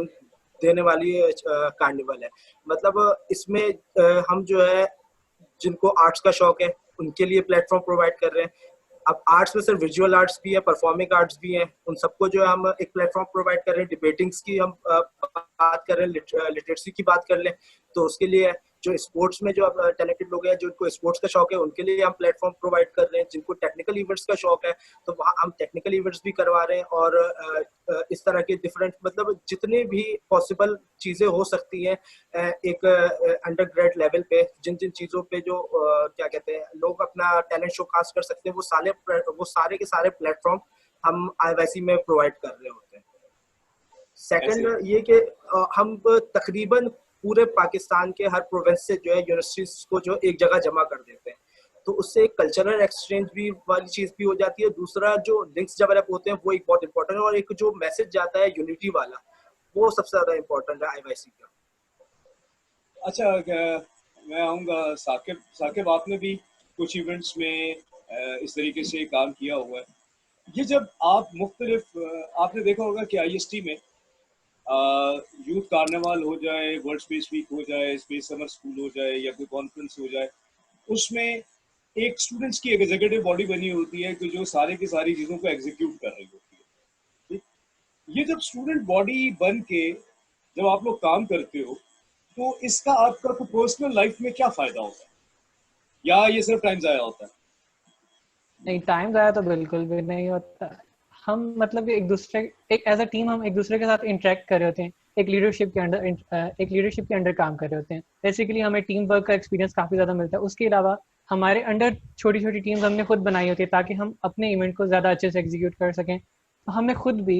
देने वाली कार्निवल है। मतलब इसमें हम जो है जिनको आर्ट्स का शौक है उनके लिए प्लेटफॉर्म प्रोवाइड कर रहे हैं, अब आर्ट्स में सिर्फ विजुअल आर्ट्स भी है, परफॉर्मिंग आर्ट्स भी हैं, उन सबको जो है हम एक प्लेटफॉर्म प्रोवाइड कर रहे हैं। डिबेटिंग्स की हम बात कर रहे हैं, लिटरेसी की बात कर लें तो उसके लिए जो स्पोर्ट्स में जो टैलेंटेड लोग हैं, जो इनको स्पोर्ट्स का शौक है, उनके लिए हम प्लेटफॉर्म प्रोवाइड कर रहे हैं। जिनको टेक्निकल इवेंट्स का शौक है तो वहाँ हम टेक्निकल इवेंट्स भी करवा रहे हैं। और इस तरह के डिफरेंट मतलब जितने भी पॉसिबल चीजें हो सकती हैं एक अंडर ग्रेड लेवल पे, जिन जिन चीजों पे जो क्या कहते हैं लोग अपना टैलेंट शोकास्ट कर सकते हैं, वो सारे के सारे प्लेटफॉर्म हम आईवाईसी में प्रोवाइड कर रहे होते हैं। सेकंड ये कि हम तकरीबन पूरे पाकिस्तान के हर प्रोविंस से जो है यूनिवर्सिटीज को जो एक जगह जमा कर देते हैं, तो उससे एक कल्चरल एक्सचेंज भी वाली चीज भी हो जाती है। दूसरा जो लिंक्स डेवलप होते हैं वो एक बहुत इंपॉर्टेंट है, और एक जो मैसेज जाता है यूनिटी वाला, वो सबसे ज्यादा इंपॉर्टेंट है आईवाईसी का। अच्छा, मैं आऊँगा साकिब, आपने भी कुछ इवेंट्स में इस तरीके से काम किया हुआ है। ये जब आप आपने देखा होगा कि आईएसटी में यूथ कार्निवाल हो जाए, वर्ल्ड स्पेस वीक हो जाए, स्पेस समर स्कूल हो जाए, या कोई कॉन्फ्रेंस हो जाए, उसमें एक स्टूडेंट्स की एग्जीक्यूटिव बॉडी बनी होती है कि जो सारे की सारी चीज़ों को एग्जीक्यूट कर रही होती है। ठीक? ये जब स्टूडेंट बॉडी बन के जब आप लोग काम करते हो, तो इसका आपका तो पर्सनल लाइफ में क्या फायदा होता है, या ये सिर्फ टाइम जाया होता है? नहीं, टाइम जाया तो बिल्कुल भी नहीं होता। हम मतलब एक एज अ टीम हम एक दूसरे के साथ इंटरेक्ट कर रहे होते हैं, एक लीडरशिप के अंडर काम कर रहे होते हैं। बेसिकली हमें टीम वर्क का एक्सपीरियंस काफ़ी ज़्यादा मिलता है। उसके अलावा हमारे अंडर छोटी छोटी टीम्स हमने खुद बनाई होती है ताकि हम अपने इवेंट को ज़्यादा अच्छे से एग्जीक्यूट कर सकें। तो हमें खुद भी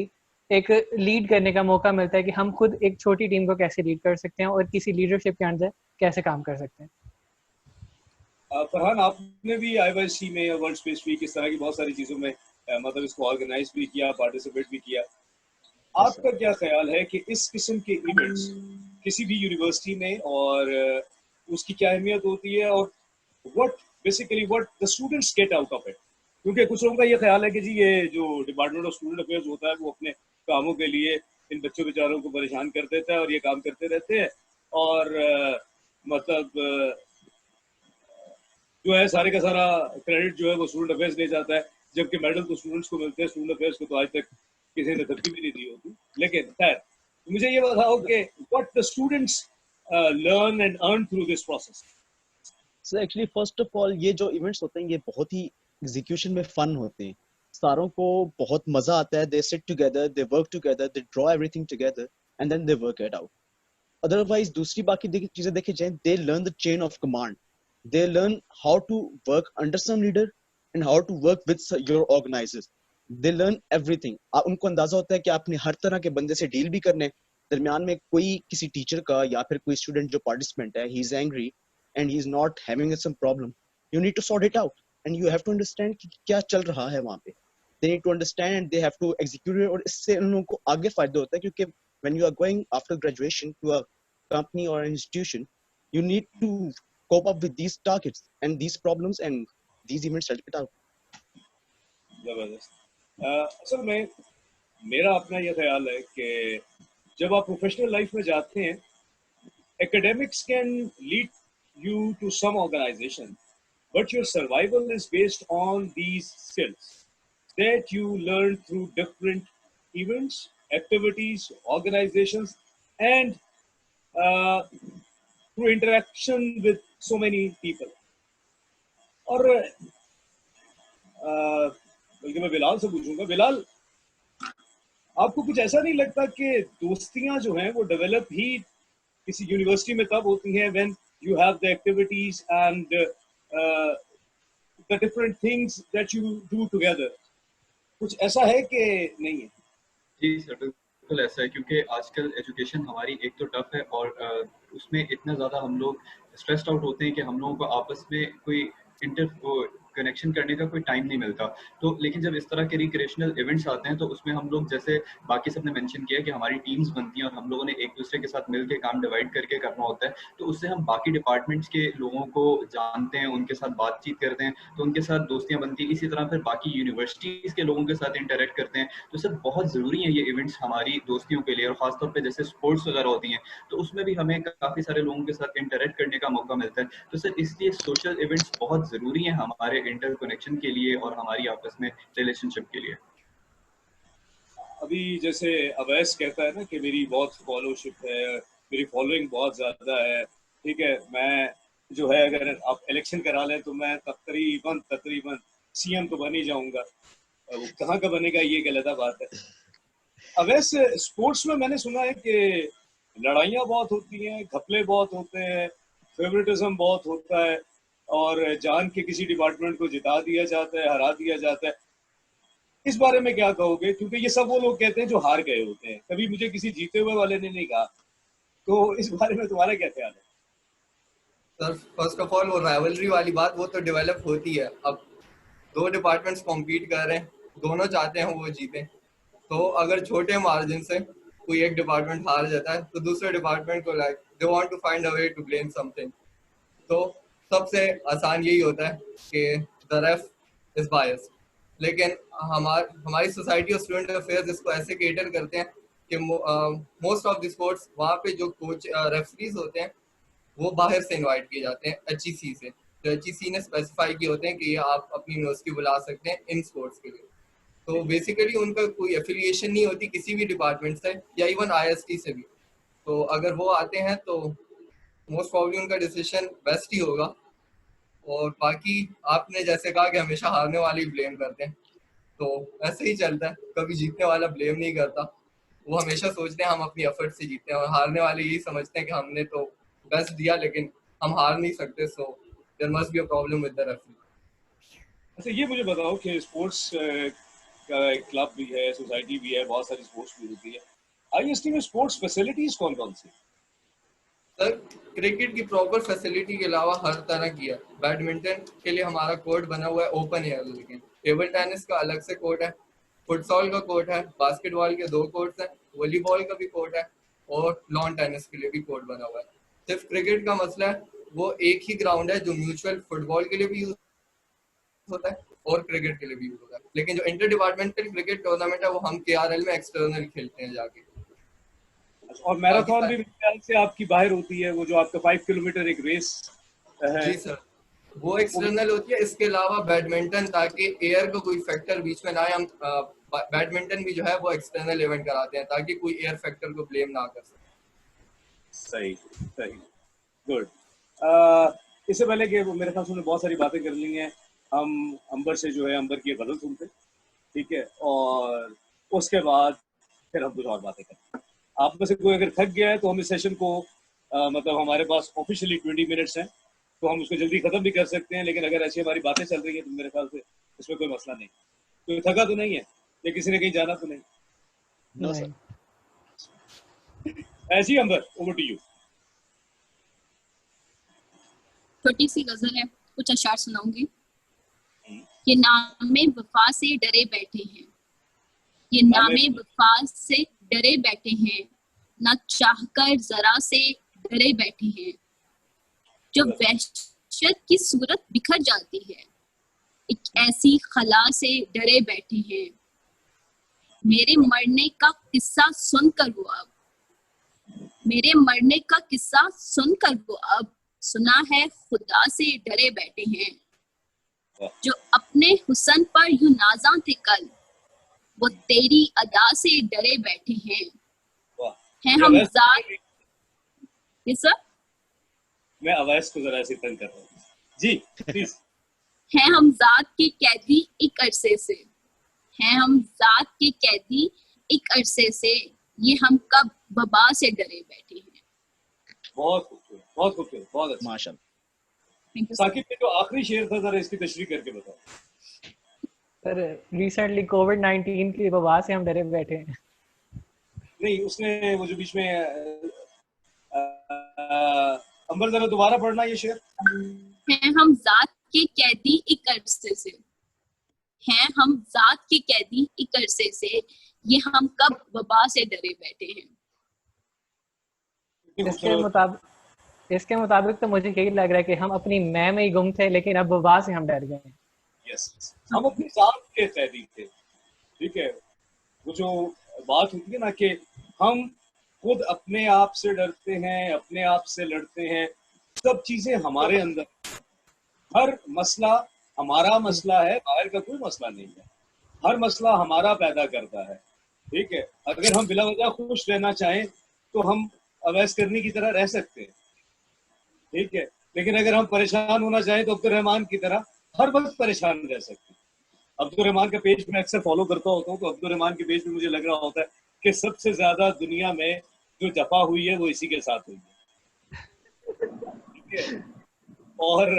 एक लीड करने का मौका मिलता है कि हम खुद एक छोटी टीम को कैसे लीड कर सकते हैं और किसी लीडरशिप के अंदर कैसे काम कर सकते हैं। फरहान, आपने भी आईवाईसी में वर्ल्ड स्पेस वीक इस तरह की बहुत सारी चीज़ों में मतलब इसको ऑर्गेनाइज भी किया, पार्टिसिपेट भी किया। आपका क्या ख्याल है कि इस किस्म के इवेंट्स किसी भी यूनिवर्सिटी में, और उसकी क्या अहमियत होती है, और what the students get out of it? क्योंकि कुछ लोगों का ये ख्याल है कि जी ये जो डिपार्टमेंट ऑफ स्टूडेंट अफेयर्स होता है वो अपने कामों के लिए इन बच्चों बेचारों को परेशान कर देता है और ये काम करते रहते हैं, और मतलब जो है सारे का सारा क्रेडिट जो है वो स्टूडेंट अफेयर्स ले जाता है, जबकि मेडल तो स्टूडेंट्स को मिलते हैं। स्टूडेंट अफेयर्स को तो आज तक किसी ने धरती भी नहीं दी होती। लेकिन खैर, मुझे ये बताओ कि what the students learn and earn through this process. So actually first of all ये जो इवेंट्स होते हैं ये बहुत ही एग्जीक्यूशन में फन होते हैं। सारों को बहुत मजा आता है। They sit together, they work together, they draw everything together and then they work it out. Otherwise दूसरी बाकी चीजें देखी जाए, they learn the chain of command. They learn how to work under some leader and how to work with your organizers. They learn everything. उनको अंदाजा होता है कि आपने हर तरह के बंदे से डील भी करने। दरमियान में कोई किसी टीचर का या फिर कोई स्टूडेंट जो पार्टिसिपेंट है, he is angry and he is not having some problem. You need to sort it out and you have to understand कि क्या चल रहा है वहाँ पे. They need to understand and they have to execute it, और इससे उन लोगों को आगे फायदा होता है क्योंकि when you are going after graduation to a company or an institution, you need to cope up with these targets and these problems, and these events help it out. जबरदस्त। असल में मेरा अपना ये ख्याल है कि जब आप प्रोफेशनल लाइफ में जाते हैं, academics can lead you to some organization, but your survival is based on these skills that you learn through different events, activities, organizations, and through interaction with so many people. और बल्कि मैं बिलाल से पूछूंगा, बिलाल, आपको कुछ ऐसा नहीं लगता कि दोस्तियां जो हैं वो डेवलप ही किसी यूनिवर्सिटी में तब होती हैं when you have the activities and the different things that you do together? कुछ ऐसा है कि नहीं है? जी सर, बिल्कुल ऐसा है, क्योंकि आजकल एजुकेशन हमारी एक तो टफ है और उसमें इतना ज़्यादा हम लोग स्ट्रेस्ड आउट होते हैं कि हम लोगों को आपस में कोई कनेक्शन करने का कोई टाइम नहीं मिलता। तो लेकिन जब इस तरह के रिक्रिएशनल इवेंट्स आते हैं तो उसमें हम लोग, जैसे बाकी सबने मेंशन किया कि हमारी टीम्स बनती हैं और हम लोगों ने एक दूसरे के साथ मिलकर काम डिवाइड करके करना होता है, तो उससे हम बाकी डिपार्टमेंट्स के लोगों को जानते हैं, उनके साथ बातचीत करते हैं, तो उनके साथ दोस्तियां बनती हैं। इसी तरह फिर बाकी यूनिवर्सिटीज़ के लोगों के साथ इंटरेक्ट करते हैं। तो सर बहुत ज़रूरी है ये इवेंट्स हमारी दोस्तियों के लिए, और ख़ासतौर पर जैसे स्पोर्ट्स वगैरह होती हैं तो उसमें भी हमें काफ़ी सारे लोगों के साथ इंटरेक्ट करने का मौका मिलता है। तो सर इसलिए सोशल इवेंट्स बहुत ज़रूरी हैं हमारे इंटरकनेक्शन के लिए और हमारी आपस में रिलेशनशिप के लिए। अभी जैसे अवैस कहता है ना कि मेरी बहुत फॉलोशिप है, मेरी फॉलोइंग बहुत ज़्यादा है, ठीक है, मैं जो है अगर आप इलेक्शन करा लें तो मैं तकरीबन सीएम तो बन ही जाऊंगा। वो कहाँ का बनेगा ये एक अलग बात है। अवैस, स्पोर्ट्स में मैंने सुना है कि लड़ाइयाँ बहुत होती हैं, घपले बहुत होते हैं, फेवरेटिज्म बहुत होता है और जान के किसी डिपार्टमेंट को जिता दिया जाता है, हरा दिया जाता है। इस बारे में क्या कहोगे? क्योंकि ये सब वो लोग कहते हैं जो हार गए होते हैं, कभी मुझे किसी जीते हुए वाले ने नहीं कहा। तो इस बारे में तुम्हारा क्या ख्याल है? सर फर्स्ट ऑफ ऑल वो राइवलरी वाली बात वो तो डेवलप होती है। अब दो डिपार्टमेंट्स कॉम्पीट कर रहे हैं, दोनों चाहते हैं वो जीते, तो अगर छोटे मार्जिन से कोई एक डिपार्टमेंट हार जाता है तो दूसरे डिपार्टमेंट को like they want to find a way to blame something. तो सबसे आसान यही होता है कि द रेफ इज बायस्ड, लेकिन हमारी सोसाइटी और स्टूडेंट अफेयर्स इसको ऐसे केटर करते हैं कि मोस्ट ऑफ द स्पोर्ट्स वहाँ पे जो कोच रेफरीज होते हैं वो बाहर से इनवाइट किए जाते हैं HEC से। तो HEC ने स्पेसिफाई किए होते हैं कि ये आप अपनी यूनिवर्सिटी बुला सकते हैं इन स्पोर्ट्स के लिए। तो बेसिकली उनका कोई एफिलिएशन नहीं होती किसी भी डिपार्टमेंट से या इवन IST से भी। तो अगर वो आते हैं तो मोस्ट प्रॉब्ली उनका डिसीजन बेस्ट ही होगा। और बाकी आपने जैसे कहा कि हमेशा हारने वाले ही ब्लेम करते हैं, तो ऐसे ही चलता है, कभी जीतने वाला ब्लेम नहीं करता। वो हमेशा सोचते हैं हम अपनी एफर्ट से जीते हैं, और हारने वाले यही समझते हैं कि हमने तो बेस्ट दिया लेकिन हम हार नहीं सकते, so there must be a problem with the referee. अच्छा, ये मुझे बताओ कि स्पोर्ट्स का एक क्लब भी है, सोसाइटी भी है, बहुत सारी स्पोर्ट्स भी होती है। IST में स्पोर्ट्स फैसिलिटीज कौन कौन सी? सर क्रिकेट की प्रॉपर फैसिलिटी के अलावा हर तरह की है। बैडमिंटन के लिए हमारा कोर्ट बना हुआ है ओपन एयर, लेकिन टेबल टेनिस का अलग से कोर्ट है, फुटसॉल का कोर्ट है, बास्केटबॉल के 2 कोर्ट्स हैं, वॉलीबॉल का भी कोर्ट है और लॉन टेनिस के लिए भी कोर्ट बना हुआ है। सिर्फ क्रिकेट का मसला है वो एक ही ग्राउंड है जो म्यूचुअल फुटबॉल के लिए भी यूज होता है और क्रिकेट के लिए भी यूज होता है, लेकिन जो इंटर डिपार्टमेंटल क्रिकेट टूर्नामेंट है वो हम KRL में एक्सटर्नल खेलते हैं जाके। और मैराथन भी मेरे ख्याल से आपकी बाहर होती है, वो जो आपका 5 किलोमीटर एक रेस है। जी सर, वो एक्सटर्नल होती है। इसके अलावा बैडमिंटन, ताकि एयर का कोई फैक्टर बीच में ना आए, हम बैडमिंटन भी जो है वो एक्सटर्नल इवेंट कराते हैं ताकि कोई एयर फैक्टर को ब्लेम ना कर सके। सही सही, गुड। इससे पहले कि मेरे ख्याल से बहुत सारी बातें कर ली हैं, हम अंबर से जो है अंबर की गज़ल सुनते, ठीक है, और उसके बाद फिर हम कुछ और बातें करते। आप में से कोई अगर थक गया है तो हम इस सेशन को मतलब हमारे पास ऑफिशियली 20 मिनट्स हैं, तो हम उसको जल्दी खत्म भी कर सकते हैं, लेकिन अगर ऐसी हमारी बातें चल रही हैं तो मेरे ख्याल से इसमें कोई मसला नहीं। कोई थका तो नहीं है या किसी ने कहीं जाना तो नहीं? No sir. ऐसी अंबर, ओवर टू यू। छोटी सी गजल है, कुछ अशार सुनाऊंगी। ये नामे वफा से डरे बैठे हैं, ये नामे वफा से डरे बैठे हैं, ना चाहकर जरा से डरे बैठे हैं। जो वहशत की सूरत बिखर जाती है, एक ऐसी खला से डरे बैठे हैं। मेरे मरने का किस्सा सुनकर वो अब, मेरे मरने का किस्सा सुनकर वो अब, सुना है खुदा से डरे बैठे हैं। जो अपने हुस्न पर यूं नाज़ा थे कल, वो तेरी अदा से डरे बैठे हैं। हैं हम जात, ये सर मैं अवैस को जरा ऐसे तंग कर रहा हूँ जी, प्लीज। हैं हम जात के कैदी एक अरसे से, हैं हम जात के कैदी एक अरसे से, ये हम कब वबा से डरे बैठे हैं। बहुत खूबसूरत, बहुत खूबसूरत, बहुत अच्छा, माशाल्लाह। साकिब ने जो आखिरी शेर था जरा इसकी तशरीह करके बताओ। सर रिसेंटली कोविड-19 की वबा से हम डरे बैठे हैं। नहीं, उसने वो जो बीच में अंबर जरा दोबारा पढ़ना ये शेर। हैं हम जात के कैदी एक अरसे से, हैं हम जात के कैदी एक अरसे से, ये हम कब वबा से डरे बैठे हैं। इसके मुताबिक तो मुझे यही लग रहा है कि हम अपनी मैं में ही गुम थे, लेकिन अब वबा से हम डर गए हैं। यस, हम अपनी जात के कैदी थे, ठीक है। वो जो बात होती है ना कि हम खुद अपने आप से डरते हैं, अपने आप से लड़ते हैं, सब चीजें हमारे अंदर, हर मसला हमारा मसला है, बाहर का कोई मसला नहीं है। हर मसला हमारा पैदा करता है, ठीक है। अगर हम बिला वजह खुश रहना चाहें तो हम अवैस करनी की तरह रह सकते हैं, ठीक है। लेकिन अगर हम परेशान होना चाहें तो अब्दुल रहमान की तरह हर वक्त परेशान रह सकते हैं। अब्दुल रहमान का पेज मैं अक्सर फॉलो करता होता हूँ, तो अब्दुल रहमान के पेज पे मुझे लग रहा होता है कि सबसे ज्यादा दुनिया में जो जफा हुई है वो इसी के साथ हुई है, ठीक है। और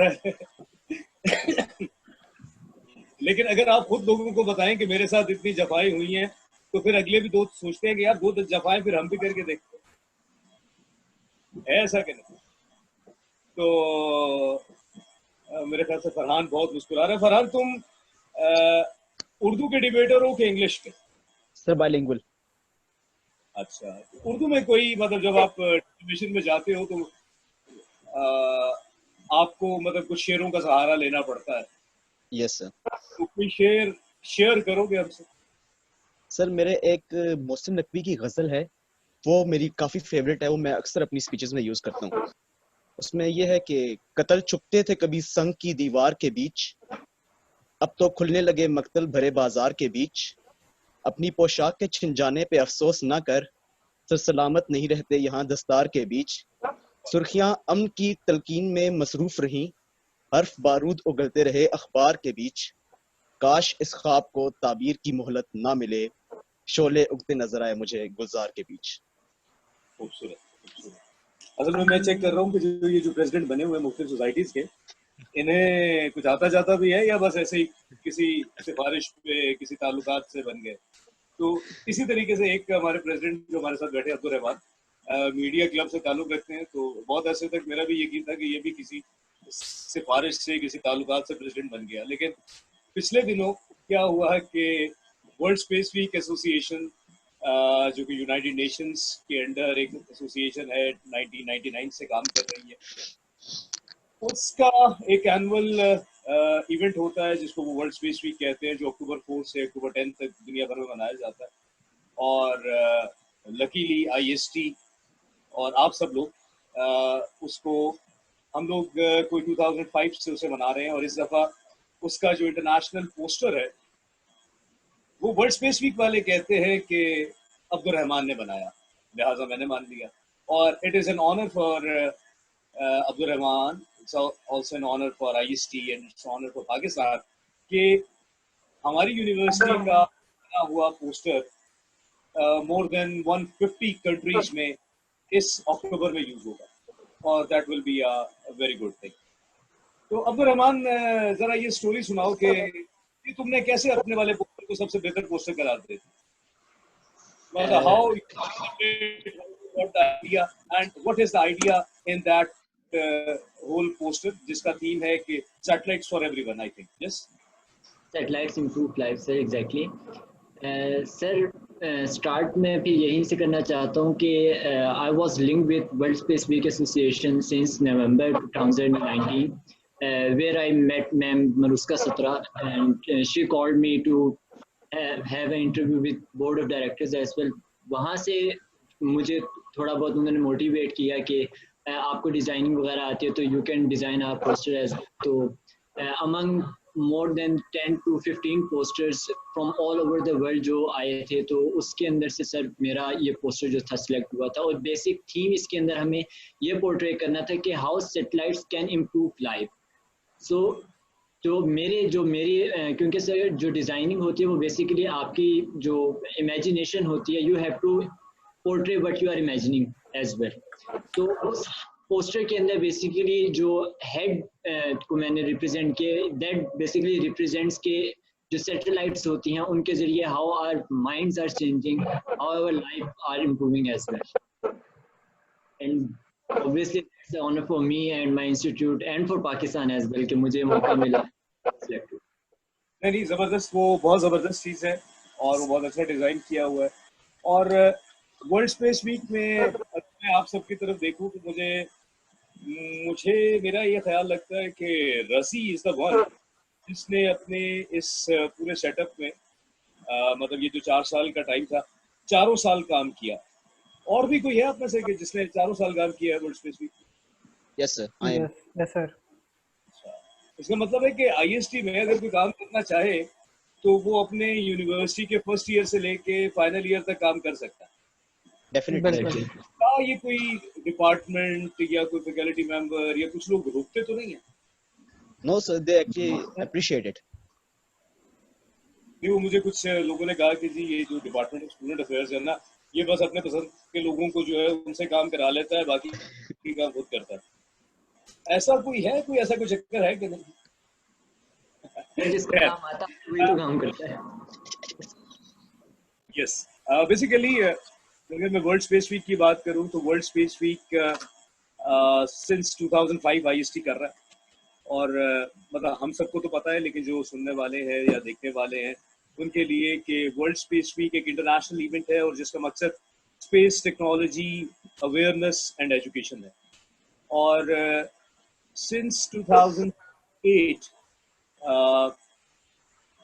लेकिन अगर आप खुद लोगों को बताएं कि मेरे साथ इतनी जफाएं हुई हैं, तो फिर अगले भी दोस्त सोचते हैं कि यार 2 जफाएं फिर हम भी करके देखते हैं, है ऐसा कि नहीं। तो मेरे ख्याल से फरहान बहुत मुस्कुरा रहा है। फरहान, तुम उर्दू के डिबेटर हो कि इंग्लिश के? Sir bilingual. अच्छा, उर्दू में कोई मतलब जब आप डिबेशन में जाते हो तो आपको मतलब कुछ शेरों का सहारा लेना पड़ता है? Yes sir. तो कोई शेर शेयर करोगे हमसे? सर मेरे एक मोहसिन नकवी की गजल है, वो मेरी काफी फेवरेट है, वो मैं अक्सर अपनी स्पीचेस में यूज करता हूँ। उसमें यह है कि कत्ल छुपते थे कभी संग की दीवार के बीच, अब तो खुलने लगे मक्तल भरे बाजार के बीच, अपनी पोशाक के छिन जाने पे अफसोस ना कर, सर सलामत नहीं रहते यहाँ दस्तार के बीच, सुर्खियां अमन की तलकीन में मसरूफ रहीं, हर्फ बारूद उगलते रहे अखबार के बीच, काश इस ख्वाब को ताबीर की मोहलत ना मिले, शोले उगते नजर आए मुझे गुलजार के बीच। खूबसूरत, खूबसूरत। असल में मैं चेक कर रहा हूँ कि जो ये जो प्रेसिडेंट बने हुए हैं मुख्तलिफ सोसाइटीज के, इन्हें कुछ आता जाता भी है या बस ऐसे ही किसी सिफारिश पे किसी ताल्लुकात से बन गए? तो इसी तरीके से एक हमारे प्रेसिडेंट जो हमारे साथ बैठे अब्दुल रहमान, मीडिया क्लब से ताल्लुक रखते हैं, तो बहुत ऐसे तक मेरा भी यकीन था कि ये भी किसी सिफारिश से किसी ताल्लुकात से प्रेसिडेंट बन गया। लेकिन पिछले दिनों क्या हुआ है कि वर्ल्ड स्पेस वीक एसोसिएशन, जो कि यूनाइटेड नेशंस के अंडर एक एसोसिएशन है, 1999 से काम कर रही है, उसका एक एनुअल इवेंट होता है जिसको वो वर्ल्ड स्पेस वीक कहते हैं, जो अक्टूबर 4 से अक्टूबर 10 तक दुनिया भर में मनाया जाता है। और लकीली IST और आप सब लोग उसको, हम लोग कोई 2005 से उसे मना रहे हैं, और इस दफ़ा उसका जो इंटरनेशनल पोस्टर है वो वर्ल्ड स्पेस वीक वाले कहते हैं कि अब्दुल रहमान ने बनाया, लिहाजा मैंने मान लिया। और it is an honour for Abdul Rahman, it's also an honour for IST and it's honour for Pakistan कि हमारी यूनिवर्सिटी का बना हुआ पोस्टर मोर देन 150 कंट्रीज में इस अक्टूबर में यूज होगा, और that will be a very good thing. तो अब्दुल रहमान, जरा ये स्टोरी सुनाओ कि तुमने कैसे अपने वाले पोस्टर को सबसे बेहतर पोस्टर करार दे दी? मतलब how what the idea and what is the idea in that whole poster जिसका थीम है कि satellites for everyone, I think. Yes, satellites improve life, sir. Exactly. Sir start में भी यहीं से करना चाहता हूँ कि I was link with World space Week Association since November 2019, where I met Ma'am Maruska Satra, and she called me to have an interview with board of directors as well. वहाँ से मुझे थोड़ा बहुत उन्होंने मोटिवेट किया कि आपको designing वगैरह आती है तो you can design our poster as. तो among more than 10 to 15 posters from all over the world जो आए थे, तो उसके अंदर से सर मेरा ये पोस्टर जो था सिलेक्ट हुआ था। और बेसिक थीम इसके अंदर हमें ये पोर्ट्रे करना था कि how satellites can improve life. So तो मेरी क्योंकि सर जो डिज़ाइनिंग होती है वो बेसिकली आपकी जो इमेजिनेशन होती है, you have to portray what you are imagining as well. तो उस पोस्टर के अंदर बेसिकली जो हेड को मैंने रिप्रेजेंट किया, दैट बेसिकली रिप्रेजेंट्स के जो सैटेलाइट्स होती हैं उनके जरिए how our minds are changing, how our life are improving as well. And obviously it's an honour for me and my institute and for Pakistan as well कि मुझे मौका मिला सिलेक्ट। नहीं, जबरदस्त, वो बहुत जबरदस्त चीज़ है और वो बहुत अच्छा डिज़ाइन किया हुआ है। और वर्ल्ड स्पेस वीक में मैं आप सबकी तरफ देखूं तो मुझे मेरा ये ख्याल लगता है कि रसी इज द वन जिसने अपने इस पूरे सेटअप में मतलब ये जो 4 साल का टाइम था, 4 साल काम किया। और भी कोई है आप में से कि जिसने 4 साल काम किया है World space Week? Yes sir, I am. Yes sir. इसका मतलब है कि आईएसटी में अगर कोई काम करना चाहे तो वो अपने यूनिवर्सिटी के फर्स्ट ईयर से लेके फाइनल ईयर तक काम कर सकता है। Definitely. बिल्कुल। क्या ये कोई डिपार्टमेंट या कोई फैकल्टी मेंबर या कुछ लोग रोकते तो नहीं है? No, sir, they actually appreciate it. नहीं, वो मुझे कुछ लोगों ने कहा कि जी ये जो डिपार्टमेंट ऑफ स्टूडेंट अफेयर्स है ना, ये बस अपने पसंद के लोगों को जो है उनसे काम करा लेता है, बाकी की काम खुद करता है। ऐसा कोई है, कोई ऐसा कोई चक्कर है कि नहीं? जिसका काम आता है वही तो काम करता है। यस, बेसिकली अगर मैं वर्ल्ड स्पेस वीक की बात करूं तो World space Week since 2005 IST कर रहा है। और मतलब हम सबको तो पता है, लेकिन जो सुनने वाले हैं या देखने वाले हैं उनके लिए कि वर्ल्ड स्पेस वीक एक इंटरनेशनल इवेंट है और जिसका मकसद space technology awareness and education है। और सिंस 2008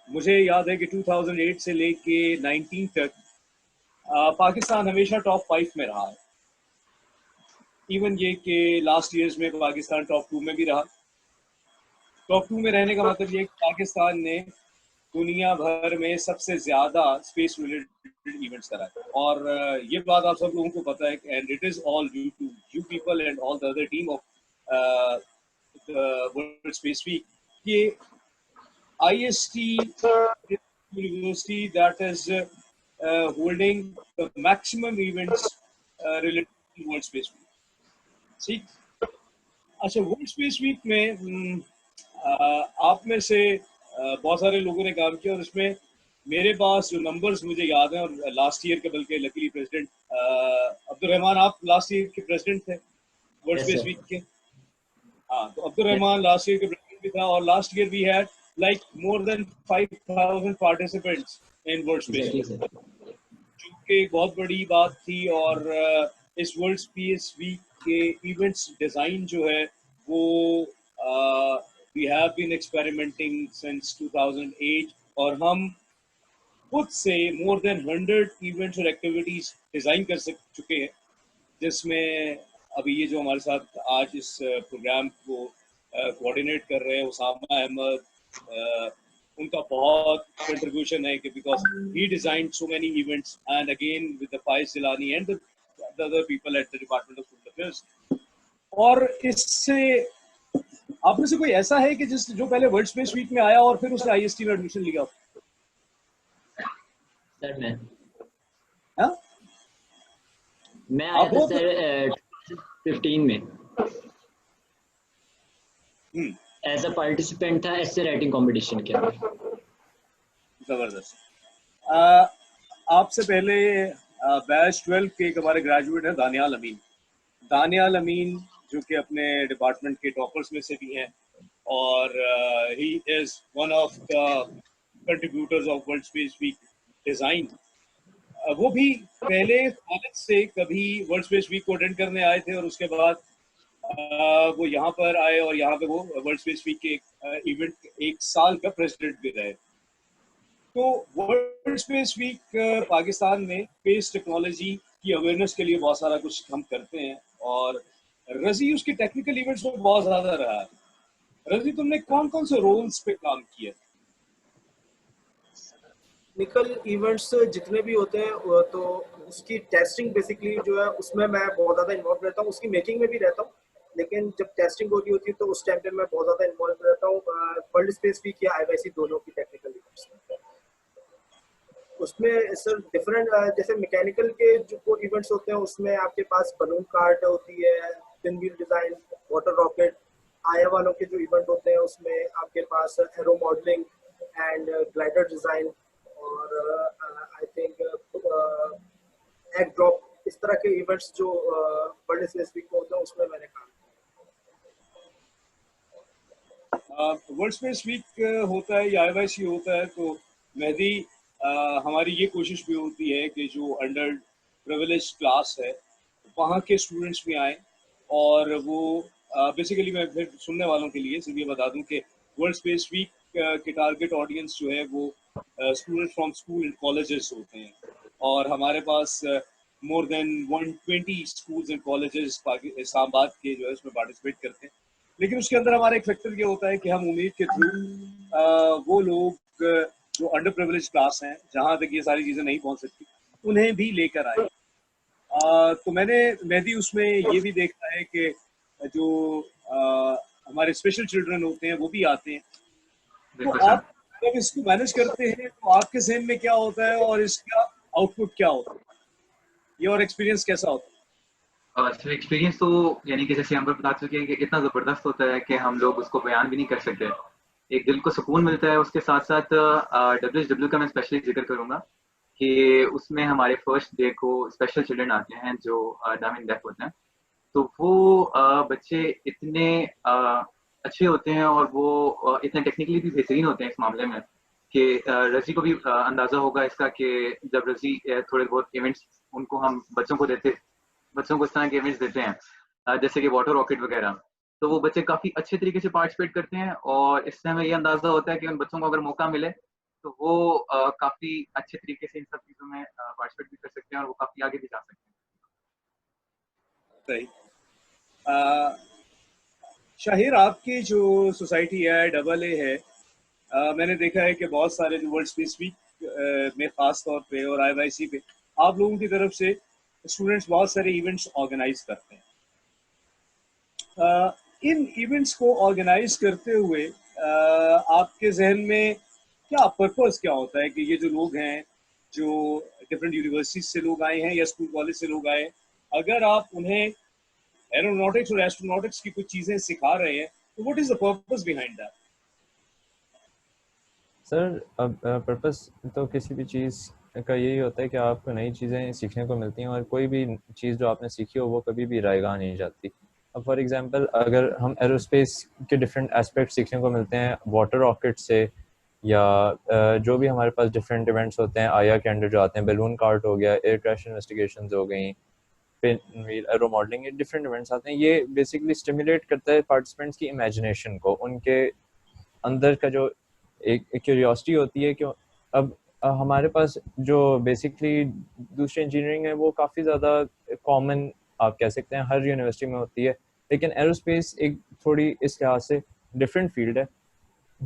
मुझे याद है कि 2008 से लेके 19 तक पाकिस्तान हमेशा टॉप 5 में रहा है। इवन ये कि लास्ट ईयर्स में पाकिस्तान टॉप 2 में भी रहा। टॉप 2 में रहने का मतलब ये कि पाकिस्तान ने दुनिया भर में सबसे ज्यादा स्पेस रिलेटेड इवेंट्स कराए। और ये बात आप सब लोगों को पता है, and it is all due to you people and all the other team of the World space Week. ये IST university that is holding the maximum events related to World Space Week. ठीक, अच्छा world space week में आप में से बहुत सारे लोगों ने काम किया और उसमें मेरे पास जो नंबर्स मुझे याद हैं, और लास्ट ईयर के बल्कि लकीली प्रेसिडेंट अब्दुल रहमान, आप लास्ट ईयर के प्रेसिडेंट थे वर्ल्ड स्पेस वीक के। हाँ, तो अब्दुल रहमान लास्ट ईयर के प्रेसिडेंट भी था। और last year we had like more than 5,000 participants in World Space Week, जो कि एक बहुत बड़ी बात थी। और इस World Space Week के इवेंट्स डिज़ाइन जो है वो we have been experimenting since 2008 और हम खुद से more than 100 इवेंट्स और एक्टिविटीज डिज़ाइन कर चुके हैं, जिसमें अभी ये जो हमारे साथ आज इस प्रोग्राम को कोऑर्डिनेट कर रहे हैं उसामा अहमद, उनका बहुत कंट्रीब्यूशन है कि because he designed so many events and again with the Faiz Jilani and the other people at the department of student affairs. और इससे आप में से कोई ऐसा है कि जिस जो पहले वर्ल्ड स्पेस वीक में आया और फिर उसने आईएसटी में एडमिशन लिया? सर हाँ, मैं आया था सर 2015 में एज अ पार्टिसिपेंट था एसे राइटिंग कंपटीशन के अंदर। जबरदस्त। आपसे पहले बैच 12 के एक हमारे ग्रेजुएट हैं दानियाल अमीन। दानियाल अमीन जो कि अपने डिपार्टमेंट के टॉपर्स में से भी हैं और he is one of the contributors of World space Week design. वो भी पहले कॉलेज से कभी वर्ल्ड स्पेस वीक को अटेंड करने आए थे और उसके बाद वो यहाँ पर आए और यहाँ पे वो वर्ल्ड स्पेस वीक के इवेंट एक साल का प्रेसिडेंट भी रहे। तो वर्ल्ड स्पेस वीक पाकिस्तान में स्पेस टेक्नोलॉजी की अवेयरनेस के लिए बहुत सारा कुछ हम करते हैं और रजी उसके टेक्निकल इवेंट्स में बहुत ज्यादा रहा है। रजी, तुमने कौन कौन से रोल्स पे काम किया? टेक्निकल इवेंट्स जितने भी होते हैं तो उसकी टेस्टिंग बेसिकली जो है उसमें मैं बहुत ज़्यादा इन्वॉल्व रहता हूँ, उसकी मेकिंग में भी रहता हूँ, लेकिन जब टेस्टिंग हो रही होती है तो उस टाइम पे मैं बहुत ज़्यादा इन्वॉल्व रहता हूँ वर्ल्ड स्पेस वीक या IYC दोनों की टेक्निकल इवेंट्स में। उसमें सर डिफरेंट जैसे मैकेनिकल के जो इवेंट्स होते हैं उसमें आपके पास बलून कार्ट होती है, pin wheel design, water rocket. आया वालों के जो इवेंट होते हैं उसमें आपके पास aero modelling and glider design और आई थिंक एग ड्रॉप, इस तरह के इवेंट्स जो वर्ल्ड स्पेस वीक में होते हैं उसमें मैंने काम किया। वर्ल्ड स्पेस वीक होता है या IYC होता है तो मेहदी हमारी ये कोशिश भी होती है कि जो अंडर प्रिविलेज क्लास है वहाँ के स्टूडेंट्स भी आएँ और वो बेसिकली मैं फिर सुनने वालों के लिए सिर्फ ये बता दूं कि वर्ल्ड स्पेस वीक के टारगेट ऑडियंस जो है वो students from school and colleges होते हैं और हमारे पास more than 120 schools and colleges Islamabad के जो है उसमें पार्टिसिपेट करते हैं। लेकिन उसके अंदर हमारा एक फैक्टर ये होता है कि हम उम्मीद के थ्रू वो लोग जो अंडर प्रिविलेज क्लास हैं, जहाँ तक ये सारी चीज़ें नहीं पहुँच सकती, उन्हें भी लेकर आए। तो मैं भी उसमें ये भी देखा है कि जो हमारे स्पेशल चिल्ड्रन होते हैं वो भी आते हैं। तो बिल्कुल सर। आप जब इसको मैनेज करते हैं तो आपके ज़हन में क्या होता है और इसका आउटपुट क्या होता है, ये और एक्सपीरियंस कैसा होता है? सर एक्सपीरियंस तो यानी कि जैसे हम बता चुके हैं कि इतना ज़बरदस्त होता है कि हम लोग उसको बयान भी नहीं कर सकते। एक दिल को सुकून मिलता है, उसके साथ साथ WSW का मैं स्पेशली जिक्र करूंगा कि उसमें हमारे फर्स्ट डे को स्पेशल चिल्ड्रन आते हैं जो डम एंड डेफ होते हैं। तो वो बच्चे इतने अच्छे होते हैं और वो इतने टेक्निकली भी बेहतरीन होते हैं इस मामले में कि रजी को भी अंदाजा होगा इसका कि जब रजी थोड़े बहुत इवेंट्स उनको हम बच्चों को इस तरह के इवेंट्स देते हैं जैसे कि वाटर रॉकेट वगैरह, तो वो बच्चे काफी अच्छे तरीके से पार्टिसिपेट करते हैं और इससे हमें ये अंदाजा होता है कि उन बच्चों को अगर मौका मिले तो वो काफी अच्छे तरीके से इन सब चीजों में पार्टिसिपेट भी कर सकते हैं और वो काफी आगे भी जा सकते हैं। सही। शाहिर, आपकी जो सोसाइटी है AA है, मैंने देखा है कि बहुत सारे जो वर्ल्ड स्पेस वीक में खास तौर पे और IYC पे आप लोगों की तरफ से स्टूडेंट्स बहुत सारे इवेंट्स ऑर्गेनाइज करते हैं। इन इवेंट्स को ऑर्गेनाइज करते हुए आपके जहन में क्या पर्पस क्या होता है कि ये जो लोग हैं, जो डिफरेंट यूनिवर्सिटीज से लोग आए हैं या स्कूल कॉलेज से लोग आए हैं, अगर आप उन्हें एरोनॉटिक्स और एस्ट्रोनॉटिक्स की कुछ चीजें सिखा रहे हैं, तो what is the purpose behind that? Sir अब पर्पस तो किसी भी चीज़ का यही होता है कि आपको नई चीज़ें सीखने को मिलती हैं और कोई भी चीज़ जो आपने सीखी हो वो कभी भी रायगा नहीं जाती। अब फॉर एग्जांपल अगर हम एरोस्पेस के डिफरेंट एस्पेक्ट सीखने को मिलते हैं वाटर रॉकेट से, या जो भी हमारे पास डिफरेंट इवेंट्स होते हैं आया के अंडर जो आते हैं, बैलून कार्ट हो गया, एयर क्रैश इन्वेस्टिगेशंस हो गई, पिन व्हील एरो मॉडलिंग, ये डिफरेंट इवेंट्स आते हैं। ये बेसिकली स्टिमुलेट करता है पार्टिसिपेंट्स की इमेजिनेशन को, उनके अंदर का जो एक क्यूरियोसिटी होती है कि अब हमारे पास जो बेसिकली दूसरी इंजीनियरिंग है वो काफ़ी ज़्यादा कॉमन आप कह सकते हैं हर यूनिवर्सिटी में होती है, लेकिन एरोस्पेस एक थोड़ी इस लिहाज से डिफरेंट फील्ड है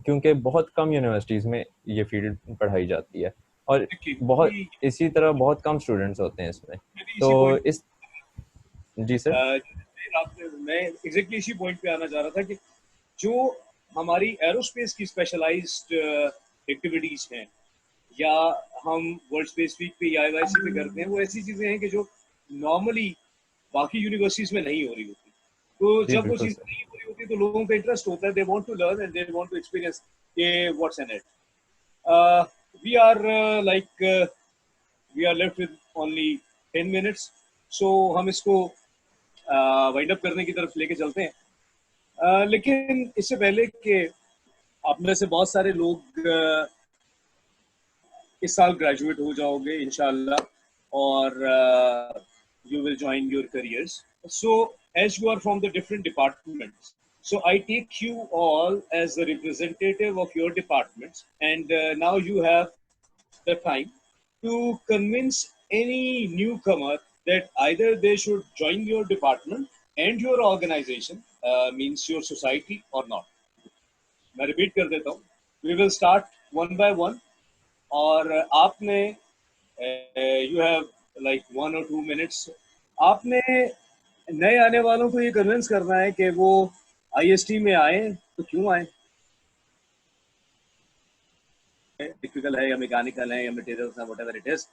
क्योंकि बहुत कम यूनिवर्सिटीज़ में ये फील्ड पढ़ाई जाती है और बहुत इसी तरह बहुत कम स्टूडेंट्स होते हैं इसमें। तो इस जी सर, मैं एग्जैक्टली इसी पॉइंट पे आना चाह रहा था कि जो हमारी एरोस्पेस की स्पेशलाइज्ड एक्टिविटीज हैं या हम वर्ल्ड स्पेस वीक पे या IYC पे करते हैं, वो ऐसी चीजें हैं कि जो नॉर्मली बाकी यूनिवर्सिटीज में नहीं हो रही होती। तो जब वो चीज नहीं हो रही होती तो लोगों का इंटरेस्ट होता है, they want to learn and they want to experience के what's in it. We are we are left with only 10 minutes, so हम इसको वाइंड अप करने की तरफ लेके चलते हैं। लेकिन इससे पहले कि आप में से बहुत सारे लोग इस साल ग्रेजुएट हो जाओगे इंशाल्लाह और you will join your careers. So as you are from the different departments, so I take you all as the representative of your departments, and now you have the time to convince any newcomer that either they should join your department and your organization, means your society, or not. मैं repeat कर देता हूँ, we will start one by one, और आपने you have like 1 or 2 minutes, आपने नए आने वालों को ये कन्विंस करना है कि वो IST में आए, तो क्यों आए, इलेक्ट्रिकल है या मैकेनिकल है या मटेरियल्स है, व्हाटएवर इट इज,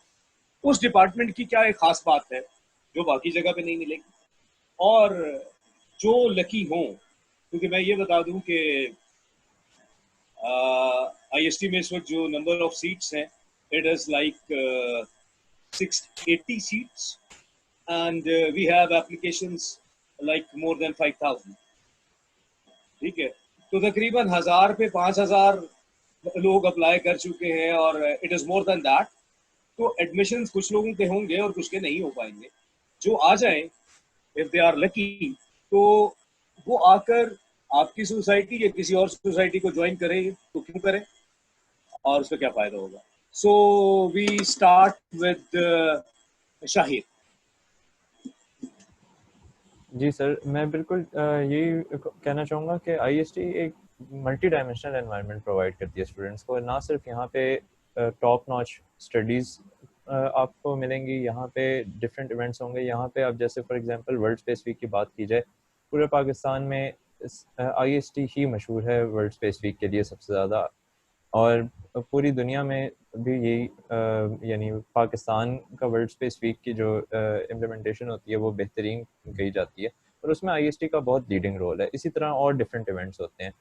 उस डिपार्टमेंट की क्या एक खास बात है जो बाकी जगह पे नहीं मिलेगी। और जो लकी हों, क्योंकि मैं ये बता दूं कि IST में इस वक्त जो नंबर ऑफ सीट्स हैं, it is like 680 seats, and we have applications like more than 5,000. ठीक है, तो तकरीबन 1000 पे 5000 लोग अप्लाई कर चुके हैं और it is more than that. तो एडमिशंस कुछ लोगों के होंगे और कुछ के नहीं हो पाएंगे। जो आ जाए, इफ दे आर लकी, तो वो आकर आपकी सोसाइटी या किसी और सोसाइटी को ज्वाइन करें, तो क्यों करें और उसका क्या फायदा होगा। So we start with Shahir. जी सर, मैं बिल्कुल यही कहना चाहूँगा कि आईएसटी एक मल्टी डायमेंशनल एनवायरनमेंट प्रोवाइड करती है स्टूडेंट्स को। ना सिर्फ यहाँ पे टॉप नॉच स्टडीज़ आपको मिलेंगी, यहाँ पे डिफरेंट इवेंट्स होंगे। यहाँ पे आप जैसे for example World space Week की बात की जाए, पूरे पाकिस्तान में आईएसटी ही मशहूर है वर्ल्ड स्पेस वीक के लिए सबसे ज़्यादा, और पूरी दुनिया में भी यही यानी पाकिस्तान का वर्ल्ड स्पेस वीक की जो इम्प्लीमेंटेशन होती है वो बेहतरीन कही जाती है, और उसमें आईएसटी का बहुत लीडिंग रोल है। इसी तरह और डिफरेंट इवेंट्स होते हैं।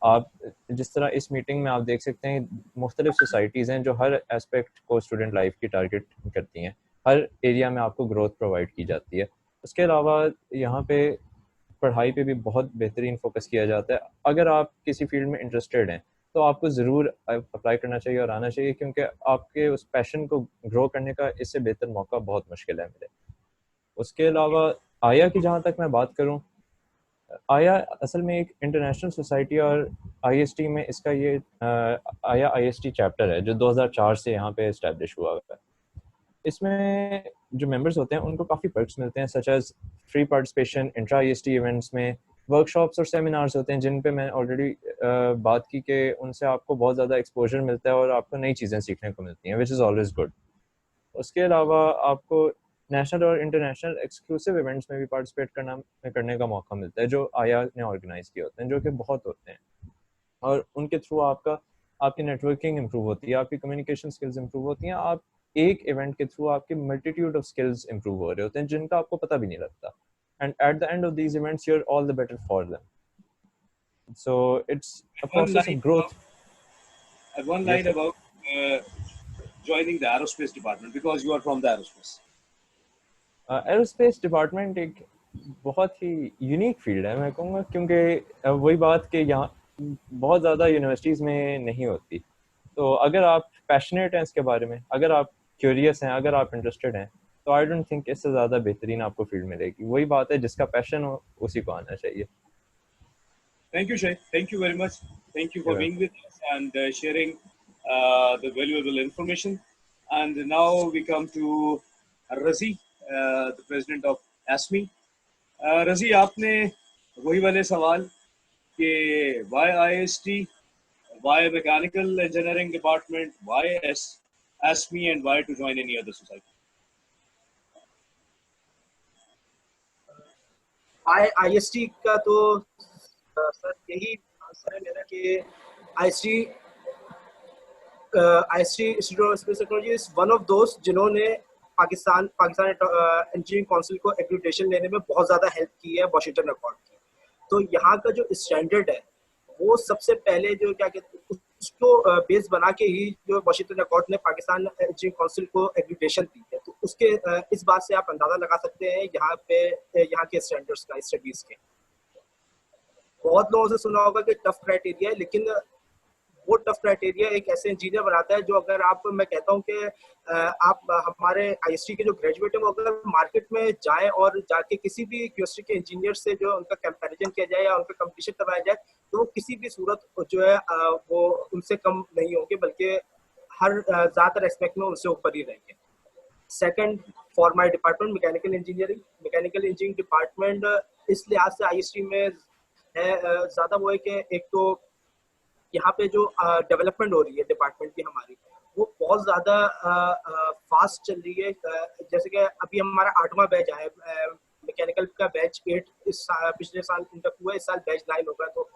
आप जिस तरह इस मीटिंग में आप देख सकते हैं, मुख्तलिफ सोसाइटीज़ हैं जो हर एस्पेक्ट को स्टूडेंट लाइफ की टारगेट करती हैं। हर एरिया में आपको ग्रोथ प्रोवाइड की जाती है। उसके अलावा यहाँ पे पढ़ाई पे भी बहुत बेहतरीन फोकस किया जाता है। अगर आप किसी फील्ड में इंटरेस्टेड हैं तो आपको ज़रूर अप्लाई करना चाहिए और आना चाहिए, क्योंकि आपके उस पैशन को ग्रो करने का इससे बेहतर मौका बहुत मुश्किल है मिले। उसके अलावा आया की जहाँ तक मैं बात करूँ, आया असल में एक इंटरनेशनल सोसाइटी, और आईएसटी में इसका ये आया आईएसटी चैप्टर है जो 2004 से यहाँ पे इस्टेब्लिश हुआ है। इसमें जो मेंबर्स होते हैं उनको काफ़ी पर्क्स मिलते हैं, such as free participation intra IST events में, वर्कशॉप्स और सेमिनार्स होते हैं जिन पे मैं ऑलरेडी बात की कि उनसे आपको बहुत ज़्यादा एक्सपोजर मिलता है और आपको नई चीज़ें सीखने को मिलती हैं, विच इज़ ऑलवेज गुड। उसके अलावा आपको नेशनल और इंटरनेशनल एक्सक्लूसिव इवेंट्स में भी पार्टिसिपेट करने का मौका मिलता है जो आया ने ऑर्गेनाइज किए होते हैं, जो कि बहुत होते हैं, और उनके थ्रू आपकी नेटवर्किंग इम्प्रूव होती है, आपकी कम्युनिकेशन स्किल्स इम्प्रूव होती हैं। आप एक इवेंट के थ्रू आपकी मल्टीट्यूड ऑफ स्किल्स इम्प्रूव हो रहे होते हैं जिनका आपको पता भी नहीं लगता, and at the end of these events you are all the better for them, so it's a One process line of growth. one Yes, line sir. about joining the aerospace department, because you are from the aerospace. Aerospace department एक बहुत ही unique field है मैं कहूँगा, क्योंकि वही बात कि यहाँ बहुत ज़्यादा यूनिवर्सिटीज़ में नहीं होती। तो अगर आप पैशनेट हैं इसके बारे में, अगर आप क्यूरियस हैं, अगर आप इंटरेस्टेड हैं, तो आई डोंट थिंक इससे ज़्यादा बेहतरीन आपको फील्ड मिलेगी। वही बात है, जिसका पैशन हो उसी को आना चाहिए। Thank you, Shay. Thank you very much. Thank you for You're being with us and sharing the valuable information. And now we come to Razi, the president of ASME. Razi, आपने वही वाले सवाल कि why IST, why mechanical engineering department, why ASME, and why to join any other society? IST का तो sir यही answer है मेरा कि IST institute of space technology is one of दोस्त जिन्होंने पाकिस्तान इंजीनियरिंग काउंसिल को एक्रेडिटेशन लेने में बहुत ज़्यादा हेल्प की है वाशिंगटन अकॉर्ड की। तो यहाँ का जो स्टैंडर्ड है वो सबसे पहले जो क्या कहते हैं उसको बेस बना के ही जो वाशिंगटन अकॉर्ड ने पाकिस्तान इंजीनियरिंग काउंसिल को एक्रेडिटेशन दी है। तो उसके इस बात से आप अंदाजा लगा सकते हैं यहाँ के स्टैंडर्ड्स का, स्टडीज के। बहुत लोगों से सुना होगा कि टफ क्राइटेरिया है, लेकिन वो टफ क्राइटेरिया एक ऐसे इंजीनियर बनाता है जो अगर मैं कहता हूँ कि आप हमारे आईएसटी के जो ग्रेजुएट हैं वो अगर मार्केट में जाएं और जाके किसी भी यूनिवर्सिटी के इंजीनियर से जो उनका कंपैरिजन किया जाए या उनका कंपटीशन करवाया जाए तो वो किसी भी सूरत जो है वो उनसे कम नहीं होंगे, बल्कि हर ज़्यादातर एस्पेक्ट में उनसे ऊपर ही रहेंगे। Second, for my department mechanical engineering department इस लिहाज से आईएसटी में है ज़्यादा वो है कि एक तो यहाँ पे जो डेवलपमेंट हो रही है डिपार्टमेंट की हमारी, वो बहुत ज़्यादा फास्ट चल रही है। जैसे कि अभी हमारा 8वां बैच आया, मैकेनिकल का बैच 8 पिछले साल इंटक हुआ, इस साल बैच 9 होगा। तो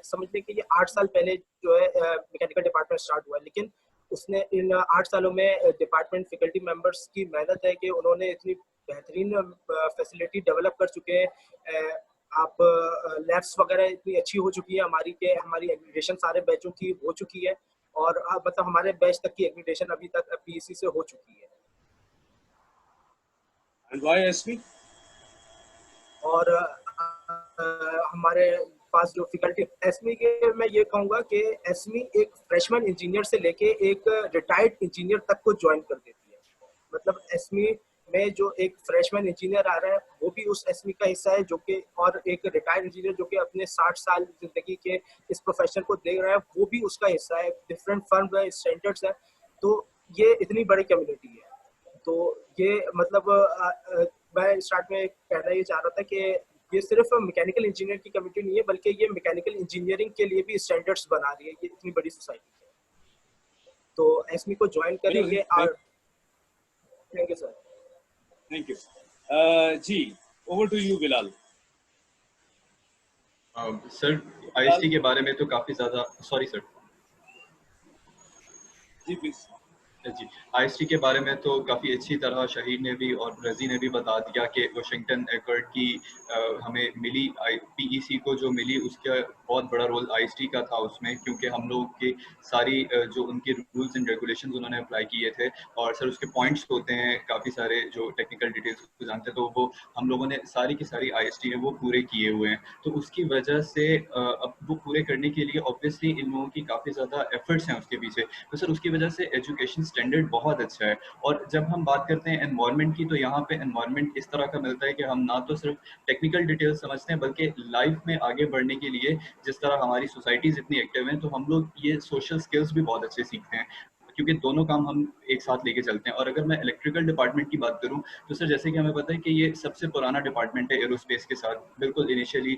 समझ लें कि ये 8 साल पहले जो है मैकेनिकल डिपार्टमेंट स्टार्ट हुआ है, लेकिन उसने इन 8 सालों में डिपार्टमेंट फैकल्टी मेंबर्स की मेहनत है कि उन्होंने इतनी बेहतरीन फैसिलिटी डेवलप कर चुके हैं। आप लैब्स वगैरह इतनी अच्छी हो चुकी है हमारी के हमारी एग्रीडेशन सारे बैचों की हो चुकी है, और मतलब हमारे बैच तक की एग्रीडेशन अभी तक पीईसी से हो चुकी है। And why ASME? और हमारे पास जो फैकल्टी एसमी के, मैं ये कहूँगा कि एसमी एक फ्रेशमैन इंजीनियर से लेके एक रिटायर्ड इंजीनियर तक को ज्वाइन कर देती है। मतलब एसमी में जो एक फ्रेशमैन इंजीनियर आ रहा है वो भी उस एसमी का हिस्सा है, जो कि और एक रिटायर्ड इंजीनियर जो कि अपने 60 साल जिंदगी के इस प्रोफेशन को दे रहा है वो भी उसका हिस्सा है। डिफरेंट फर्म है, स्टैंडर्ड्स है, तो ये इतनी बड़ी कम्युनिटी है। तो ये मतलब मैं स्टार्ट में कहना ये चाह रहा था कि ये सिर्फ मैकेनिकल इंजीनियर की कम्युनिटी नहीं है, बल्कि ये मैकेनिकल इंजीनियरिंग के लिए भी स्टैंडर्ड्स बना रही है, ये इतनी बड़ी सोसाइटी है। तो एसमी को ज्वाइन करेंगे और thank you sir. Thank you जी, over to you Bilal. Sir IST के बारे में तो काफी ज्यादा, सॉरी सर जी प्लीज। जी, आईएसटी के बारे में तो काफ़ी अच्छी तरह शहीद ने भी और रजी ने भी बता दिया कि वाशिंगटन एकॉर्ड की हमें मिली पीईसी को जो मिली उसका बहुत बड़ा रोल आईएसटी का था उसमें, क्योंकि हम लोग की सारी जो उनके रूल्स एंड रेगुलेशंस उन्होंने अप्लाई किए थे और सर उसके पॉइंट्स होते हैं काफ़ी सारे जो टेक्निकल डिटेल्स को जानते हैं, तो वो हम लोगों ने सारी की सारी आईएसटी है वो पूरे किए हुए हैं। तो उसकी वजह से अब वो पूरे करने के लिए ऑब्वियसली इन लोगों की काफ़ी ज़्यादा एफर्ट्स हैं उसके पीछे, तो सर उसकी वजह से एजुकेशन स्टैंडर्ड बहुत अच्छा है। और जब हम बात करते हैं एनवायरनमेंट की, तो यहाँ पे एनवायरनमेंट इस तरह का मिलता है कि हम ना तो सिर्फ टेक्निकल डिटेल्स समझते हैं, बल्कि लाइफ में आगे बढ़ने के लिए जिस तरह हमारी सोसाइटीज इतनी एक्टिव हैं, तो हम लोग ये सोशल स्किल्स भी बहुत अच्छे सीखते हैं, क्योंकि दोनों काम हम एक साथ लेके चलते हैं। और अगर मैं इलेक्ट्रिकल डिपार्टमेंट की बात करूं तो सर जैसे कि हमें पता है कि ये सबसे पुराना डिपार्टमेंट है एरोस्पेस के साथ, बिल्कुल इनिशियली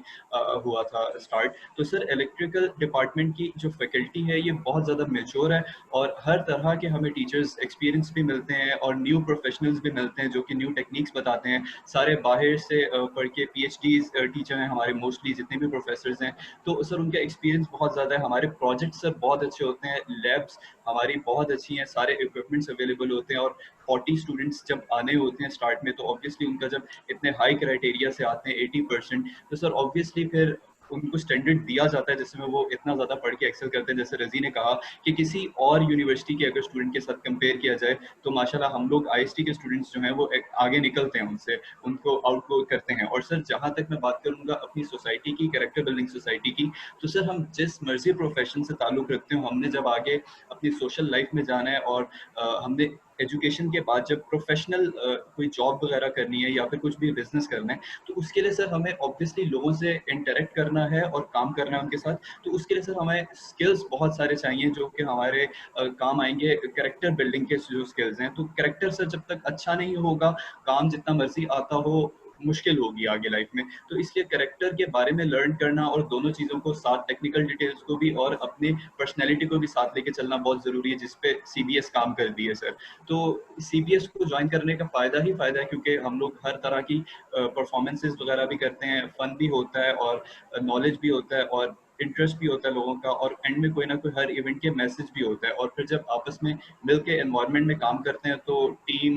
हुआ था स्टार्ट। तो सर इलेक्ट्रिकल डिपार्टमेंट की जो फैकल्टी है ये बहुत ज़्यादा मेच्योर है और हर तरह के हमें टीचर्स एक्सपीरियंस भी मिलते हैं और न्यू प्रोफेशनल्स भी मिलते हैं जो कि न्यू टेक्निक्स बताते हैं। सारे बाहर से पढ़ के PhDs टीचर हैं हमारे, मोस्टली जितने भी प्रोफेसर्स हैं, तो सर उनका एक्सपीरियंस बहुत ज़्यादा है। हमारे प्रोजेक्ट्स सर बहुत अच्छे होते हैं, लैब्स हमारी बहुत अच्छी हैं, सारे इक्विपमेंट्स अवेलेबल होते हैं। और 40 स्टूडेंट्स जब आने होते हैं स्टार्ट में, तो ऑब्वियसली उनका जब इतने हाई क्राइटेरिया से आते हैं 80%, तो सर ऑब्वियसली फिर उनको स्टैंडर्ड दिया जाता है जिसमें वो इतना ज़्यादा पढ़ के एक्सेल करते हैं। जैसे रजी ने कहा कि किसी और यूनिवर्सिटी के अगर स्टूडेंट के साथ कंपेयर किया जाए तो माशाल्लाह हम लोग IST के स्टूडेंट्स जो हैं वो आगे निकलते हैं उनसे, उनको आउटगो करते हैं। और सर जहाँ तक मैं बात करूँगा अपनी सोसाइटी की, कैरेक्टर बिल्डिंग सोसाइटी की, तो सर हम जिस मर्जी प्रोफेशन से ताल्लुक़ रखते हो, हमने जब आगे अपनी सोशल लाइफ में जाना है और हमने एजुकेशन के बाद जब प्रोफेशनल कोई जॉब वगैरह करनी है या फिर कुछ भी बिजनेस करना है, तो उसके लिए सर हमें ऑब्वियसली लोगों से इंटरेक्ट करना है और काम करना है उनके साथ। तो उसके लिए सर हमें स्किल्स बहुत सारे चाहिए जो कि हमारे काम आएंगे। कैरेक्टर बिल्डिंग के जो स्किल्स हैं, तो कैरेक्टर सर जब तक अच्छा नहीं होगा, काम जितना मर्जी आता हो, मुश्किल होगी आगे लाइफ में। तो इसलिए कैरेक्टर के बारे में लर्न करना और दोनों चीज़ों को साथ, टेक्निकल डिटेल्स को भी और अपनी पर्सनैलिटी को भी साथ लेके चलना बहुत ज़रूरी है, जिसपे CBS काम कर दी है सर। तो CBS को ज्वाइन करने का फ़ायदा ही फ़ायदा है, क्योंकि हम लोग हर तरह की परफॉर्मेंसेस वगैरह भी करते हैं, फ़न भी होता है और नॉलेज भी होता है और इंटरेस्ट भी होता है लोगों का, और एंड में कोई ना कोई हर इवेंट के मैसेज भी होता है। और फिर जब आपस में मिल के एनवायरनमेंट में काम करते हैं तो टीम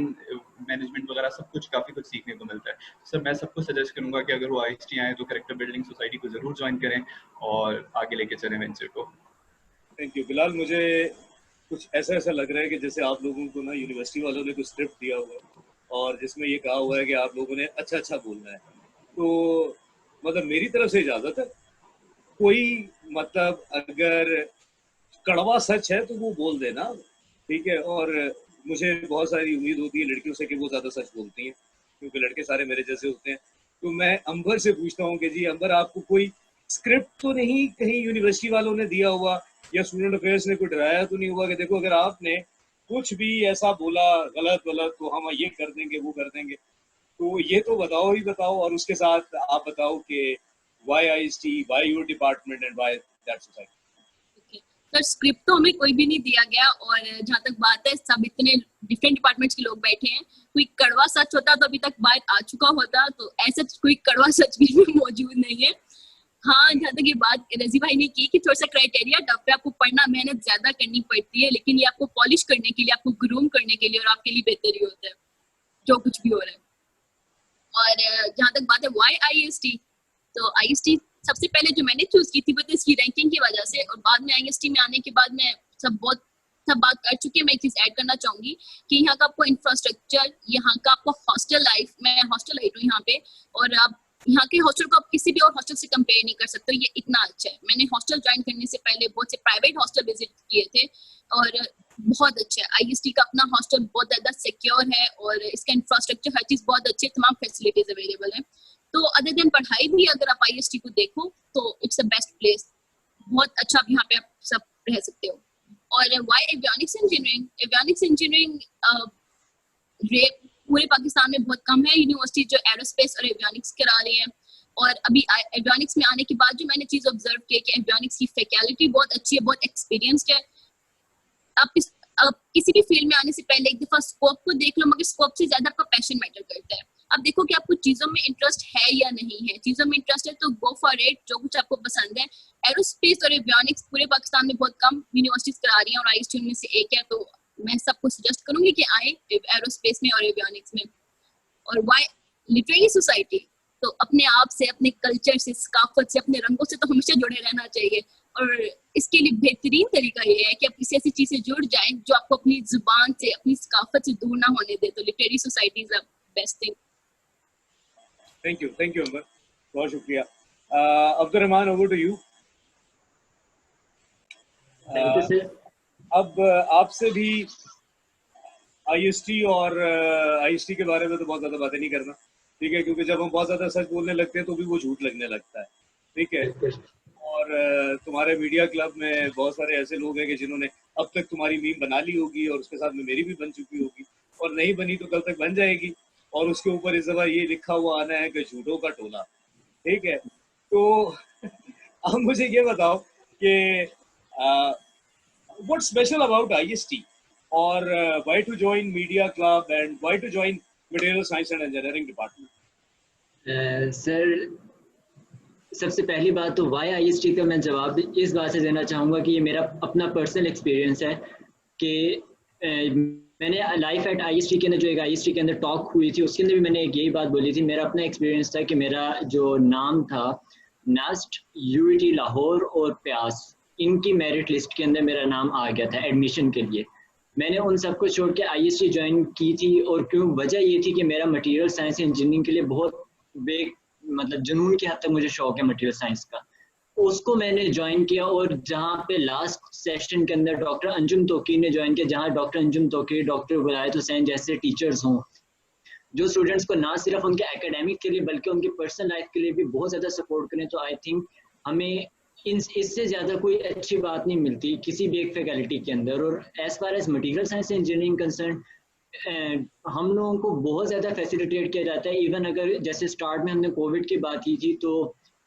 मैनेजमेंट वगैरह सब कुछ काफ़ी कुछ सीखने को मिलता है। सर मैं सबको सजेस्ट करूंगा कि अगर वो IST आए तो कैरेक्टर बिल्डिंग सोसाइटी को जरूर ज्वाइन करें और आगे लेके चलें वेंचर को। Thank you Bilal. मुझे कुछ ऐसा लग रहा है कि जैसे आप लोगों को ना यूनिवर्सिटी वालों ने कुछ स्क्रिप्ट दिया हुआ है और जिसमें ये कहा हुआ है कि आप लोगों ने अच्छा बोलना है, तो मतलब मेरी तरफ से इजाजत है। कोई मतलब अगर कड़वा सच है तो वो बोल देना, ठीक है। और मुझे बहुत सारी उम्मीद होती है लड़कियों से कि वो ज़्यादा सच बोलती हैं, क्योंकि लड़के सारे मेरे जैसे होते हैं। तो मैं अंबर से पूछता हूँ कि जी अंबर, आपको कोई स्क्रिप्ट तो नहीं कहीं यूनिवर्सिटी वालों ने दिया हुआ या स्टूडेंट अफेयर्स ने कोई डराया तो नहीं हुआ कि देखो अगर आपने कुछ भी ऐसा बोला गलत तो हम ये कर देंगे वो कर देंगे? तो ये तो बताओ ही बताओ, और उसके साथ आप बताओ कि why IST, why your department and why that society? Sir script तो हमें कोई भी नहीं दिया गया, और जहाँ तक बात है सब इतने डिफरेंट डिपार्टमेंट्स के लोग बैठे हैं, कोई कड़वा सच होता तो अभी तक बात आ चुका होता, तो ऐसा कोई कड़वा सच भी मौजूद नहीं है। हाँ, जहाँ तक ये बात रजी भाई ने की कि थोड़ा सा क्राइटेरिया टफ है, आपको पढ़ना मेहनत ज्यादा करनी पड़ती है, लेकिन ये आपको पॉलिश करने के लिए, आपको ग्रूम करने के लिए और आपके लिए बेहतर ही होता है जो कुछ भी हो रहा है। और जहाँ तक बात है वाई IST, तो IST सबसे पहले जो मैंने चूज की थी वो तो इसकी रैंकिंग की वजह से, और बाद में IST में आने के बाद मैं सब बात कर चुकी है। मैं एक चीज ऐड करना चाहूंगी कि यहाँ का आपको इंफ्रास्ट्रक्चर, यहाँ का आपको हॉस्टल लाइफ, मैं हॉस्टल आई हूँ यहाँ पे, और आप यहाँ के हॉस्टल को आप किसी भी और हॉस्टल से कंपेयर नहीं कर सकते, ये इतना अच्छा है। मैंने हॉस्टल ज्वाइन करने से पहले बहुत से प्राइवेट हॉस्टल विजिट किए थे और बहुत अच्छा है। IST का अपना हॉस्टल बहुत ज्यादा सिक्योर है और इसका इंफ्रास्ट्रक्चर हर चीज बहुत अच्छी है, तमाम फैसिलिटीज अवेलेबल है। तो अदर देन पढ़ाई भी अगर आप IST को देखो तो इट्स अ बेस्ट प्लेस, बहुत अच्छा आप यहाँ पे आप सब रह सकते हो। और why avionics engineering, avionics engineering पूरे पाकिस्तान में बहुत कम है यूनिवर्सिटी जो एरोस्पेस और एवियोनिक्स करा रही है, और अभी एवियनिक्स में आने के बाद जो मैंने चीज ऑब्जर्व की कि एवियनिक्स की फैकल्टी बहुत अच्छी है, बहुत एक्सपीरियंस्ड है। आप किसी भी फील्ड में आने से पहले एक दफा स्कोप को देख लो, मगर स्कोप से ज्यादा आपका पैशन मैटर करता है। अब देखो कि आपको चीजों में इंटरेस्ट है या नहीं है। चीजों में इंटरेस्ट है तो गो फॉर इट, जो कुछ आपको पसंद है। एरोस्पेस और एवियनिक्स पूरे पाकिस्तान में बहुत कम यूनिवर्सिटीज करा रही हैं और आईएसटी उनमें से एक है, तो मैं सबको सजेस्ट करूंगी कि आए एरोस्पेस में और एवियनिक्स में। और वाई लिटरेरी सोसाइटी, तो अपने आप से, अपने कल्चर से, सकाफत से, अपने रंगों से तो हमेशा जुड़े रहना चाहिए। और इसके लिए बेहतरीन तरीका ये है कि आप किसी ऐसी चीज से जुड़ जाएं जो आपको अपनी जुबान से, अपनी सकाफत से दूर ना होने दे। तो literary society is the best thing. Thank you Ambar, बहुत शुक्रिया। Abdul Rahman, over to you. अब आपसे भी आईएसटी और आईएसटी के बारे में तो बहुत ज्यादा बातें नहीं करना, ठीक है, क्योंकि जब हम बहुत ज्यादा सच बोलने लगते हैं तो भी वो झूठ लगने लगता है, ठीक है। और तुम्हारे मीडिया क्लब में बहुत सारे ऐसे लोग हैं कि जिन्होंने अब तक तुम्हारी मीम बना ली होगी और उसके साथ में मेरी भी बन चुकी होगी, और नहीं बनी तो कल तक बन जाएगी, और उसके ऊपर इस दफा ये लिखा हुआ आना है कि झूठों का टोला, ठीक है। तो अब मुझे ये बताओ कि व्हाट स्पेशल अबाउट आईएसटी, और why to join media club and why to join material science and engineering department? Sir, सबसे पहली बात तो वाई आईएसटी का मैं जवाब इस बात से देना चाहूँगा कि ये मेरा अपना पर्सनल एक्सपीरियंस है कि मैंने लाइफ एट आईएसटी के अंदर जो एक आईएसटी के अंदर टॉक हुई थी उसके अंदर भी मैंने एक यही बात बोली थी। मेरा अपना एक्सपीरियंस था कि मेरा जो नाम था नास्ट, यूईटी लाहौर और प्यास, इनकी मेरिट लिस्ट के अंदर मेरा नाम आ गया था एडमिशन के लिए। मैंने उन सबको छोड़ के आईएसटी ज्वाइन की थी, और क्यों, वजह ये थी कि मेरा मटेरियल साइंस इंजीनियरिंग के लिए बहुत मतलब जुनून की हद तक मुझे शौक है मटेरियल साइंस का। उसको मैंने ज्वाइन किया, और जहाँ पे लास्ट सेशन के अंदर डॉक्टर अंजुम तोकीर ने ज्वाइन किया, जहाँ डॉक्टर अंजुम तोकीर, डॉक्टर वलायत हुसैन जैसे टीचर्स हों जो स्टूडेंट्स को ना सिर्फ उनके एकेडमिक के लिए बल्कि उनकी पर्सनल लाइफ के लिए भी बहुत ज़्यादा सपोर्ट करें, तो आई थिंक हमें इससे ज़्यादा कोई अच्छी बात नहीं मिलती किसी भी एक फैकल्टी के अंदर। और as far as material science engineering concern, हम लोगों को बहुत ज़्यादा फैसिलिटेट किया जाता है। इवन अगर जैसे स्टार्ट में हमने कोविड की बात की थी, तो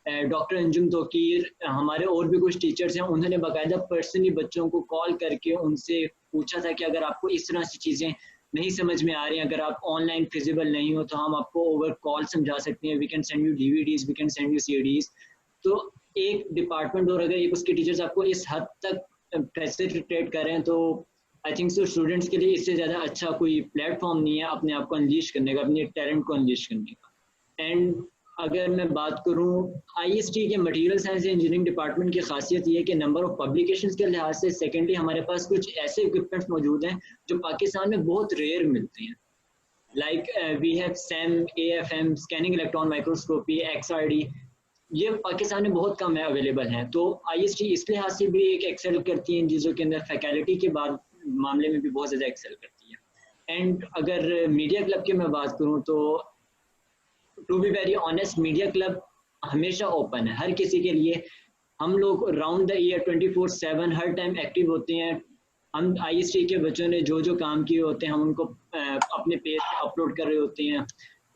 डॉक्टर अंजुम तोकीर, हमारे और भी कुछ टीचर्स हैं, उन्होंने बाकायदा पर्सनली बच्चों को कॉल करके उनसे पूछा था कि अगर आपको इस तरह से चीज़ें नहीं समझ में आ रही हैं, अगर आप ऑनलाइन फिजिबल नहीं हो, तो हम आपको ओवर कॉल समझा सकते हैं, we can send you DVDs, we can send you CDs. तो एक डिपार्टमेंट और अगर एक उसके टीचर्स आपको इस हद तक फैसिलिटेट कर रहे हैं, तो आई थिंक सो स्टूडेंट्स के लिए इससे ज़्यादा अच्छा कोई प्लेटफॉर्म नहीं है अपने आप को अनलीश करने का, अपने टैलेंट को अनलीश करने का। एंड अगर मैं बात करूं आईएसटी के मटेरियल साइंस इंजीनियरिंग डिपार्टमेंट की खासियत ये है कि नंबर ऑफ पब्लिकेशंस के लिहाज से, सेकेंडली हमारे पास कुछ ऐसे इक्विपमेंट्स मौजूद हैं जो पाकिस्तान में बहुत रेयर मिलते हैं। Like we have SEM, AFM, scanning electron microscopy, XRD, ये पाकिस्तान में बहुत कम है अवेलेबल हैं। तो आईएसटी इस लिहाज से भी एक एक्सेल करती है चीज़ों के अंदर, फैकल्टी के बाद मामले में भी बहुत ज़्यादा एक्सेल करती है। एंड अगर मीडिया क्लब की मैं बात करूँ तो to be very honest, media club हमेशा ओपन है हर किसी के लिए। हम लोग राउंड द ईयर 24/7 हर टाइम एक्टिव होते हैं। हम आईएसटी के बच्चों ने जो जो काम किए होते हैं हम उनको अपने पेज पे अपलोड कर रहे होते हैं,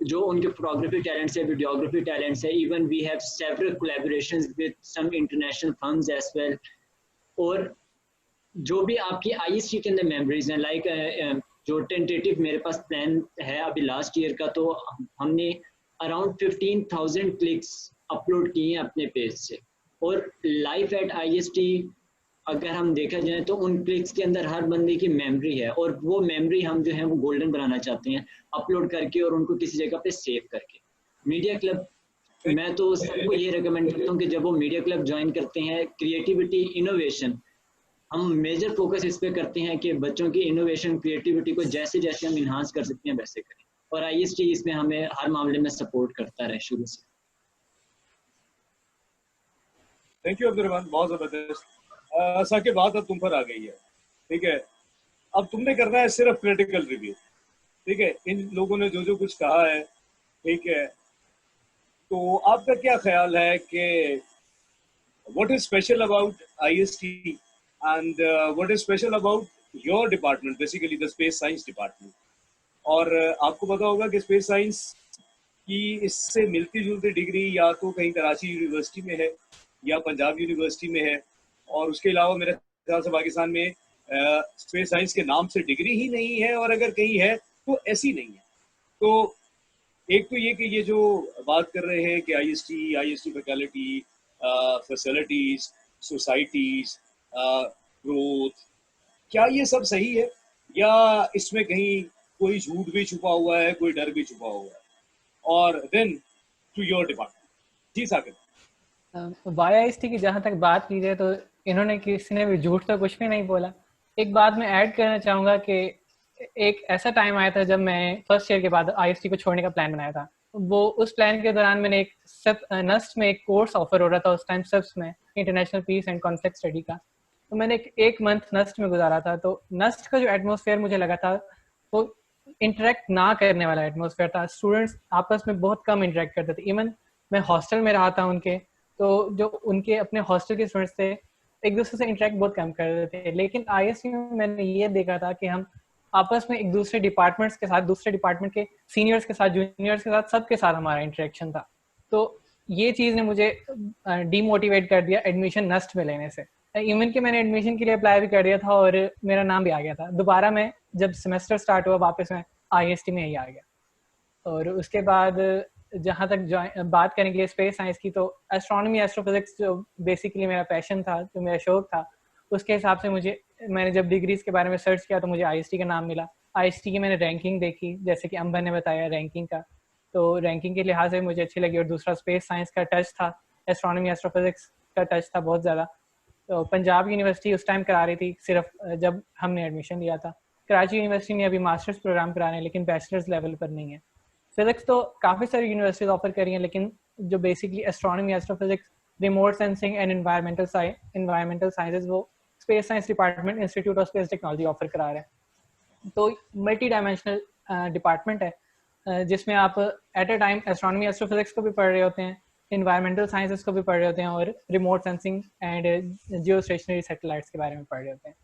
जो उनके फोटोग्राफी टैलेंट्स है, वीडियोग्राफी टैलेंट्स है। Even we have several collaborations with some international firms as well. और जो भी आपकी आईएसटी के अंदर मेमोरीज हैं, लाइक जो टेंटेटिव मेरे पास प्लान है अभी लास्ट ईयर का, तो हमने अराउंड 15,000 क्लिक्स अपलोड किए हैं अपने पेज से। और लाइफ एट आईएसटी अगर हम देखा जाए तो उन क्लिक्स के अंदर हर बंदे की मेमोरी है, और वो मेमोरी हम जो है वो गोल्डन बनाना चाहते हैं अपलोड करके और उनको किसी जगह पे सेव करके। मीडिया क्लब, मैं तो सबको ये रिकमेंड करता हूँ कि जब वो मीडिया क्लब ज्वाइन करते हैं, क्रिएटिविटी, इनोवेशन, हम मेजर फोकस इस पे करते हैं कि बच्चों की इनोवेशन, क्रिएटिविटी को जैसे जैसे हम इन्हांस कर सकते हैं वैसे करें, और आईएसटी इसमें हमें हर मामले में सपोर्ट करता रहे शुरू से। थैंक यू अब्दुल रहमान, बहुत जबरदस्त। साकिब, बात अब तुम पर आ गई है, ठीक है। अब तुमने करना है सिर्फ क्रिटिकल रिव्यू, ठीक है। इन लोगों ने जो जो कुछ कहा है, ठीक है, तो आपका क्या ख्याल है कि what is special about IST and what is special about your department, basically the space science department? और आपको पता होगा कि स्पेस साइंस कि इससे मिलती जुलती डिग्री या तो कहीं कराची यूनिवर्सिटी में है या पंजाब यूनिवर्सिटी में है, और उसके अलावा मेरे ख्याल से पाकिस्तान में स्पेस साइंस के नाम से डिग्री ही नहीं है, और अगर कहीं है तो ऐसी नहीं है। तो एक तो ये कि ये जो बात कर रहे हैं कि IST faculty, facilities, societies, growth, क्या ये सब सही है या इसमें कहीं कोई झूठ भी छुपा हुआ है, कोई डर भी छुपा हुआ है? और देन टू योर डिपार्टमेंट। जी साकिब। YIST की जहाँ तक बात की जाए तो इन्होंने किसी ने भी झूठ तो कुछ भी नहीं बोला। एक बात मैं ऐड करना चाहूँगा कि एक ऐसा टाइम आया था जब मैं फर्स्ट ईयर के बाद IST को छोड़ने का प्लान बनाया था। वो उस प्लान के दौरान मैंने एक नस्ट में एक कोर्स ऑफर हो रहा था उस टाइम, SIPS में, international peace and conflict study का। तो मैंने एक मंथ नस्ट में गुजारा था। तो नस्ट का जो एटमोसफेयर मुझे लगा था वो इंटरेक्ट ना करने वाला एटमोसफेयर था। स्टूडेंट्स आपस में बहुत कम इंटरेक्ट करते थे। इवन मैं हॉस्टल में रहा था उनके, तो जो उनके अपने हॉस्टल के स्टूडेंट्स थे एक दूसरे से इंटरेक्ट बहुत कम करते थे। लेकिन IST में मैंने ये देखा था कि हम आपस में एक दूसरे डिपार्टमेंट्स के साथ, दूसरे डिपार्टमेंट के सीनियर्स के साथ, जूनियर्स के साथ, सबके साथ हमारा इंटरेक्शन था। तो ये चीज़ ने मुझे डीमोटिवेट कर दिया एडमिशन नस्ट में लेने से। इवन कि मैंने एडमिशन के लिए अप्लाई भी कर दिया था और मेरा नाम भी आ गया था। दोबारा मैं जब सेमेस्टर स्टार्ट हुआ वापस मैं IST में ही आ गया। और उसके बाद जहाँ तक बात करेंगे स्पेस साइंस की, तो एस्ट्रोनॉमी, एस्ट्रोफिजिक्स जो बेसिकली मेरा पैशन था, जो मेरा शौक था, उसके हिसाब से मैंने जब डिग्रीज के बारे में सर्च किया तो मुझे IST का नाम मिला। IST की मैंने रैंकिंग देखी, जैसे कि अंबर ने बताया रैंकिंग का, तो रैंकिंग के लिहाज से मुझे अच्छी लगी। और दूसरा स्पेस साइंस का टच था, एस्ट्रोनॉमी एस्ट्रोफिजिक्स का टच था बहुत ज़्यादा। तो पंजाब यूनिवर्सिटी उस टाइम करा रही थी सिर्फ जब हमने एडमिशन लिया था। कराची यूनिवर्सिटी ने अभी मास्टर्स प्रोग्राम करा रहे हैं लेकिन बैचलर्स लेवल पर नहीं है। फिजिक्स तो काफ़ी सारी यूनिवर्सिटीज ऑफर कर रही हैं, लेकिन जो basically astronomy, astrophysics, remote sensing and environmental sciences वो space science department, institute of space technology offer करा रहे हैं। तो मल्टी डायमेंशनल डिपार्टमेंट है जिसमें आप at a time astronomy, astrophysics को भी पढ़ रहे होते हैं, इन्वायरमेंटल साइंसेस को भी पढ़ रहे होते हैं और remote sensing and Jio stationery satellites के बारे में पढ़ रहे होते हैं।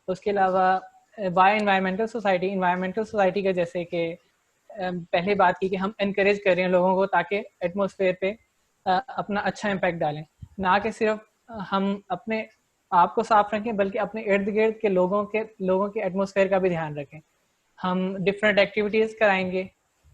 उसके अलावा बाय इन्वायरमेंटल सोसाइटी का, जैसे कि पहले बात की कि हम इनकरेज कर रहे हैं लोगों को ताकि एटमॉस्फेयर पे अपना अच्छा इम्पैक्ट डालें, ना कि सिर्फ हम अपने आप को साफ रखें बल्कि अपने इर्द गिर्द के लोगों के एटमॉस्फेयर का भी ध्यान रखें। हम डिफरेंट एक्टिविटीज़ कराएंगे।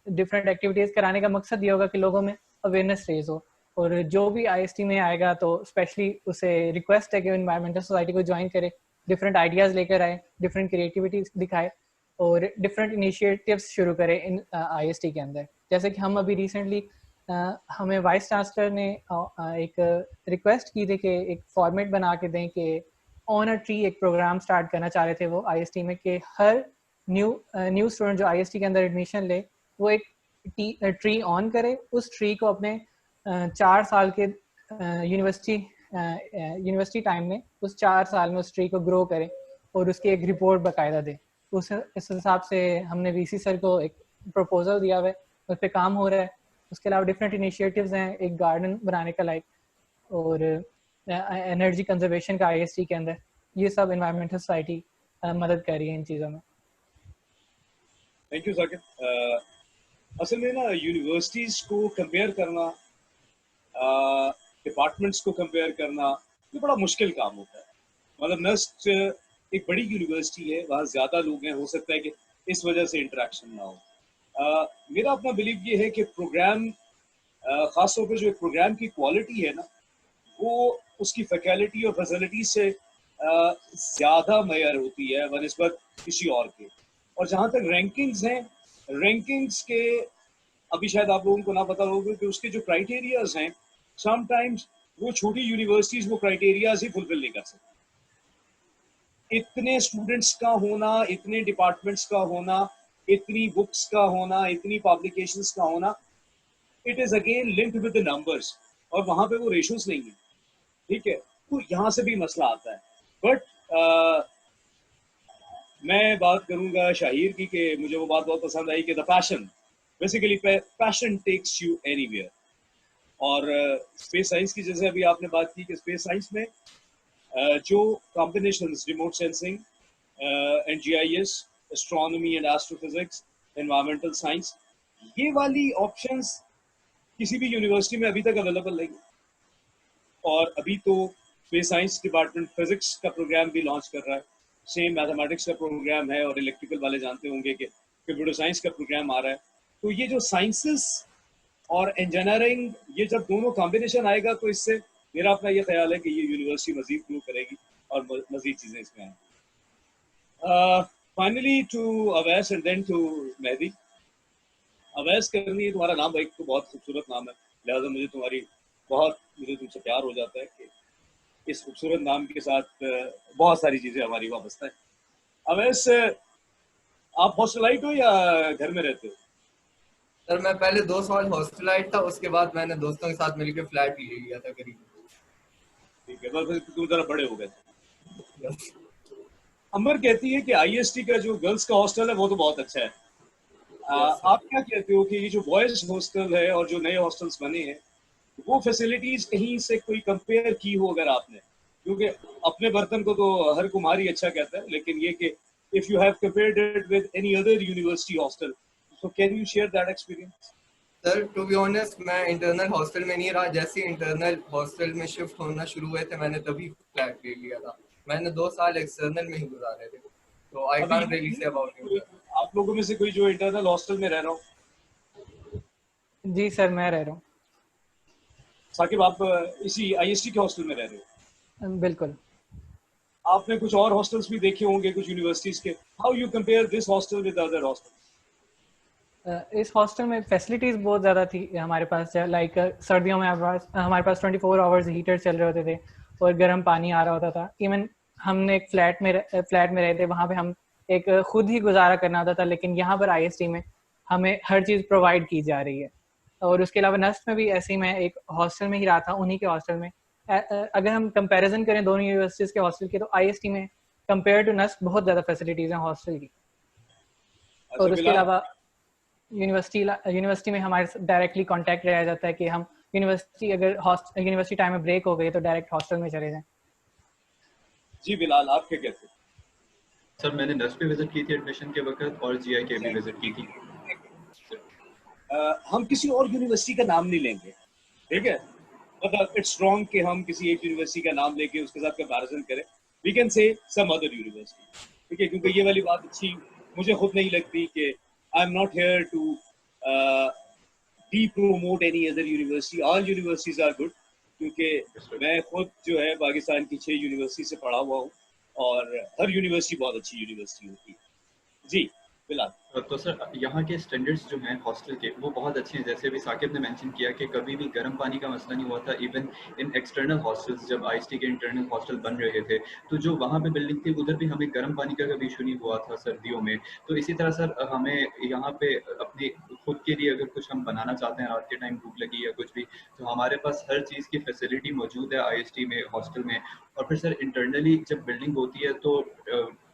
डिफरेंट एक्टिविटीज़ कराने का मकसद ये होगा कि लोगों में अवेयरनेस रेज हो। और जो भी IST में आएगा तो स्पेशली उसे रिक्वेस्ट है कि इन्वायरमेंटल सोसाइटी को ज्वाइन करे, डिफरेंट आइडियाज़ लेकर आए, डिफरेंट क्रिएटिविटी दिखाए और डिफरेंट इनिशिएटिव्स शुरू करें इन IST के अंदर। जैसे कि हम अभी रिसेंटली हमें वाइस चांसलर ने एक रिक्वेस्ट की थी कि एक फॉर्मेट बना के दें कि ऑन अ ट्री एक प्रोग्राम स्टार्ट करना चाह रहे थे वो IST में, कि हर न्यू स्टूडेंट जो IST के अंदर एडमिशन ले वो एक ट्री ऑन करे, उस ट्री को अपने 4 साल के यूनिवर्सिटी टाइम में उस 4 साल में उस ट्री को ग्रो करे और उसकी एक रिपोर्ट बाकायदा दे। इस हिसाब से हमने VC सर को एक प्रपोजल दिया हुआ है, उस पर काम हो रहा है। उसके अलावा डिफरेंट इनिशिएटिव्स हैं, एक गार्डन बनाने का लाइक, और एनर्जी कंजर्वेशन का IST के अंदर। ये सब इन्वायरमेंटल सोसाइटी मदद कर रही है इन चीज़ों में। Thank you Saqib. असल में ना यूनिवर्सिटीज़ को कंपेयर करना, डिपार्टमेंट्स को कंपेयर करना, ये बड़ा मुश्किल काम होता है। मतलब नस्ट एक बड़ी यूनिवर्सिटी है, वहाँ ज़्यादा लोग हैं, हो सकता है कि इस वजह से इंटरेक्शन ना हो। मेरा अपना बिलीव ये है कि प्रोग्राम, ख़ासतौर पर जो एक प्रोग्राम की क्वालिटी है ना, वो उसकी फैकल्टी और फैसिलिटी से ज़्यादा मयार होती है बनिस्बत किसी और के। और जहाँ तक रैंकिंग्स हैं, रैंकिंग्स के अभी शायद आप लोगों को ना पता होगा कि उसके जो क्राइटेरियाज हैं, समटाइम्स वो छोटी यूनिवर्सिटीज़ वो क्राइटेरियाज ही फुलफिल नहीं कर सकती। इतने स्टूडेंट्स का होना, इतने डिपार्टमेंट्स का होना, इतनी बुक्स का होना, इतनी पब्लिकेशंस का होना, it is again linked with the numbers, और वहाँ पे वो रेशोस नहीं है। ठीक है, तो यहाँ से भी मसला आता है। बट मैं बात करूँगा शाहिर की कि मुझे वो बात बहुत पसंद आई कि the passion, basically passion takes you anywhere. और स्पेस साइंस की जैसे अभी आपने बात की कि स्पेस साइंस में जो combinations remote sensing and GIS, astronomy and astrophysics, environmental science, ये वाली ऑप्शंस किसी भी यूनिवर्सिटी में अभी तक अवेलेबल नहीं है। और अभी तो स्पेस साइंस डिपार्टमेंट फिजिक्स का प्रोग्राम भी लॉन्च कर रहा है, सेम मैथमेटिक्स का प्रोग्राम है, और इलेक्ट्रिकल वाले जानते होंगे कि कंप्यूटर साइंस का प्रोग्राम आ रहा है। तो ये जो साइंसेस और इंजीनियरिंग, ये जब दोनों कॉम्बिनेशन आएगा तो इससे मेरा अपना ये ख्याल है कि ये यूनिवर्सिटी मजीद ग्रो करेगी और मजीद चीज़ें इसमें आएंगी। Finally to Awais and then to Mehdi. Awais Qarni तुम्हारा नाम भाई तो बहुत खूबसूरत नाम है, लिहाजा मुझे तुमसे प्यार हो जाता है कि इस खूबसूरत नाम के साथ बहुत सारी चीज़ें हमारी वाबस्ता है। अवैस, आप हॉस्टलाइट हो या घर में रहते हो? सर मैं पहले 2 साल हॉस्टलाइट था, उसके बाद मैंने दोस्तों के साथ मिलकर फ्लैट ले लिया था करीब। ठीक है, बस तुम जरा बड़े हो गए थे। अंबर कहती है कि आईएसटी का जो गर्ल्स का हॉस्टल है वो तो बहुत अच्छा है। आप क्या कहते हो कि ये जो बॉयज हॉस्टल है और जो नए हॉस्टल्स बने हैं वो फैसिलिटीज कहीं से कोई कंपेयर की हो अगर आपने? क्योंकि अपने बर्तन को तो हर कुमार ही अच्छा कहता है, लेकिन ये कि if you have compared it with any other university hostel, so can you share that experience? Sir to be honest मैं इंटरनल हॉस्टल में नहीं रहा, जैसे इंटरनल हॉस्टल में शिफ्ट होना शुरू हुए थे मैंने तभी फ्लैट ले लिया था। मैंने 2 साल एक्सटर्नल में ही गुजारे थे, तो I can't really say about you. आप लोगों में से कोई जो इंटरनल हॉस्टल में रह रहा हो? जी सर मैं रह रहा हूँ। साकिब आप इसी आईएसटी के हॉस्टल में रह रहे हो? बिल्कुल। आपने कुछ और हॉस्टल्स भी देखे होंगे कुछ यूनिवर्सिटीज के, how you compare this hostel with other hostels? इस हॉस्टल में फैसिलिटीज बहुत ज़्यादा थी हमारे पास, लाइक सर्दियों में हमारे पास 24 आवर्स हीटर चल रहे होते थे और गर्म पानी आ रहा होता था। इवन हमने एक फ्लैट में रहे थे, वहाँ पे हम एक खुद ही गुजारा करना होता था, लेकिन यहाँ पर आईएसटी में हमें हर चीज़ प्रोवाइड की जा रही है। और उसके अलावा नस्ट में भी ऐसे ही मैं एक हॉस्टल में ही रहा था, उन्हीं के हॉस्टल में। अगर हम कंपैरिजन करें दोनों यूनिवर्सिटीज़ के हॉस्टल के, तो आईएसटी में कंपेयर टू नस्ट बहुत ज़्यादा फैसिलिटीज़ हैं हॉस्टल की। और उसके अलावा यूनिवर्सिटी में हमारे डायरेक्टली कांटेक्ट रहा जाता है कि हम यूनिवर्सिटी टाइम में ब्रेक हो गई तो डायरेक्ट हॉस्टल में चले जाएं। जी बिलाल, आप क्या कहते हैं? सर मैंने नस्ट पे विजिट की थी एडमिशन के वक्त और जीआई के भी विजिट की थी। हम किसी और यूनिवर्सिटी का नाम नहीं लेंगे, ठीक है? मतलब इट्स रॉन्ग कि हम किसी एक यूनिवर्सिटी का नाम लेके उसके साथ कंपैरिजन करें। We can say some other university, ठीक है? क्योंकि ये वाली बात अच्छी मुझे खुद नहीं लगती कि I am not here to de-promote any other university. All universities are good, क्योंकि मैं खुद जो है पाकिस्तान की 6 यूनिवर्सिटी से पढ़ा हुआ हूँ और हर यूनिवर्सिटी बहुत अच्छी यूनिवर्सिटी होती है। जी बिलाल। तो सर यहाँ के स्टैंडर्ड्स जो हैं हॉस्टल के वो बहुत अच्छे हैं। जैसे अभी साकिब ने मेंशन किया कि कभी भी गर्म पानी का मसला नहीं हुआ था। इवन इन एक्सटर्नल हॉस्टल्स, जब आईएसटी के इंटरनल हॉस्टल बन रहे थे तो जो वहाँ पे बिल्डिंग थी उधर भी हमें गर्म पानी का कभी इशू नहीं हुआ था सर्दियों में। तो इसी तरह सर हमें यहाँ पे अपने खुद के लिए अगर कुछ हम बनाना चाहते हैं, रात के टाइम भूख लगी या कुछ भी, तो हमारे पास हर चीज़ की फैसिलिटी मौजूद है आईएसटी में हॉस्टल में। और फिर सर इंटरनली जब बिल्डिंग होती है तो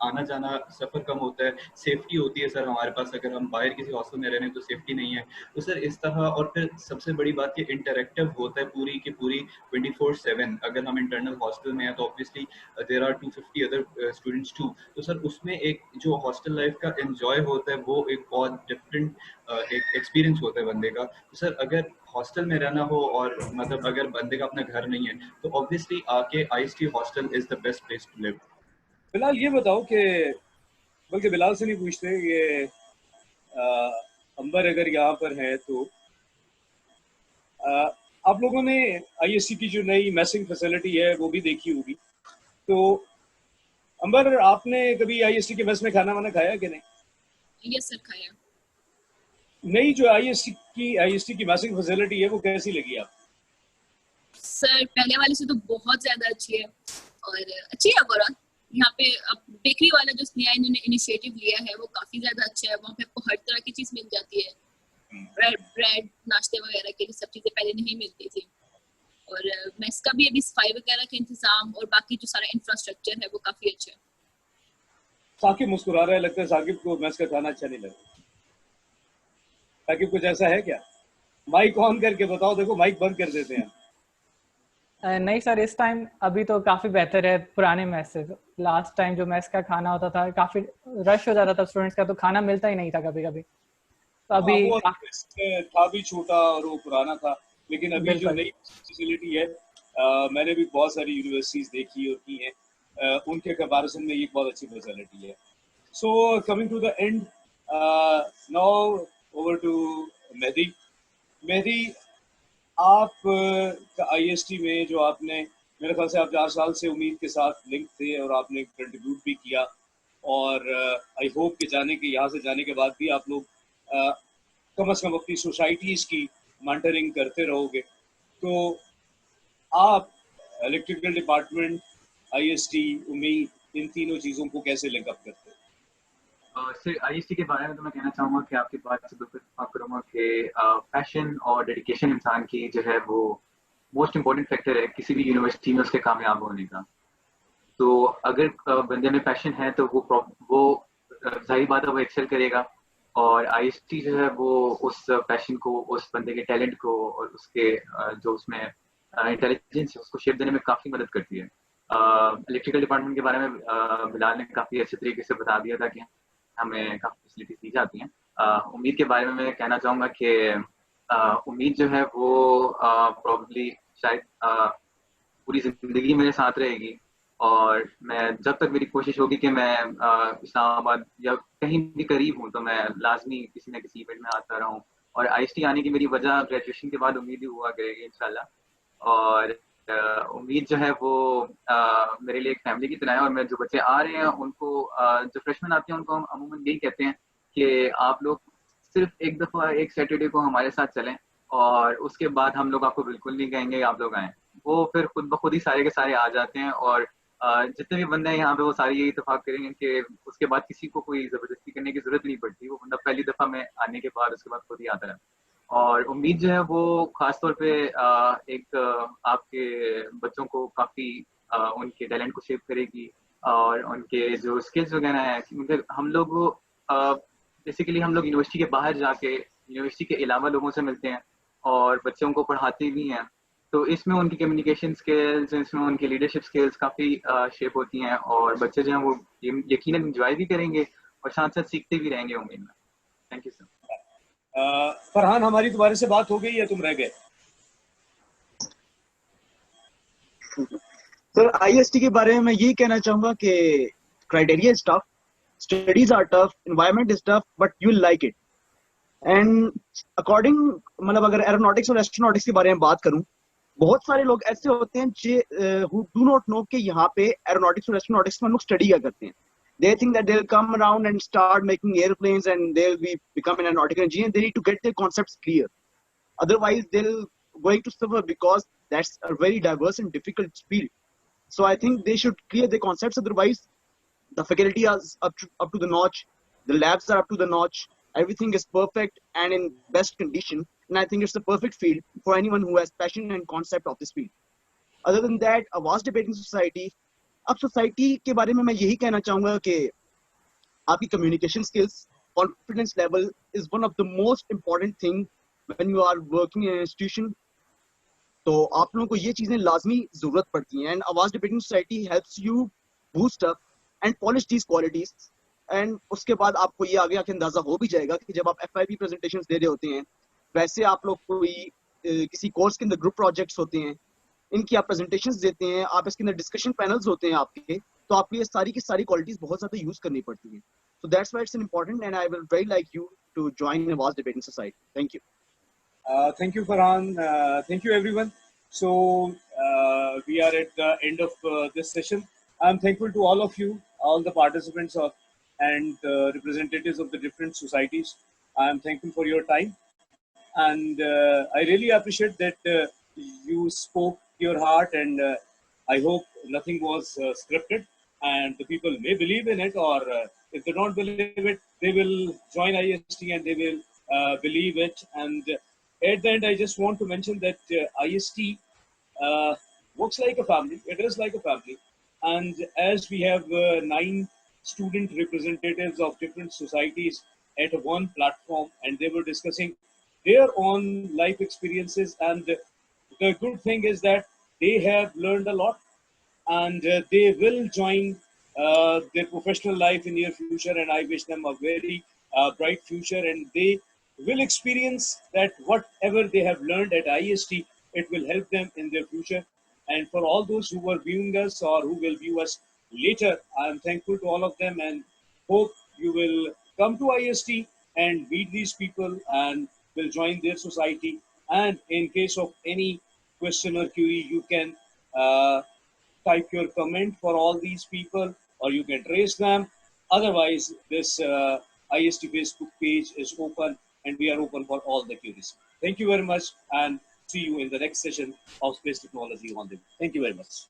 आना जाना सफ़र कम होता है, सेफ्टी होती है सर हमारे पास। अगर हम बाहर किसी हॉस्टल में रह रहे हैं तो सेफ्टी नहीं है। तो सर इस तरह, और फिर सबसे बड़ी बात ये इंटरेक्टिव होता है पूरी की पूरी 24/7। अगर हम इंटरनल हॉस्टल में हैं तो obviously there are 250 other students too. तो सर उसमें एक जो हॉस्टल लाइफ का एंजॉय होता है वो एक बहुत डिफरेंट एक एक्सपीरियंस होता है बंदे का। तो सर अगर हॉस्टल में रहना हो और मतलब अगर बंदे का अपना घर नहीं है तो ऑब्वियसली आके IST hostel is the best place to live. Bilal ये बताओ कि, बल्कि बिलाल से नहीं पूछते, ये अंबर अगर यहाँ पर है तो आप लोगों ने आईएससी की जो नई मैसिंग फैसिलिटी है वो भी देखी होगी। तो अंबर, आपने कभी आईएससी के मेस में खाना वाना खाया कि नहीं? यस सर, खाया। नई जो आईएसटी की मैसिंग फैसिलिटी है वो कैसी लगी आपको? सर पहले वाले से तो बहुत ज्यादा अच्छी है और अच्छी है ओवरऑल। यहाँ पे अब बेकरी वाला जो नया इन्होंने इनिशिएटिव लिया है वो काफी ज्यादा अच्छा है। वहाँ पे आपको हर तरह की चीज मिल जाती है, ब्रेड नाश्ते वगैरह के लिए सब चीजें पहले नहीं मिलती थी। और मेस का भी अभी सफाई वगैरह का इंतजाम और बाकी जो सारा इंफ्रास्ट्रक्चर है वो काफी अच्छा है। साकिब मुस्कुरा रहा है, लगता है साकिब को मेस का खाना अच्छा नहीं लगा। साकिब कुछ ऐसा है क्या? माइक ऑन करके बताओ, देखो माइक बंद कर देते हैं। नहीं सर, इस टाइम अभी तो काफ़ी बेहतर है पुराने मैस से। लास्ट टाइम जो मैस का खाना होता था काफ़ी रश हो जाता था स्टूडेंट्स का, तो खाना मिलता ही नहीं था कभी कभी। तो हाँ, अभी वो था भी छोटा और वो पुराना था, लेकिन अभी जो बिल्कुल नई फैसिलिटी है, मैंने भी बहुत सारी यूनिवर्सिटीज देखी और की हैं, उनके कंपैरिजन में ये बहुत अच्छी फैसिलिटी है. So coming to the end, now over to Mehdi. Mehdi, आप IST में जो आपने, मेरे ख्याल से आप 4 साल से उम्मीद के साथ लिंक थे और आपने कंट्रीब्यूट भी किया, और आई होप कि यहाँ से जाने के बाद भी आप लोग कम से कम अपनी सोसाइटीज़ की मॉनिटरिंग करते रहोगे. तो आप इलेक्ट्रिकल डिपार्टमेंट, IST, उम्मीद, इन तीनों चीज़ों को कैसे लिंकअप करते हैं? सर IST के बारे में तो मैं कहना चाहूँगा कि आपकी बात से बिल्कुल इत्तेफाक करूँगा कि पैशन और डेडिकेशन इंसान की जो है वो मोस्ट इम्पोर्टेंट फैक्टर है किसी भी यूनिवर्सिटी में उसके कामयाब होने का. तो अगर बंदे में पैशन है तो वो जाहिर बात है वो एक्सेल करेगा, और IST जो है वो उस पैशन को, उस बंदे के टैलेंट को और उसके जो उसमें इंटेलिजेंस है उसको शेप देने में काफ़ी मदद करती है. इलेक्ट्रिकल डिपार्टमेंट के बारे में बिलाल ने काफ़ी अच्छे तरीके से बता दिया था कि हमें काफ़ी फैसिलिटीज दी जाती हैं. उम्मीद के बारे में मैं कहना चाहूँगा कि उम्मीद जो है वो प्रॉब्ली शायद पूरी ज़िंदगी मेरे साथ रहेगी, और मैं जब तक मेरी कोशिश होगी कि मैं इस्लामाबाद या कहीं भी करीब हूँ तो मैं लाजमी किसी न किसी इवेंट में आता रहूँ. और IST आने की मेरी वजह ग्रेजुएशन के बाद उम्मीद ही हुआ करेगी इंशाल्लाह. और उम्मीद जो है वो मेरे लिए एक फैमिली की तरह है, और मैं जो बच्चे आ रहे हैं उनको जो फ्रेशमैन आते हैं उनको हम अमूमन यही कहते हैं कि आप लोग सिर्फ एक दफ़ा एक सैटरडे को हमारे साथ चलें, और उसके बाद हम लोग आपको बिल्कुल नहीं कहेंगे आप लोग आएँ. वो फिर खुद ब खुद ही सारे के सारे आ जाते हैं, और जितने भी बंदे हैं यहाँ पे वो सारे यही इत्तेफाक करेंगे कि उसके बाद किसी को कोई ज़बरदस्ती करने की ज़रूरत नहीं पड़ती. वो बंदा पहली दफ़ा में आने के बाद उसके बाद खुद ही आता है. और उम्मीद जो है वो खास तौर पे एक आपके बच्चों को काफ़ी उनके टैलेंट को शेप करेगी, और उनके जो स्किल्स वगैरह हैं क्योंकि हम लोग बेसिकली हम लोग यूनिवर्सिटी के बाहर जाके यूनिवर्सिटी के अलावा लोगों से मिलते हैं और बच्चों को पढ़ाते भी हैं. तो इसमें उनकी कम्युनिकेशन स्किल्स, इसमें उनकी लीडरशिप स्किल्स काफ़ी शेप होती हैं, और बच्चे जो हैं वो यकीनन इंजॉय भी करेंगे और साथ साथ सीखते भी रहेंगे उम्मीद में. Thank you sir. फरहान, हमारी तुम्हारे से बात हो गई या तुम रह गए? सर IST के बारे में मैं यही कहना चाहूंगा कि criteria is tough, studies are tough, environment is tough, but you will like it. And according मतलब अगर एरोनॉटिक्स और एस्ट्रोनॉटिक्स के बारे में बात करूं, बहुत सारे लोग ऐसे होते हैं हु डू नॉट नो कि यहाँ पे एरोनॉटिक्स और एस्ट्रोनॉटिक्स में हम लोग स्टडी क्या करते हैं. They think that they'll come around and start making airplanes and they'll become an aeronautical engineer. They need to get their concepts clear. Otherwise, they'll going to suffer because that's a very diverse and difficult field. So I think they should clear their concepts. Otherwise, the faculty is up to the notch. The labs are up to the notch. Everything is perfect and in best condition. And I think it's the perfect field for anyone who has passion and concept of this field. Other than that, a vast debating society. अब society के बारे में मैं यही कहना चाहूंगा कि आपकी communication skills, confidence level is one of the most important thing when you are working in institution. तो आप लोगों को ये चीजें लाजमी जरूरत पड़ती हैं. एंड आवाज debating society helps you boost up and polish these qualities. And उसके बाद आपको ये आगे आके अंदाजा हो भी जाएगा कि जब आप FIP प्रेजेंटेशंस दे रहे होते हैं, वैसे आप लोग कोई किसी कोर्स के अंदर ग्रुप प्रोजेक्ट्स होते हैं, इनकी आप प्रेजेंटेशंस देते हैं, आप इसके अंदर डिस्कशन पैनल्स होते हैं आपके, तो आपको ये सारी की सारी क्वालिटीज बहुत ज्यादा यूज करनी पड़ती हैं. So that's why it's important and I will very like you to join Awaz debating society. Thank you. Thank you, Farhan. Thank you, everyone. So we are at the end of this session. I'm thankful to all of you, all the participants and representatives of the different societies. I'm thankful for your time, and I really appreciate that you spoke your heart, and I hope nothing was scripted, and the people may believe in it, or if they don't believe it, they will join IST and they will believe it. And at the end, I just want to mention that IST works like a family. It is like a family, and as we have 9 student representatives of different societies at one platform, and they were discussing their own life experiences, and the good thing is that they have learned a lot, and they will join their professional life in near future, and I wish them a very bright future, and they will experience that whatever they have learned at IST, it will help them in their future. And for all those who were viewing us or who will view us later, I am thankful to all of them and hope you will come to IST and meet these people and will join their society. And in case of any question or query, you can type your comment for all these people or you can trace them. Otherwise, this IST Facebook page is open and we are open for all the queries. Thank you very much and see you in the next session of Space Technology on the. Thank you very much.